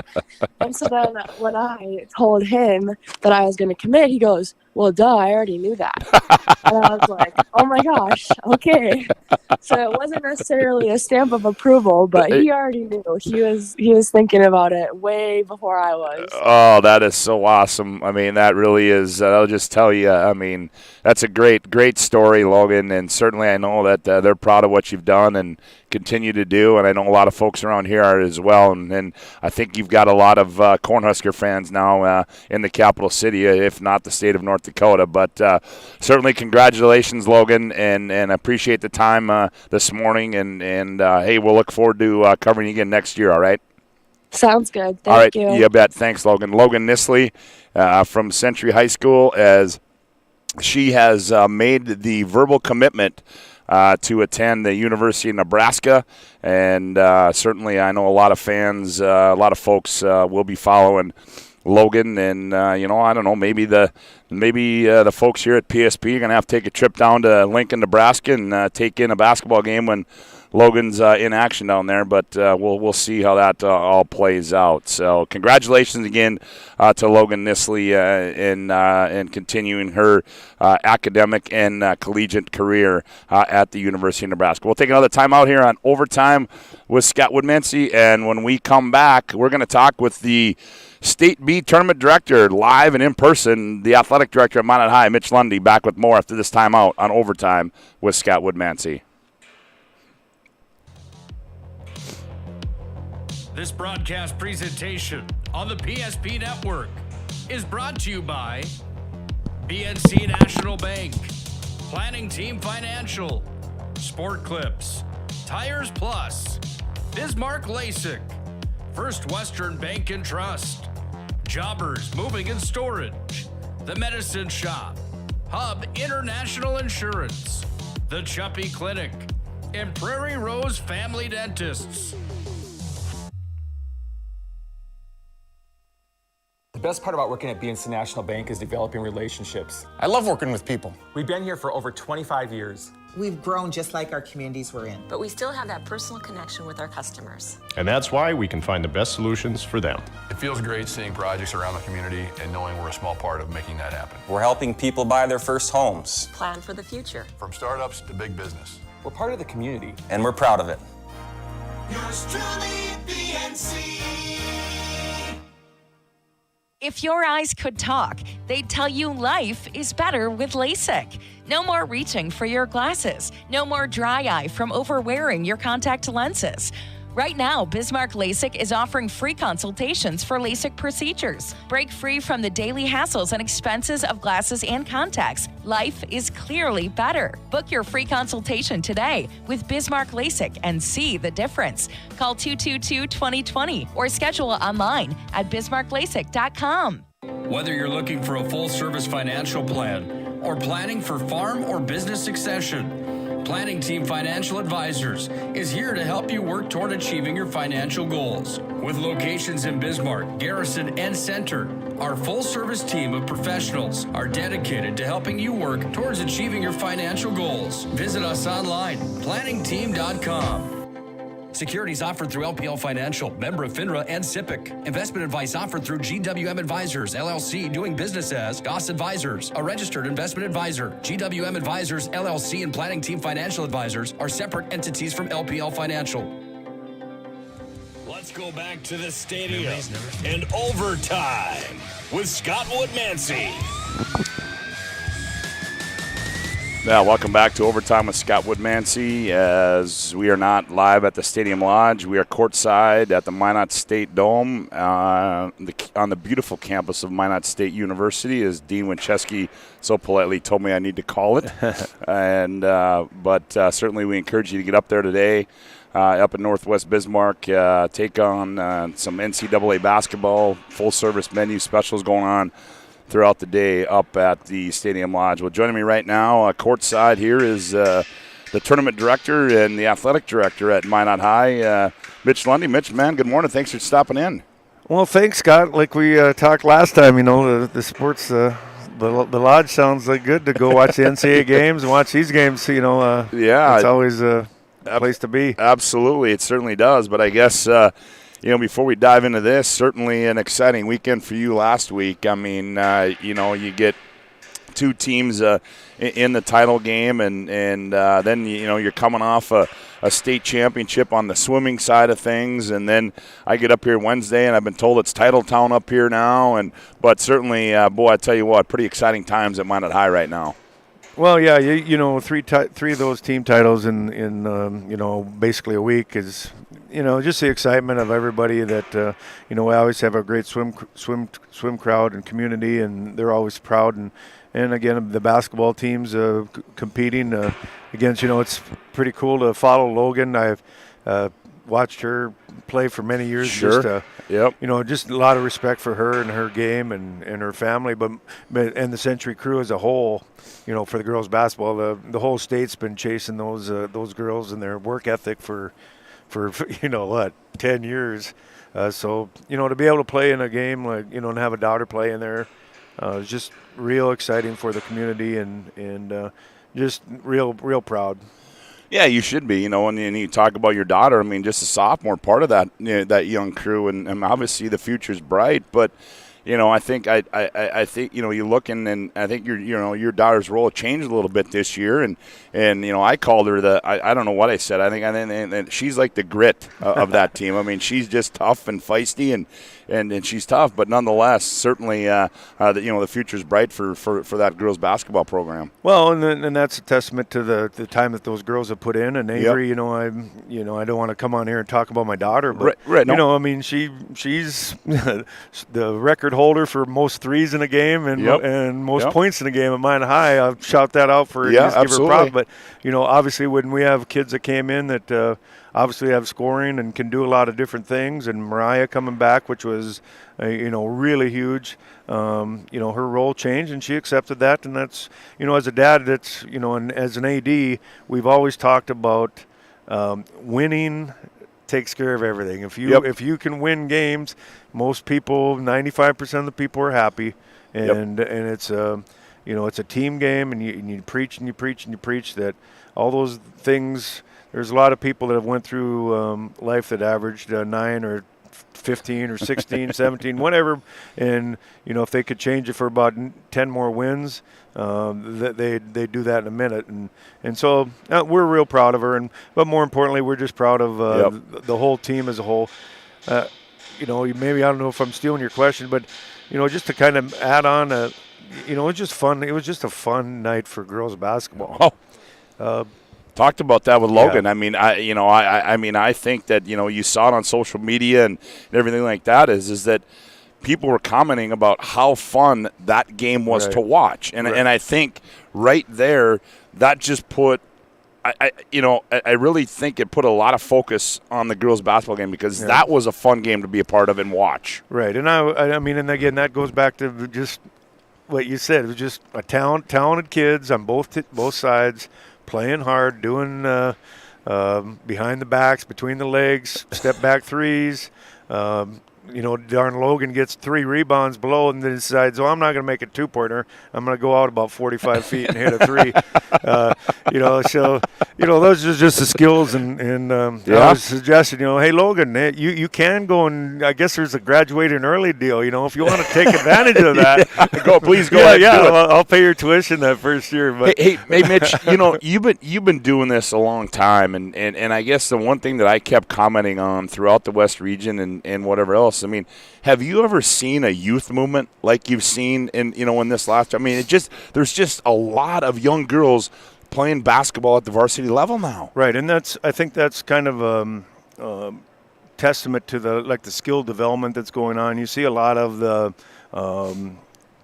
And so then when I told him that I was going to commit, he goes, "Well, duh, I already knew that." And I was like, "Oh my gosh, okay." So it wasn't necessarily a stamp of approval, but he already knew. He was thinking about it way before I was. Oh, that is so awesome. I mean, that really is. I'll just tell you, I mean, that's a great story, Logan. And certainly I know that they're proud of what you've done and continue to do. And I know a lot of folks around here are as well. And I think you've got a lot of Cornhusker fans now in the capital city, if not the state of North Dakota. But certainly congratulations, Logan, and appreciate the time this morning. And hey, we'll look forward to covering you again next year, all right? Sounds good. All right, Thank you. You bet. Thanks, Logan. Logan Nisley from Century High School, as she has made the verbal commitment to attend the University of Nebraska, and certainly I know a lot of fans, a lot of folks will be following Logan, and I don't know, maybe the folks here at PSP are going to have to take a trip down to Lincoln, Nebraska, and take in a basketball game when Logan's in action down there, but we'll see how that all plays out. So congratulations again to Logan Nisley in continuing her academic and collegiate career at the University of Nebraska. We'll take another time out here on Overtime with Scott Woodmansee, and when we come back, we're going to talk with the State B Tournament Director, live and in person, the Athletic Director at Minot High, Mitch Lundy, back with more after this time out on Overtime with Scott Woodmansee. This broadcast presentation on the PSP Network is brought to you by BNC National Bank, Planning Team Financial, Sport Clips, Tires Plus, Bismarck LASIK, First Western Bank and Trust, Jobbers Moving and Storage, The Medicine Shop, Hub International Insurance, The Chuppy Clinic, and Prairie Rose Family Dentists. The best part about working at BNC National Bank is developing relationships. I love working with people. We've been here for over 25 years. We've grown just like our communities we're in. But we still have that personal connection with our customers. And that's why we can find the best solutions for them. It feels great seeing projects around the community and knowing we're a small part of making that happen. We're helping people buy their first homes. Plan for the future. From startups to big business. We're part of the community. And we're proud of it. Yours truly, BNC. If your eyes could talk, they'd tell you life is better with LASIK. No more reaching for your glasses. No more dry eye from overwearing your contact lenses. Right now, Bismarck LASIK is offering free consultations for LASIK procedures. Break free from the daily hassles and expenses of glasses and contacts. Life is clearly better. Book your free consultation today with Bismarck LASIK and see the difference. Call 222-2020 or schedule online at bismarcklasik.com. Whether you're looking for a full-service financial plan or planning for farm or business succession, Planning Team Financial Advisors is here to help you work toward achieving your financial goals. With locations in Bismarck, Garrison, and Center, our full-service team of professionals are dedicated to helping you work towards achieving your financial goals. Visit us online, planningteam.com. Securities offered through LPL Financial, member of FINRA and SIPC. Investment advice offered through GWM Advisors, LLC, doing business as Goss Advisors, a registered investment advisor. GWM Advisors, LLC, and Planning Team Financial Advisors are separate entities from LPL Financial. Let's go back to the stadium and overtime with Scott Woodmansee. Yeah, welcome back to Overtime with Scott Woodmansee. As we are not live at the Stadium Lodge, we are courtside at the Minot State Dome on the beautiful campus of Minot State University, as Dean Winchesky so politely told me I need to call it. But certainly we encourage you to get up there today, up in Northwest Bismarck, take on some NCAA basketball, full-service menu specials going on throughout the day up at the Stadium Lodge. Well, joining me right now, courtside here, is the tournament director and the athletic director at Minot High, Mitch Lundy. Mitch, man, good morning. Thanks for stopping in. Well, thanks, Scott. Like we talked last time, the sports, the lodge sounds like good to go watch the NCAA games and watch these games. Yeah, it's always a place to be. Absolutely, it certainly does. But I guess before we dive into this, certainly an exciting weekend for you last week. I mean, you get two teams in the title game, and then you're coming off a state championship on the swimming side of things, and then I get up here Wednesday, and I've been told it's Title Town up here now. But certainly, boy, I tell you what, pretty exciting times at Minot High right now. Well, yeah, three of those team titles in basically a week is just the excitement of everybody that we always have a great swim crowd and community, and they're always proud, and again, the basketball teams competing against. It's pretty cool to follow Logan. I've watched her play for many years. Sure. Just a lot of respect for her and her game and her family, but and the Century crew as a whole. For the girls basketball, the whole state's been chasing those girls and their work ethic for 10 years. So to be able to play in a game like and have a daughter play in there is just real exciting for the community and just real proud. Yeah, you should be. And you talk about your daughter. I mean, just a sophomore, part of that that young crew, and obviously the future's bright. But I think I think you look and I think your daughter's role changed a little bit this year, and I called her I don't know what I said. I think she's like the grit of that team. I mean, she's just tough and feisty and she's tough, but nonetheless, certainly the future's bright for that girls basketball program. Well, and that's a testament to the time that those girls have put in. And Avery, I don't want to come on here and talk about my daughter, but I mean, she's the record holder for most threes in a game and most points in a game at Minot High. I'll shout that out for her. Yeah, just give her props. But obviously when we have kids that came in that obviously have scoring and can do a lot of different things, and Mariah coming back, which was really huge. Her role changed and she accepted that, and that's as a dad, that's and as an AD, we've always talked about winning takes care of everything. If you can win games, most people, 95% of the people are happy, and it's it's a team game, and you preach and you preach and you preach that all those things. There's a lot of people that have went through life that averaged 9 or 15 or 16, 17, whatever, and if they could change it for about 10 more wins, they do that in a minute, and so we're real proud of her, but more importantly, we're just proud of the whole team as a whole. Maybe I don't know if I'm stealing your question, but just to kind of add on, it's just fun. It was just a fun night for girls basketball. Talked about that with Logan. Yeah. I mean, I think that you saw it on social media and everything like that. Is that people were commenting about how fun that game was to watch, and I think right there that just put. I really think it put a lot of focus on the girls' basketball game because that was a fun game to be a part of and watch. Right, and I mean, and again, that goes back to just what you said. It was just a talented kids on both sides, playing hard, doing behind the backs, between the legs, step back threes. Darn Logan gets 3 rebounds below and then decides, I'm not going to make a two-pointer. I'm going to go out about 45 feet and hit a 3. So those are just the skills. And I was suggesting, hey, Logan, you can go, and I guess there's a graduating early deal. If you want to take advantage of that, please go ahead. Yeah, I'll pay your tuition that first year. But hey, Mitch, you've been doing this a long time, and I guess the one thing that I kept commenting on throughout the West region and whatever else. I mean, have you ever seen a youth movement like you've seen in this last? I mean, there's just a lot of young girls playing basketball at the varsity level now. Right, and I think that's kind of testament to the skill development that's going on. You see a lot of the.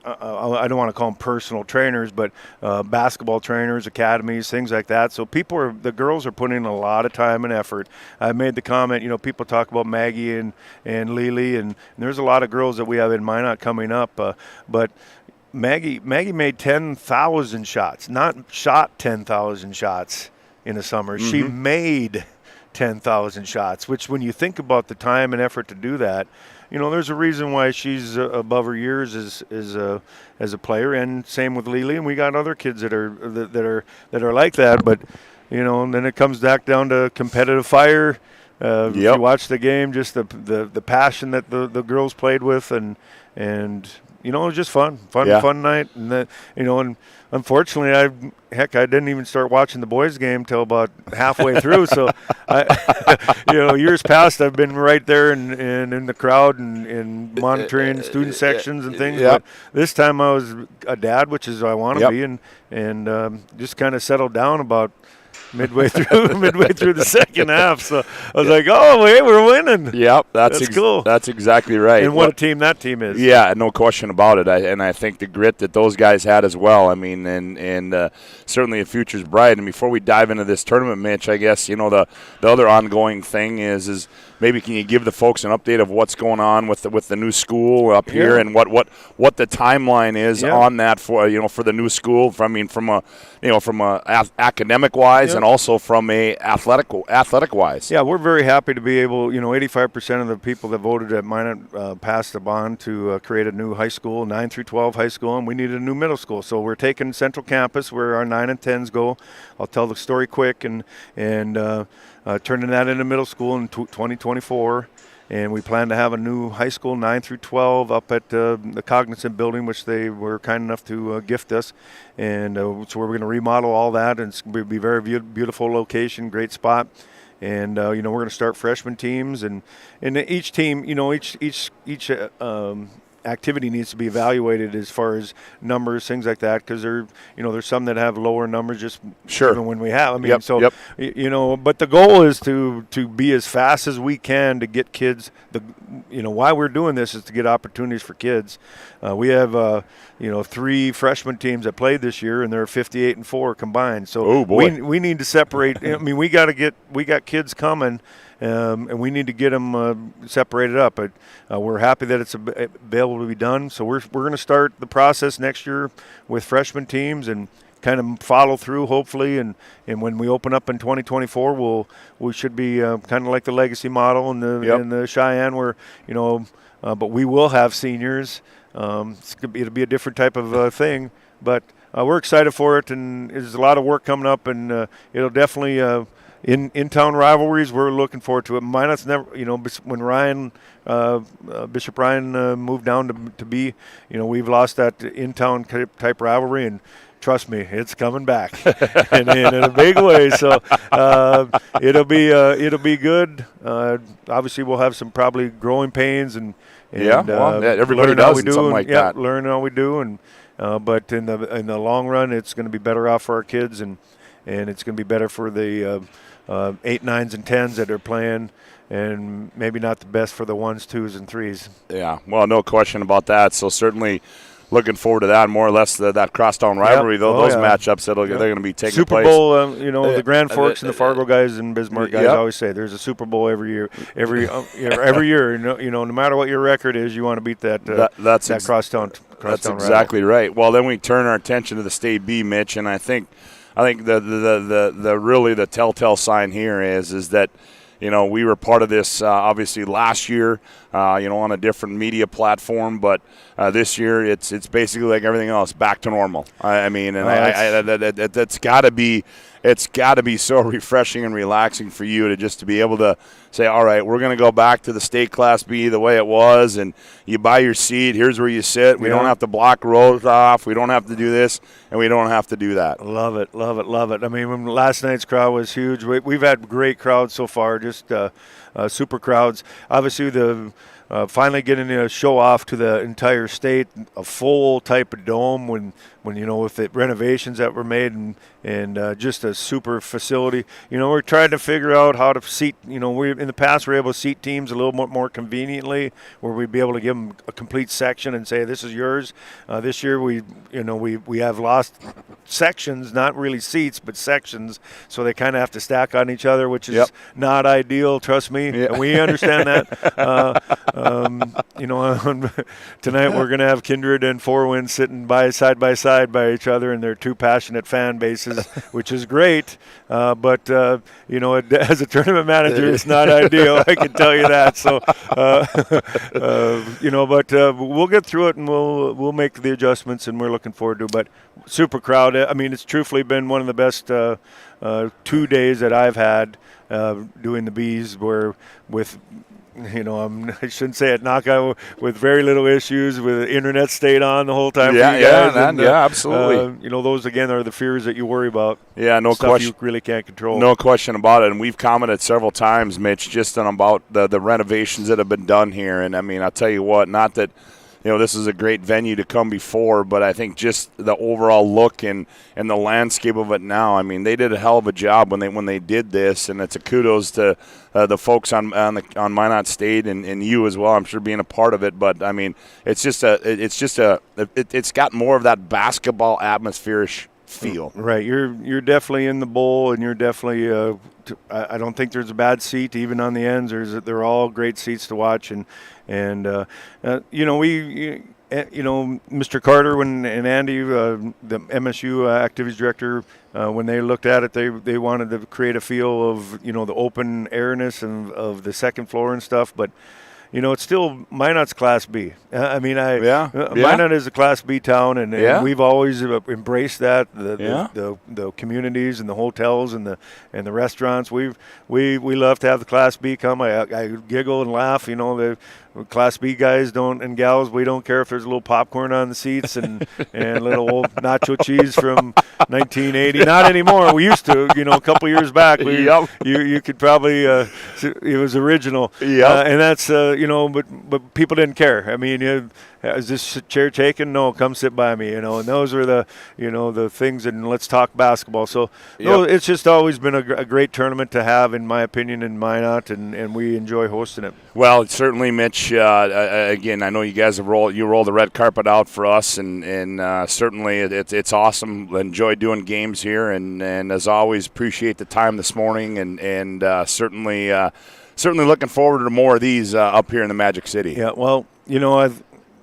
I don't want to call them personal trainers, but basketball trainers, academies, things like that. So the girls are putting in a lot of time and effort. I made the comment, people talk about Maggie and Lily, and there's a lot of girls that we have in Minot coming up. But Maggie made 10,000 shots, not shot 10,000 shots in the summer. Mm-hmm. She made 10,000 shots, which when you think about the time and effort to do that, there's a reason why she's above her years as a player, and same with Lily. And we got other kids that are like that. But and then it comes back down to competitive fire. If you watch the game, just the passion that the girls played with, and it was just fun night. And that and unfortunately, I didn't even start watching the boys' game till about halfway through. So, years past, I've been right there and in the crowd and monitoring student sections and things. But this time I was a dad, which is I want to be, and just kind of settled down about midway through the second half. So I was like, oh, hey, we're winning. Yep, that's cool. That's exactly right. And what a team that team is. Yeah, no question about it. I think the grit that those guys had as well. I mean, and certainly the future's bright. And before we dive into this tournament, Mitch, I guess, the other ongoing thing is maybe can you give the folks an update of what's going on with the new school up here and what the timeline is on that for the new school from a academic wise and also from a athletic wise. Yeah, we're very happy to be able, 85% of the people that voted at Minot passed the bond to create a new high school, 9 through 12 high school, and we needed a new middle school. So we're taking Central Campus where our 9 and 10s go. I'll tell the story quick and turning that into middle school in 2024. And we plan to have a new high school, 9 through 12, up at the Cognizant building, which they were kind enough to gift us. And so we're going to remodel all that, and it's going to be a very beautiful location, great spot. And, we're going to start freshman teams. And each team, each activity needs to be evaluated as far as numbers, things like that, because there's some that have lower numbers just even when we have. I mean, but the goal is to be as fast as we can to get kids. Why we're doing this is to get opportunities for kids. We have 3 freshman teams that played this year, and they're 58-4 combined. So we need to separate. I mean, we got kids coming. And we need to get them separated up. But we're happy that it's available to be done. So we're going to start the process next year with freshman teams and kind of follow through, hopefully, and when we open up in 2024, we should be kind of like the legacy model in the Cheyenne, where but we will have seniors. It'll be a different type of thing, but we're excited for it, and there's a lot of work coming up, and it'll definitely in-town rivalries. We're looking forward to it. Minot's never, when Bishop Ryan moved down to be, we've lost that in-town type rivalry, and trust me, it's coming back and in a big way. So it'll be good. Obviously, we'll have some probably growing pains and everybody does something like that. Learn how we do, and but in the long run, it's going to be better off for our kids, and it's going to be better for the 8, 9s, and 10s that are playing, and maybe not the best for the 1s, 2s, and 3s. Yeah, well, no question about that. So certainly looking forward to that, more or less that crosstown rivalry, those matchups they're going to be taking Super place. Bowl, the Grand Forks and the Fargo guys and Bismarck guys always say there's a Super Bowl every year. Every year, no matter what your record is, you want to beat that crosstown. That's exactly right. Well, then we turn our attention to the State B, Mitch, and I think the really the telltale sign here is that we were part of this obviously last year, on a different media platform, but this year it's basically like everything else, back to normal. That's got to be. It's got to be so refreshing and relaxing for you to be able to say, all right, we're going to go back to the state Class B the way it was, and you buy your seat. Here's where you sit. We don't have to block rows off. We don't have to do this, and we don't have to do that. Love it, love it, love it. I mean, last night's crowd was huge. We've had great crowds so far, just super crowds. Obviously, finally getting to show off to the entire state a full type of dome when with the renovations that were made and just a super facility. We're trying to figure out how to seat. We in the past were able to seat teams a little more conveniently, where we'd be able to give them a complete section and say this is yours. This year we have lost sections, not really seats, but sections, so they kind of have to stack on each other, which is not ideal. Trust me, and we understand that. Tonight we're going to have Kindred and Four Winds sitting side by side by each other, and they're two passionate fan bases, which is great. But as a tournament manager, it's not ideal. I can tell you that. So, but we'll get through it, and we'll make the adjustments, and we're looking forward to it. But super crowd. I mean, it's truthfully been one of the best 2 days that I've had doing the Bees, where with I shouldn't say it, knockout, with very little issues, with the internet stayed on the whole time. Absolutely. Those again are the fears that you worry about. Yeah, no Stuff question. You really can't control. No question about it. And we've commented several times, Mitch, just about the renovations that have been done here. And I mean, I'll tell you what, not that this is a great venue to come before, but I think just the overall look and the landscape of it now. I mean, they did a hell of a job when they did this, and it's a kudos to the folks on Minot State and you as well. I'm sure being a part of it, but I mean, it's got more of that basketball atmosphere-ish feel. Right, you're definitely in the bowl, and you're definitely. I don't think there's a bad seat even on the ends. They're all great seats to watch, and Mr. Carter and Andy, the MSU activities director, when they looked at it, they wanted to create a feel of the open airness of the second floor and stuff, but. It's still Minot's Class B. Minot is a Class B town, and we've always embraced that. The communities and the hotels and the restaurants. We love to have the Class B come. I giggle and laugh. The Class B guys and gals, we don't care if there's a little popcorn on the seats and little old nacho cheese from 1980. Not anymore. We used to. A couple years back. You could probably. It was original. And that's but people didn't care. I mean, is this chair taken? No, come sit by me. And those are the things. And let's talk basketball. So it's just always been a great tournament to have, in my opinion, in Minot, and we enjoy hosting it. Well, certainly, Mitch. Again, I know you guys roll the red carpet out for us, and certainly it's awesome. Enjoy doing games here, and as always, appreciate the time this morning, and certainly looking forward to more of these up here in the Magic City. Yeah, well,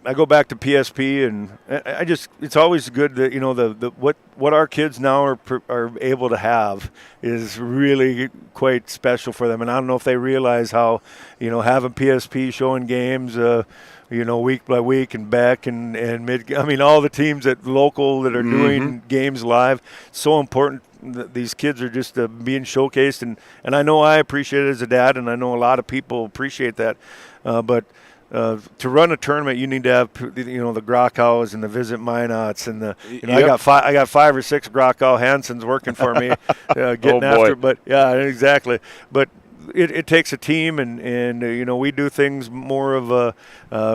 I go back to PSP, and I just, it's always good that, you know, what our kids now are able to have is really quite special for them. And I don't know if they realize how, you know, having PSP showing games, you know, week by week, and Beck and mid, I mean, all the teams at local that are doing games live, so important. These kids are just being showcased, and I know I appreciate it as a dad, and I know a lot of people appreciate that, but to run a tournament, you need to have, you know, the Grockows and the Visit Minots and the, you know, I got 5 or 6 Grockow Hansons working for me, getting after it. But yeah, exactly. But it takes a team, and you know, we do things more of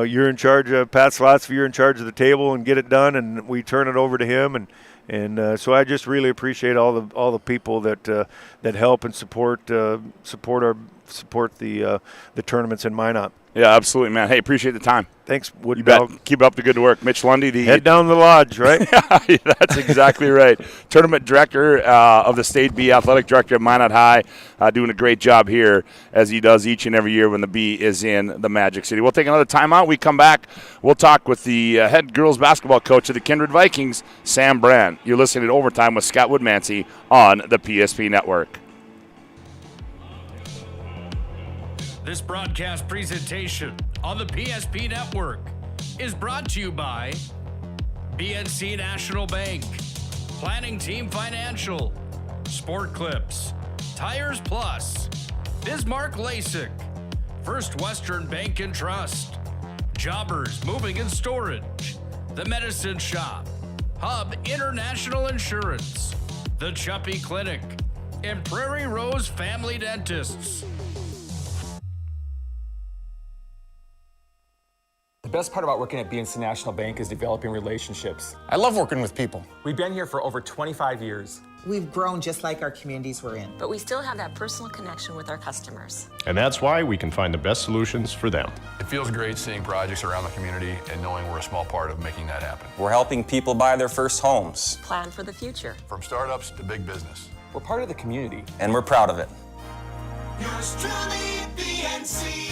you're in charge of Pat Slots, you're in charge of the table and get it done, and we turn it over to him, and so I just really appreciate all the people that help and support the tournaments in Minot. Yeah, absolutely, man. Hey, appreciate the time. Thanks, Wood. You bet. Keep up the good work. Mitch Lundy, head down the lodge, right? Yeah, that's exactly right. Tournament director of the State B, athletic director at Minot High, doing a great job here as he does each and every year when the B is in the Magic City. We'll take another timeout. We come back. We'll talk with the head girls basketball coach of the Kindred Vikings, Sam Brand. You're listening to Overtime with Scott Woodmansee on the PSP Network. This broadcast presentation on the PSP Network is brought to you by BNC National Bank, Planning Team Financial, Sport Clips, Tires Plus, Bismarck LASIK, First Western Bank and Trust, Jobbers Moving and Storage, The Medicine Shop, Hub International Insurance, The Chuppy Clinic, and Prairie Rose Family Dentists. The best part about working at BNC National Bank is developing relationships. I love working with people. We've been here for over 25 years. We've grown just like our communities we're in. But we still have that personal connection with our customers. And that's why we can find the best solutions for them. It feels great seeing projects around the community and knowing we're a small part of making that happen. We're helping people buy their first homes. Plan for the future. From startups to big business. We're part of the community. And we're proud of it. Yours truly, BNC.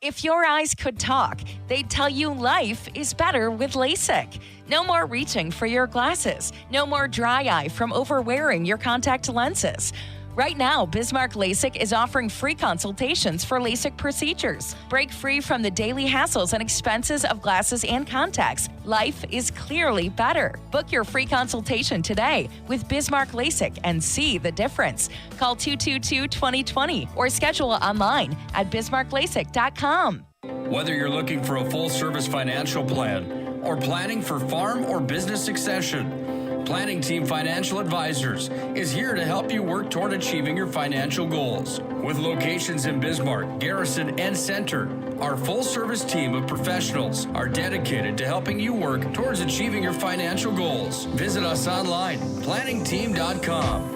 If your eyes could talk, they'd tell you life is better with LASIK. No more reaching for your glasses. No more dry eye from overwearing your contact lenses. Right now, Bismarck LASIK is offering free consultations for LASIK procedures. Break free from the daily hassles and expenses of glasses and contacts. Life is clearly better. Book your free consultation today with Bismarck LASIK and see the difference. Call 222-2020 or schedule online at bismarcklasik.com. Whether you're looking for a full-service financial plan or planning for farm or business succession, Planning Team Financial Advisors is here to help you work toward achieving your financial goals. With locations in Bismarck, Garrison, and Center, our full-service team of professionals are dedicated to helping you work towards achieving your financial goals. Visit us online, planningteam.com.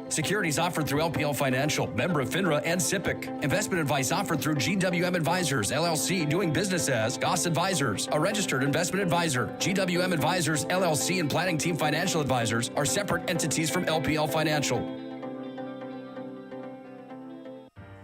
Securities offered through LPL Financial, member of FINRA and SIPC. Investment advice offered through GWM Advisors, LLC, doing business as Goss Advisors, a registered investment advisor. GWM Advisors, LLC, and Planning Team Financial Advisors are separate entities from LPL Financial.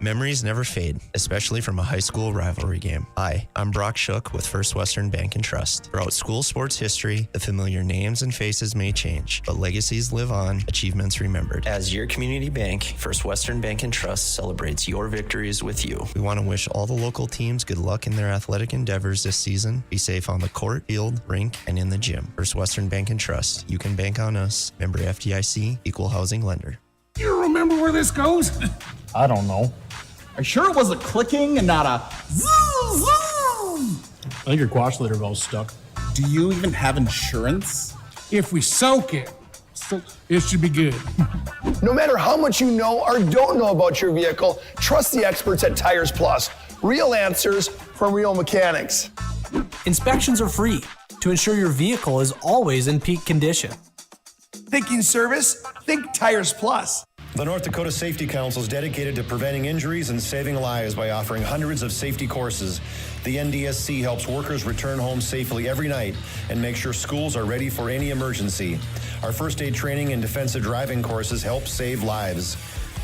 Memories never fade, especially from a high school rivalry game. Hi, I'm Brock Shook with First Western Bank and Trust. Throughout school sports history, the familiar names and faces may change, but legacies live on, achievements remembered. As your community bank, First Western Bank and Trust celebrates your victories with you. We want to wish all the local teams good luck in their athletic endeavors this season. Be safe on the court, field, rink, and in the gym. First Western Bank and Trust. You can bank on us. Member FDIC, Equal Housing Lender. You remember where this goes? I don't know. Are you sure it was a clicking and not a zoom, zoom? I think your quash litter valve's stuck. Do you even have insurance? If we soak it should be good. No matter how much you know or don't know about your vehicle, trust the experts at Tires Plus. Real answers from real mechanics. Inspections are free to ensure your vehicle is always in peak condition. Thinking service? Think Tires Plus. The North Dakota Safety Council is dedicated to preventing injuries and saving lives by offering hundreds of safety courses. The NDSC helps workers return home safely every night and make sure schools are ready for any emergency. Our first aid training and defensive driving courses help save lives.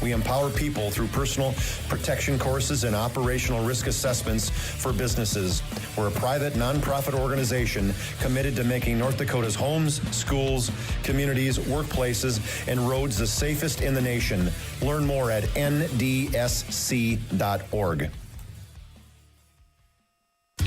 We empower people through personal protection courses and operational risk assessments for businesses. We're a private, nonprofit organization committed to making North Dakota's homes, schools, communities, workplaces, and roads the safest in the nation. Learn more at ndsc.org.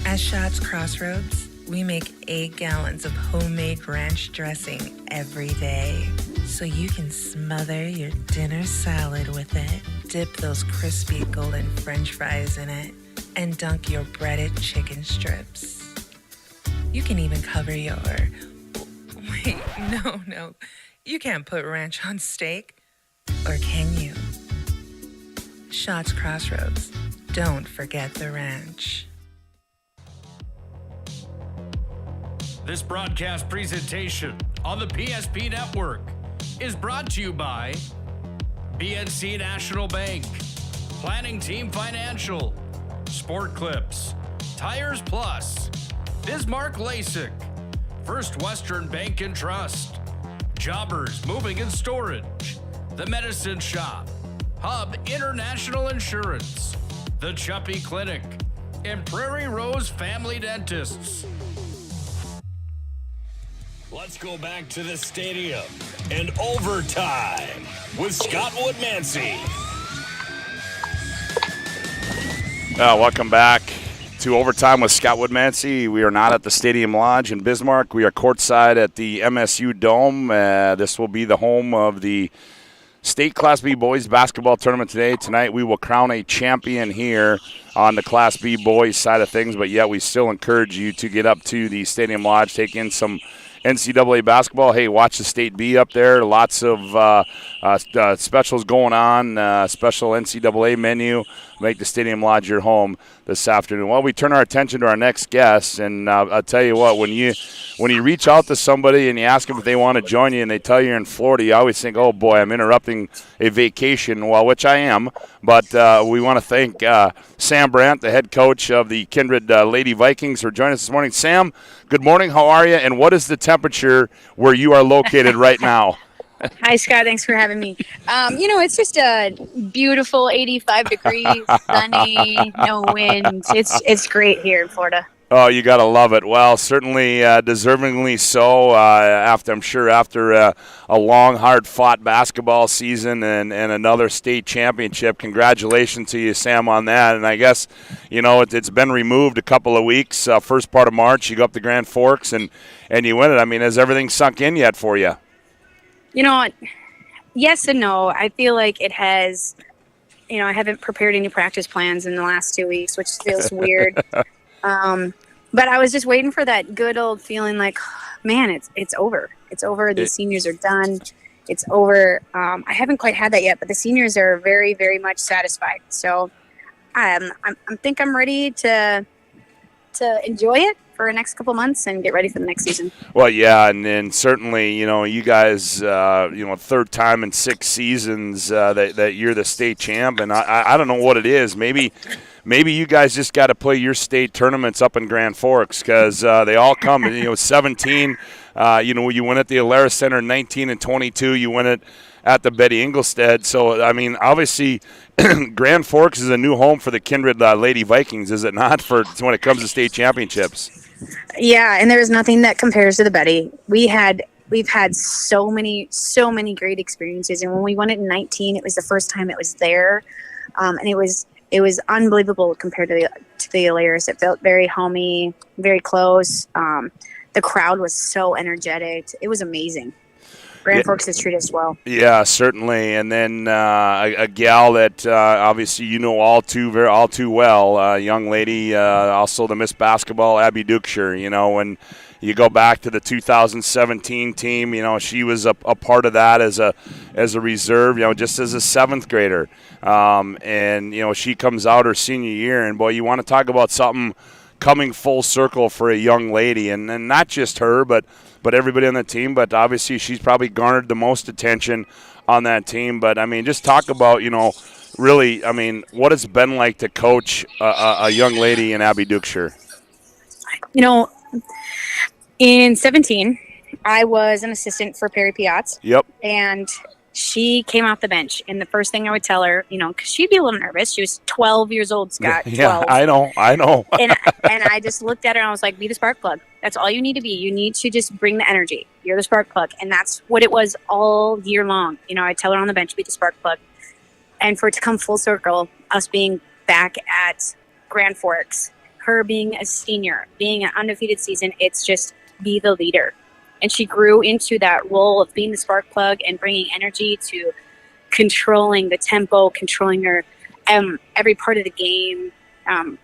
At Shots Crossroads, we make 8 gallons of homemade ranch dressing every day, so you can smother your dinner salad with it, dip those crispy golden French fries in it, and dunk your breaded chicken strips. You can even cover your... Wait, no. You can't put ranch on steak. Or can you? Shots Crossroads. Don't forget the ranch. This broadcast presentation on the PSP Network is brought to you by BNC National Bank, Planning Team Financial, Sport Clips, Tires Plus, Bismarck LASIK, First Western Bank and Trust, Jobbers Moving and Storage, The Medicine Shop, Hub International Insurance, The Chuppy Clinic, and Prairie Rose Family Dentists. Let's go back to the stadium and overtime with Scott Woodmansee. Welcome back to Overtime with Scott Woodmansee. We are not at the Stadium Lodge in Bismarck. We are courtside at the MSU Dome. This will be the home of the State Class B Boys Basketball Tournament today. Tonight we will crown a champion here on the Class B Boys side of things, but yet we still encourage you to get up to the Stadium Lodge, take in some NCAA basketball. Hey, watch the State B up there. Lots of specials going on, special NCAA menu. Make the Stadium Lodge your home this afternoon. Well, we turn our attention to our next guest, and I'll tell you what, when you reach out to somebody and you ask them if they want to join you and they tell you you're in Florida, you always think, oh, boy, I'm interrupting a vacation, well, which I am. But we want to thank Sam Brandt, the head coach of the Kindred Lady Vikings, for joining us this morning. Sam, good morning. How are you? And what is the temperature where you are located right now? Hi, Scott. Thanks for having me. It's just a beautiful 85 degrees, sunny, no wind. It's great here in Florida. Oh, you got to love it. Well, certainly deservingly so, after a long, hard-fought basketball season and another state championship. Congratulations to you, Sam, on that. And I guess, it's been removed a couple of weeks. First part of March, you go up to Grand Forks and you win it. I mean, has everything sunk in yet for you? You know what? Yes and no. I feel like it has, I haven't prepared any practice plans in the last 2 weeks, which feels weird. But I was just waiting for that good old feeling like, man, it's over. It's over. The seniors are done. It's over. I haven't quite had that yet, but the seniors are very, very much satisfied. So I think I'm ready to enjoy it for the next couple months and get ready for the next season. Well, yeah, and then certainly, you guys, third time in 6 seasons that you're the state champ, and I don't know what it is. Maybe you guys just got to play your state tournaments up in Grand Forks because they all come. 17, you win at the Alara Center. 19 and 22, you win it at the Betty Engelstead. So, I mean, obviously, Grand Forks is a new home for the Kindred Lady Vikings, is it not, when it comes to state championships? Yeah, and there's nothing that compares to the Betty. We've had so many great experiences, and when we won it in 19, it was the first time it was there, and it was unbelievable compared to the Alaris. It felt very homey, very close. The crowd was so energetic. It was amazing. Grand Forks has treated us well. Yeah, certainly. And then a gal that obviously all too well, a young lady, also the Miss Basketball, Abby Dukesher. When you go back to the 2017 team, she was a part of that as a reserve, just as a 7th grader. And she comes out her senior year, and boy, you want to talk about something coming full circle for a young lady, and not just her, but everybody on the team. But obviously, she's probably garnered the most attention on that team. But I mean, just talk about really, I mean, what it's been like to coach a young lady in Abby Dukesher. In 17, I was an assistant for Perry Piatz. Yep. And she came off the bench, and the first thing I would tell her, because she'd be a little nervous. She was 12 years old, Scott. 12. Yeah, I know. and I just looked at her and I was like, be the spark plug. That's all you need to be. You need to just bring the energy. You're the spark plug. And that's what it was all year long. I'd tell her on the bench, be the spark plug. And for it to come full circle, us being back at Grand Forks, her being a senior, being an undefeated season, it's just be the leader. And she grew into that role of being the spark plug and bringing energy to controlling the tempo, controlling her every part of the game,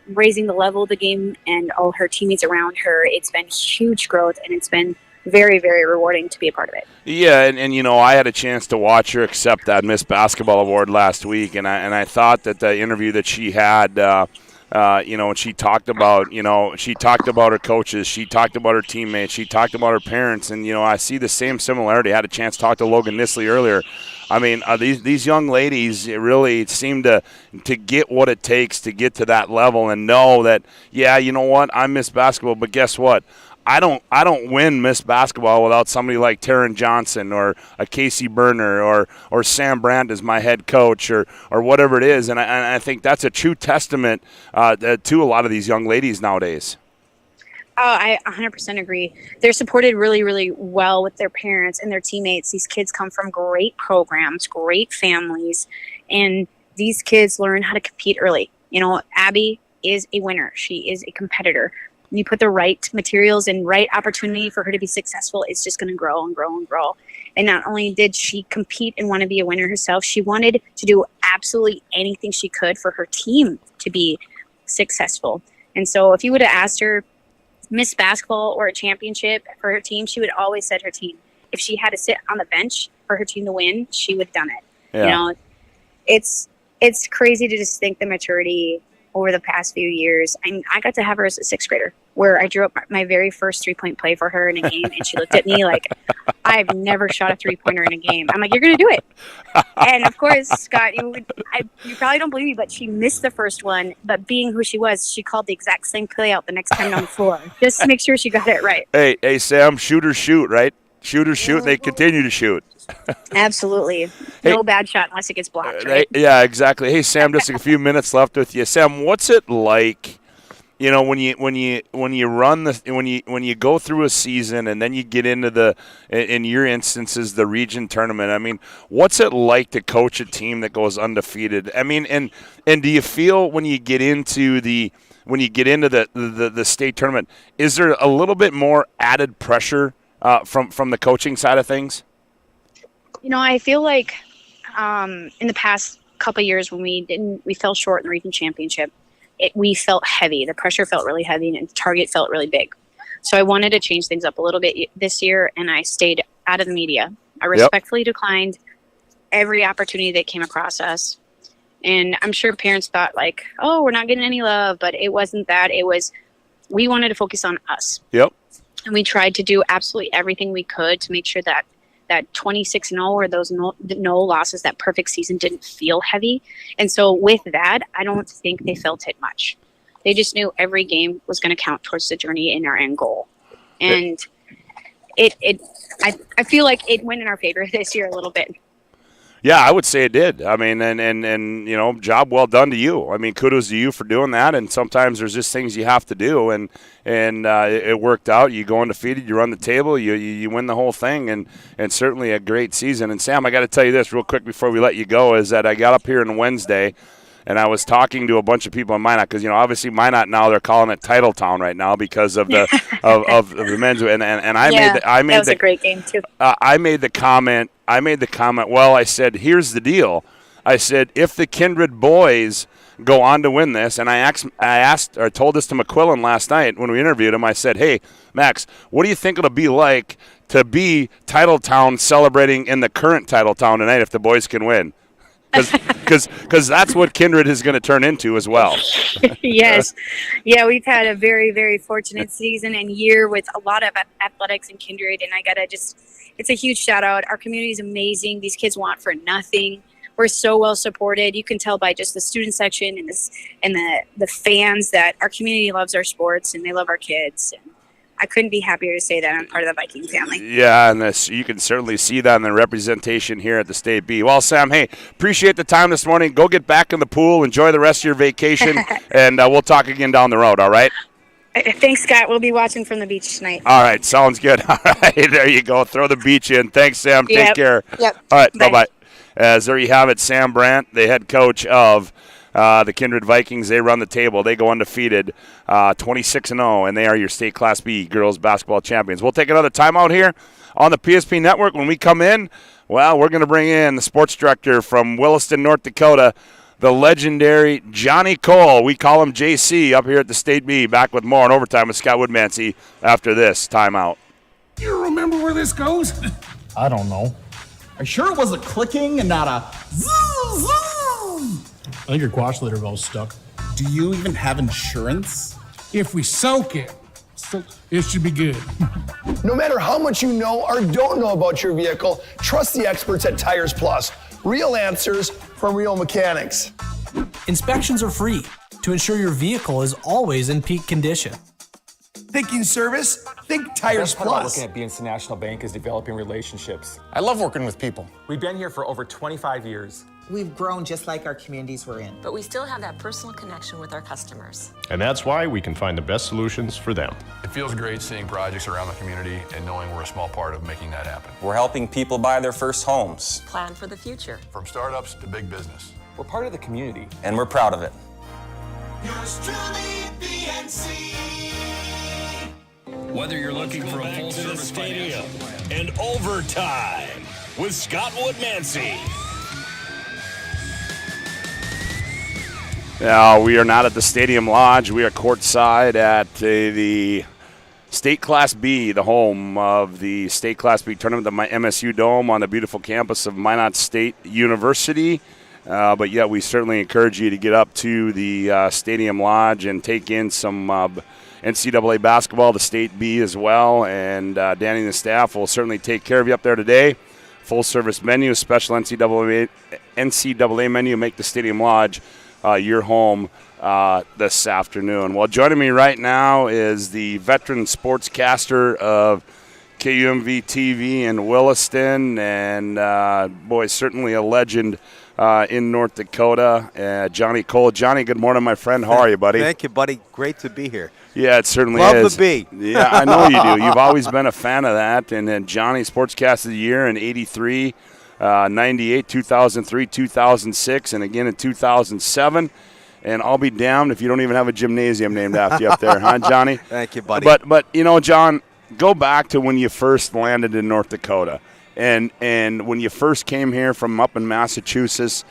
raising the level of the game and all her teammates around her. It's been huge growth, and it's been very, very rewarding to be a part of it. Yeah, and I had a chance to watch her accept that Miss Basketball award last week, and I thought that the interview that she had, and she talked about, her coaches, she talked about her teammates, she talked about her parents, and I see the same similarity. I had a chance to talk to Logan Nisley earlier. I mean, these young ladies really seem to get what it takes to get to that level and know that, yeah, you know what, I'm Miss Basketball, but guess what? I don't win Miss Basketball without somebody like Taryn Johnson or a Casey Berner or Sam Brandt as my head coach or whatever it is. And I think that's a true testament to a lot of these young ladies nowadays. Oh, I 100% agree. They're supported really, really well with their parents and their teammates. These kids come from great programs, great families, and these kids learn how to compete early. Abby is a winner. She is a competitor. You put the right materials and right opportunity for her to be successful, it's just going to grow and grow and grow. And not only did she compete and want to be a winner herself, she wanted to do absolutely anything she could for her team to be successful. And so if you would have asked her Miss Basketball or a championship for her team, she would always said her team. If she had to sit on the bench for her team to win, she would have done it. Yeah. It's crazy to just think the maturity over the past few years. I got to have her as a sixth grader, where I drew up my very first 3-point play for her in a game, and she looked at me like, I've never shot a 3-pointer in a game. I'm like, you're going to do it. And of course, Scott, you probably don't believe me, but she missed the first one. But being who she was, she called the exact same play out the next time on the floor, just to make sure she got it right. Hey, Sam, shooters shoot, right? Shooters shoot, and they continue to shoot. Absolutely. No bad shot unless it gets blocked, right? Yeah, exactly. Hey, Sam, just a few minutes left with you. Sam, what's it like, when you go through a season and then you get into in your instances, the region tournament? I mean, what's it like to coach a team that goes undefeated? I mean, and do you feel when you get into the state tournament, is there a little bit more added pressure from the coaching side of things? I feel like in the past couple of years when we fell short in the region championship, we felt heavy. The pressure felt really heavy, and the target felt really big. So I wanted to change things up a little bit this year, and I stayed out of the media. I respectfully declined every opportunity that came across us. And I'm sure parents thought like, oh, we're not getting any love, but it wasn't that. It was, we wanted to focus on us. Yep. And we tried to do absolutely everything we could to make sure that 26-0 or those no losses, that perfect season didn't feel heavy. And so with that, I don't think they felt it much. They just knew every game was going to count towards the journey in our end goal. And I feel like it went in our favor this year a little bit. Yeah, I would say it did. I mean, and job well done to you. I mean, kudos to you for doing that. And sometimes there's just things you have to do, and it worked out. You go undefeated, you run the table, you win the whole thing, and certainly a great season. And Sam, I got to tell you this real quick before we let you go, is that I got up here on Wednesday, and I was talking to a bunch of people in Minot, because obviously Minot now they're calling it Titletown right now because of the of the men's, and I made that was a great game too. I made the comment. Well, I said, here's the deal. I said, if the Kindred boys go on to win this, and I told this to McQuillan last night when we interviewed him. I said, hey, Max, what do you think it'll be like to be Titletown celebrating in the current Titletown tonight if the boys can win? Because that's what Kindred is going to turn into as well. Yes. Yeah, we've had a very, very fortunate season and year with a lot of athletics and Kindred, and I got to it's a huge shout out. Our community is amazing. These kids want for nothing. We're so well supported. You can tell by just the student section and the fans that our community loves our sports and they love our kids. And I couldn't be happier to say that I'm part of the Viking family. Yeah, and you can certainly see that in the representation here at the State B. Well, Sam, hey, appreciate the time this morning. Go get back in the pool. Enjoy the rest of your vacation, and we'll talk again down the road, all right? Thanks, Scott. We'll be watching from the beach tonight. All right, sounds good. All right, there you go. Throw the beach in. Thanks, Sam. Yep. Take care. Yep. All right, Bye. bye-bye. As there you have it, Sam Brandt, the head coach of the Kindred Vikings. They run the table. They go undefeated, 26-0, and they are your State Class B girls basketball champions. We'll take another timeout here on the PSP Network. When we come in, well, we're going to bring in the sports director from Williston, North Dakota, the legendary Johnny Cole. We call him JC up here at the State B. Back with more on Overtime with Scott Woodmansee after this timeout. You remember where this goes? I don't know. Are you sure it was a clicking and not a zzz, zzz? I think your quash litter valve's stuck. Do you even have insurance? If we soak it, it should be good. No matter how much you know or don't know about your vehicle, trust the experts at Tires Plus. Real answers from real mechanics. Inspections are free to ensure your vehicle is always in peak condition. Thinking service? Think The Tires best part about Plus. working at BNC National Bank is developing relationships. I love working with people. We've been here for over 25 years. We've grown just like our communities we're in. But we still have that personal connection with our customers. And that's why we can find the best solutions for them. It feels great seeing projects around the community and knowing we're a small part of making that happen. We're helping people buy their first homes. Plan for the future. From startups to big business. We're part of the community. And we're proud of it. Yours truly, BNC. Whether you're looking for a full service stadium and overtime with Scott Woodmansee. Now, we are not at the Stadium Lodge. We are courtside at the State Class B, the home of the State Class B tournament, the MSU Dome on the beautiful campus of Minot State University. But yeah, we certainly encourage you to get up to the Stadium Lodge and take in some NCAA basketball, the State B as well. And Danny and the staff will certainly take care of you up there today. Full service menu, special NCAA menu, make the Stadium Lodge your home this afternoon. Well, joining me right now is the veteran sportscaster of KUMV TV in Williston, and boy, certainly a legend in North Dakota, Johnny Cole. Johnny, good morning, my friend. How are you, buddy? Thank you, buddy. Great to be here. Yeah, it certainly Love is. the beat. Yeah, I know you do. You've always been a fan of that. And then Johnny, Sportscast of the Year in 83, 98, 2003, 2006, and again in 2007. And I'll be damned if you don't even have a gymnasium named after you up there, huh, Johnny? Thank you, buddy. But you know, John, go back to when you first landed in North Dakota. And when you first came here from up in Massachusetts,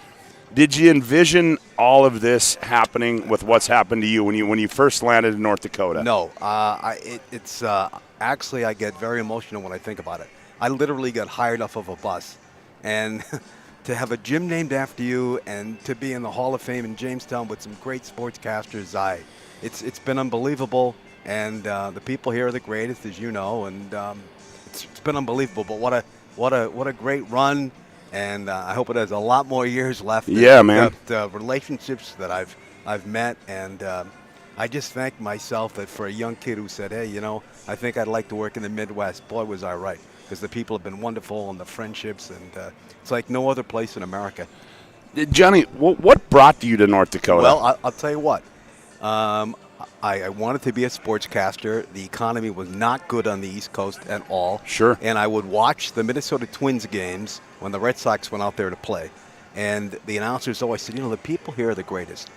did you envision all of this happening with what's happened to you when you first landed in North Dakota? No, it's actually I get very emotional when I think about it. I literally got hired off of a bus, and to have a gym named after you and to be in the Hall of Fame in Jamestown with some great sportscasters, it's been unbelievable. And the people here are the greatest, as you know, and it's been unbelievable. But what a great run. And I hope it has a lot more years left. Yeah, man. The relationships that I've met, and I just thank myself that for a young kid who said, hey, you know, I think I'd like to work in the Midwest. Boy, was I right, because the people have been wonderful and the friendships, and it's like no other place in America. Johnny, what brought you to North Dakota? Well, I'll tell you what. I wanted to be a sportscaster. The economy was not good on the East Coast at all. Sure. And I would watch the Minnesota Twins games when the Red Sox went out there to play. And the announcers always said, you know, the people here are the greatest.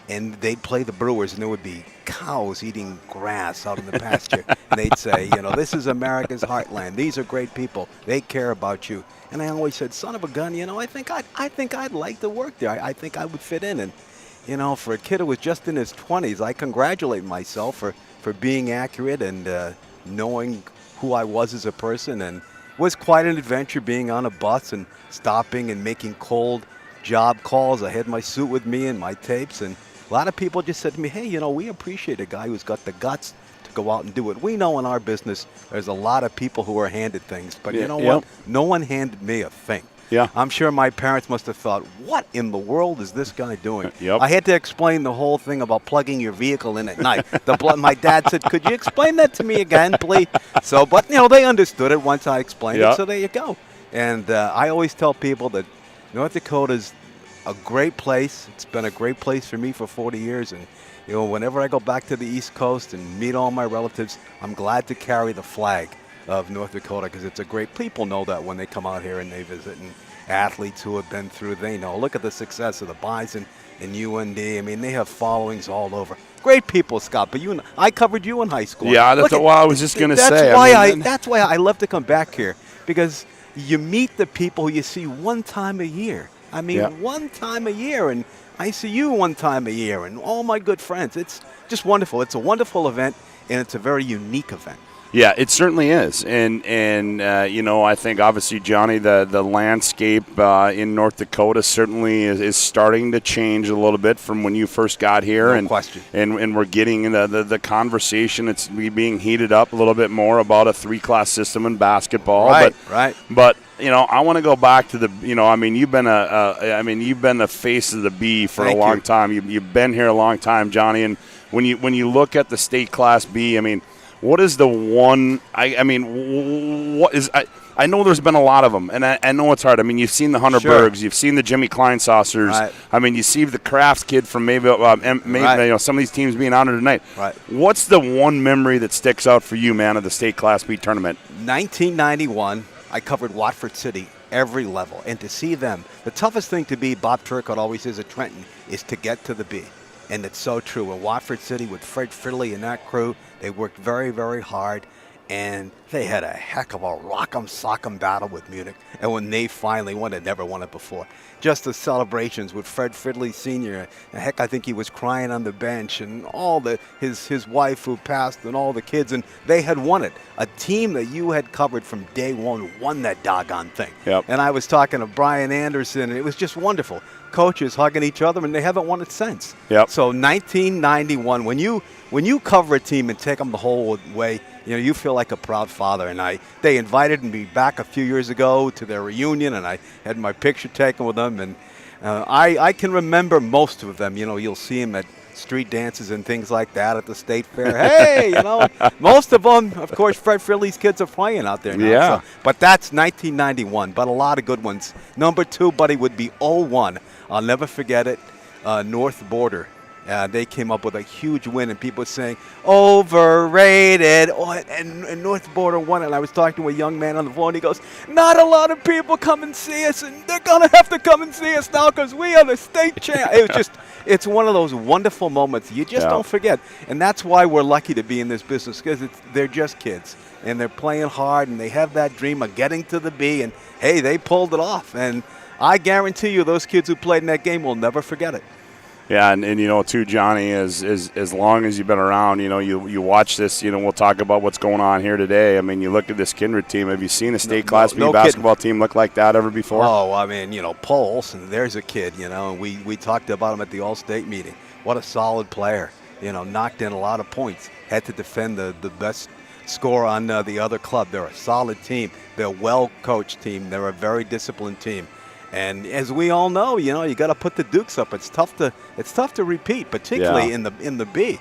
And they'd play the Brewers, and there would be cows eating grass out in the pasture. And they'd say, you know, this is America's heartland. These are great people. They care about you. And I always said, son of a gun, you know, I think I'd like to work there. I think I would fit in. And you know, for a kid who was just in his 20s, I congratulate myself for being accurate and knowing who I was as a person. And it was quite an adventure being on a bus and stopping and making cold job calls. I had my suit with me and my tapes. And a lot of people just said to me, hey, you know, we appreciate a guy who's got the guts to go out and do it. We know in our business there's a lot of people who are handed things. But you know what? No one handed me a thing. Yeah. I'm sure my parents must have thought, what in the world is this guy doing? Yep. I had to explain the whole thing about plugging your vehicle in at night. My dad said, could you explain that to me again, please? So, but, they understood it once I explained it, so there you go. And I always tell people that North Dakota's a great place. It's been a great place for me for 40 years. And, whenever I go back to the East Coast and meet all my relatives, I'm glad to carry the flag of North Dakota because it's a great, people know that when they come out here and they visit, and athletes who have been through, they know. Look at the success of the Bison and UND. I mean, they have followings all over. Great people, Scott, but I covered you in high school. Yeah, that's what I was just going to say. That's why I love to come back here, because you meet the people you see one time a year. I mean, one time a year, and I see you one time a year, and all my good friends. It's just wonderful. It's a wonderful event, and it's a very unique event. Yeah, it certainly is, and I think obviously, Johnny, the landscape in North Dakota certainly is starting to change a little bit from when you first got here. No question. And we're getting the conversation. It's being heated up a little bit more about a 3-class system in basketball. Right. But I want to go back to you've been you've been the face of the B for a long time. You've been here a long time, Johnny. And when you look at the state Class B, what is the one? I know there's been a lot of them, and I know it's hard. You've seen the Hunter Bergs, you've seen the Jimmy Kleinsaucers. Right. You see the Crafts kid from Mayville. Some of these teams being honored tonight. Right. What's the one memory that sticks out for you, man, of the state Class B tournament? 1991, I covered Watford City every level, and to see them, the toughest thing to be, Bob Turcotte always says at Trenton, is to get to the B. And it's so true. In Watford City with Fred Fridley and that crew, they worked very, very hard. And they had a heck of a rock'em sock'em battle with Munich. And when they finally won, they never won it before. Just the celebrations with Fred Fridley Sr. And heck, I think he was crying on the bench, and all his wife who passed, and all the kids, and they had won it. A team that you had covered from day one won that doggone thing. Yep. And I was talking to Brian Anderson, and it was just wonderful. Coaches hugging each other, and they haven't won it since. Yep. So 1991, when you cover a team and take them the whole way, you feel like a proud father. And they invited me back a few years ago to their reunion, and I had my picture taken with them. And I can remember most of them. You'll see them at street dances and things like that at the state fair. Hey, most of them, of course, Fred Fridley's kids are playing out there now. Yeah. So, but that's 1991, but a lot of good ones. Number 2, buddy, would be 01. I'll never forget it. North Border. They came up with a huge win, and people were saying, overrated. And North Border won it. And I was talking to a young man on the floor, and he goes, not a lot of people come and see us, and they're going to have to come and see us now because we are the state champ. It's one of those wonderful moments you just don't forget. And that's why we're lucky to be in this business, because they're just kids, and they're playing hard, and they have that dream of getting to the B, and, hey, they pulled it off. And I guarantee you those kids who played in that game will never forget it. Yeah, and too, Johnny, as long as you've been around, you watch this, we'll talk about what's going on here today. You look at this Kindred team. Have you seen a state Class B basketball team look like that ever before? Oh, Paul Olson, there's a kid, and we talked about him at the All-State meeting. What a solid player, knocked in a lot of points, had to defend the best score on the other club. They're a solid team. They're a well-coached team. They're a very disciplined team. And as we all know, you got to put the Dukes up. It's tough to repeat, particularly in the B.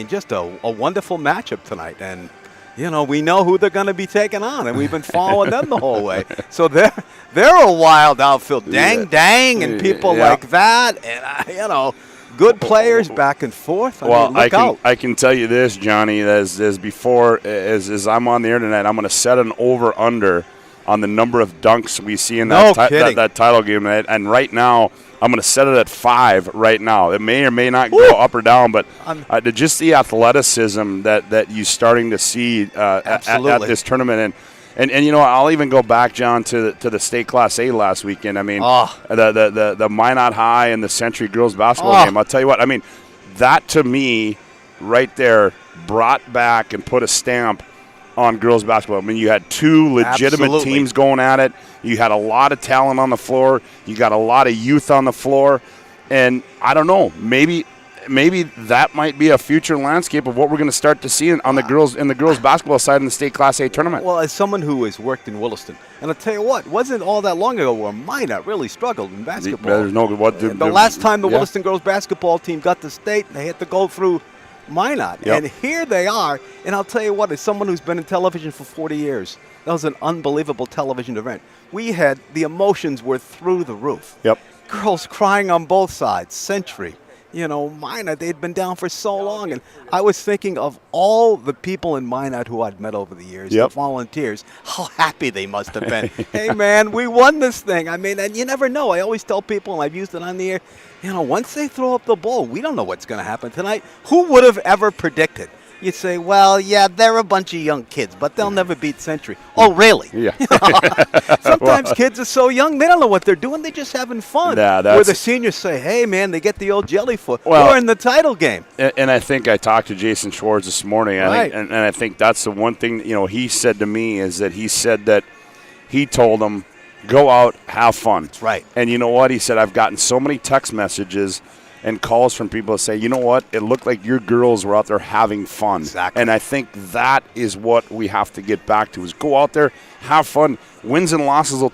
Just a wonderful matchup tonight. And we know who they're going to be taking on, and we've been following them the whole way. So they're a wild outfield, dang, and people like that, and good players back and forth. I can tell you this, Johnny, as I'm on the air tonight, I'm going to set an over/under on the number of dunks we see in that title game. And right now, I'm going to set it at 5 right now. It may or may not go up or down, but just the athleticism that you're starting to see at this tournament. And I'll even go back, John, to the state Class A last weekend. The Minot High and the Century girls basketball game. I'll tell you what, that to me right there brought back and put a stamp on girls basketball. You had 2 legitimate teams going at it. You had a lot of talent on the floor. You got a lot of youth on the floor. And I don't know, maybe maybe that might be a future landscape of what we're going to start to see on the girls basketball side in the state Class A tournament. Well, as someone who has worked in Williston, and I'll tell you what, wasn't all that long ago where Minot really struggled in basketball. The last time the Williston girls basketball team got to state, they had to go through Minot. Yep. And here they are. And I'll tell you what, as someone who's been in television for 40 years, that was an unbelievable television event. The emotions were through the roof. Yep. Girls crying on both sides, Century. Minot, they'd been down for so long. And I was thinking of all the people in Minot who I'd met over the years, the volunteers, how happy they must have been. Hey, man, we won this thing. I mean, and you never know. I always tell people, and I've used it on the air, once they throw up the ball, we don't know what's going to happen tonight. Who would have ever predicted? You'd say, well, yeah, they're a bunch of young kids, but they'll never beat Century. Oh, really? Yeah. Sometimes kids are so young, they don't know what they're doing. They're just having fun. Where the seniors say, hey, man, they get the old jellyfoot. We're in the title game. And I think I talked to Jason Schwartz this morning, and I think that's the one thing, he said to me is that he told them, go out, have fun. That's right. And you know what? He said, I've gotten so many text messages and calls from people that say, you know what, it looked like your girls were out there having fun. Exactly. And I think that is what we have to get back to, is go out there, have fun. Wins and losses they'll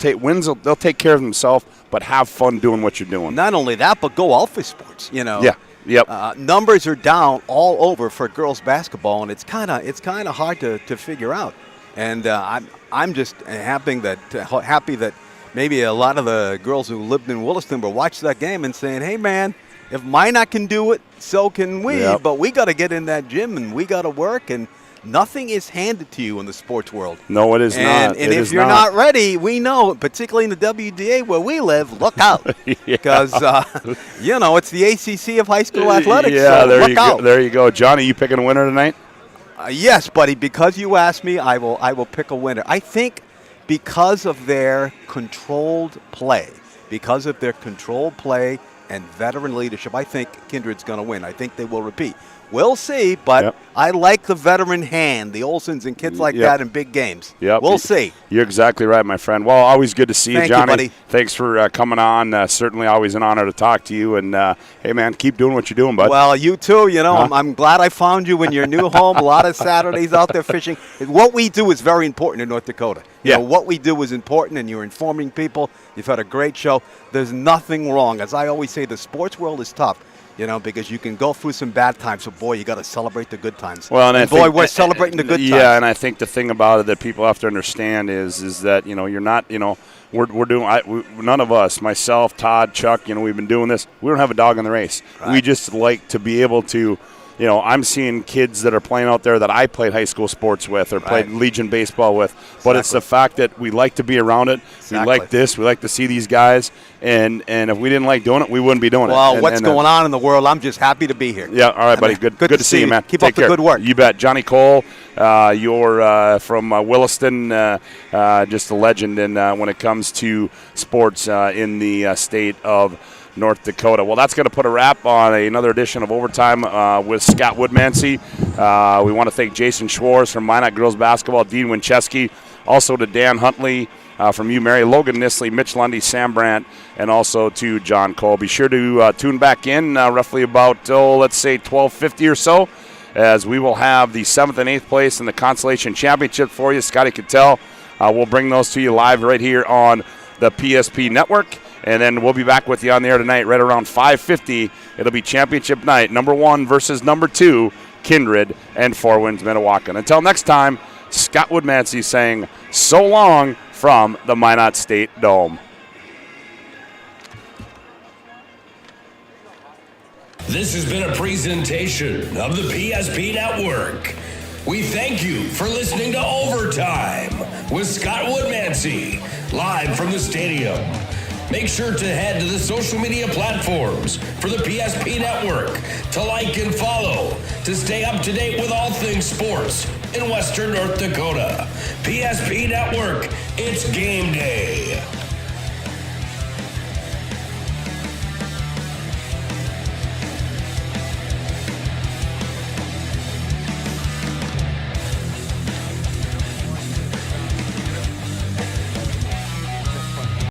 take care of themselves, but have fun doing what you're doing. Not only that, but go out for sports, Yeah. Yep. Numbers are down all over for girls basketball, and it's kind of hard to figure out. And I'm just happy that maybe a lot of the girls who lived in Williston were watching that game and saying, hey, man, if Minot can do it, so can we. Yep. But we got to get in that gym, and we got to work, and nothing is handed to you in the sports world. No, it is not. And if you're not ready, we know, particularly in the WDA where we live, look out. Because, it's the ACC of high school athletics, so look out. There you go. Johnny, you picking a winner tonight? Yes, buddy, because you asked me, I will pick a winner. I think because of their controlled play and veteran leadership, I think Kindred's going to win. I think they will repeat. We'll see, but I like the veteran hand, the Olsons and kids like that in big games. Yep. We'll see. You're exactly right, my friend. Well, always good to see you, Thank Johnny. you, buddy. Thanks for coming on. Certainly always an honor to talk to you. And, hey, man, keep doing what you're doing, bud. Well, you too. I'm glad I found you in your new home. A lot of Saturdays out there fishing. What we do is very important in North Dakota. What we do is important, and you're informing people. You've had a great show. There's nothing wrong. As I always say, the sports world is tough. Because you can go through some bad times, so boy, you got to celebrate the good times. Well, and we're celebrating the good times. Yeah, and I think the thing about it that people have to understand is that you're not we're doing none of us, myself, Todd, Chuck, we've been doing this. We don't have a dog in the race. Right. We just like to be able to. I'm seeing kids that are playing out there that I played high school sports with or played Legion baseball with. But it's the fact that we like to be around it. Exactly. We like this. We like to see these guys. And if we didn't like doing it, we wouldn't be doing it. Well, what's going on in the world, I'm just happy to be here. Yeah, all right, buddy. Good to see you, man. Keep up the good work. You bet. Johnny Cole, you're from Williston, just a legend when it comes to sports in the state of North Dakota. Well, that's going to put a wrap on another edition of Overtime with Scott Woodmansee. We want to thank Jason Schwartz from Minot Girls Basketball, Dean Winchesky, also to Dan Huntley from UMary, Logan Nisley, Mitch Lundy, Sam Brandt, and also to John Cole. Be sure to tune back in roughly about, let's say 12:50 or so, as we will have the 7th and 8th place in the Consolation Championship for you. Scotty Cattell, we'll bring those to you live right here on the PSP Network. And then we'll be back with you on the air tonight right around 5:50. It'll be championship night, number 1 versus number 2, Kindred and Four Winds Minnewacan. Until next time, Scott Woodmansee saying so long from the Minot State Dome. This has been a presentation of the PSP Network. We thank you for listening to Overtime with Scott Woodmansee, live from the stadium. Make sure to head to the social media platforms for the PSP Network to like and follow, to stay up to date with all things sports in Western North Dakota. PSP Network, it's game day.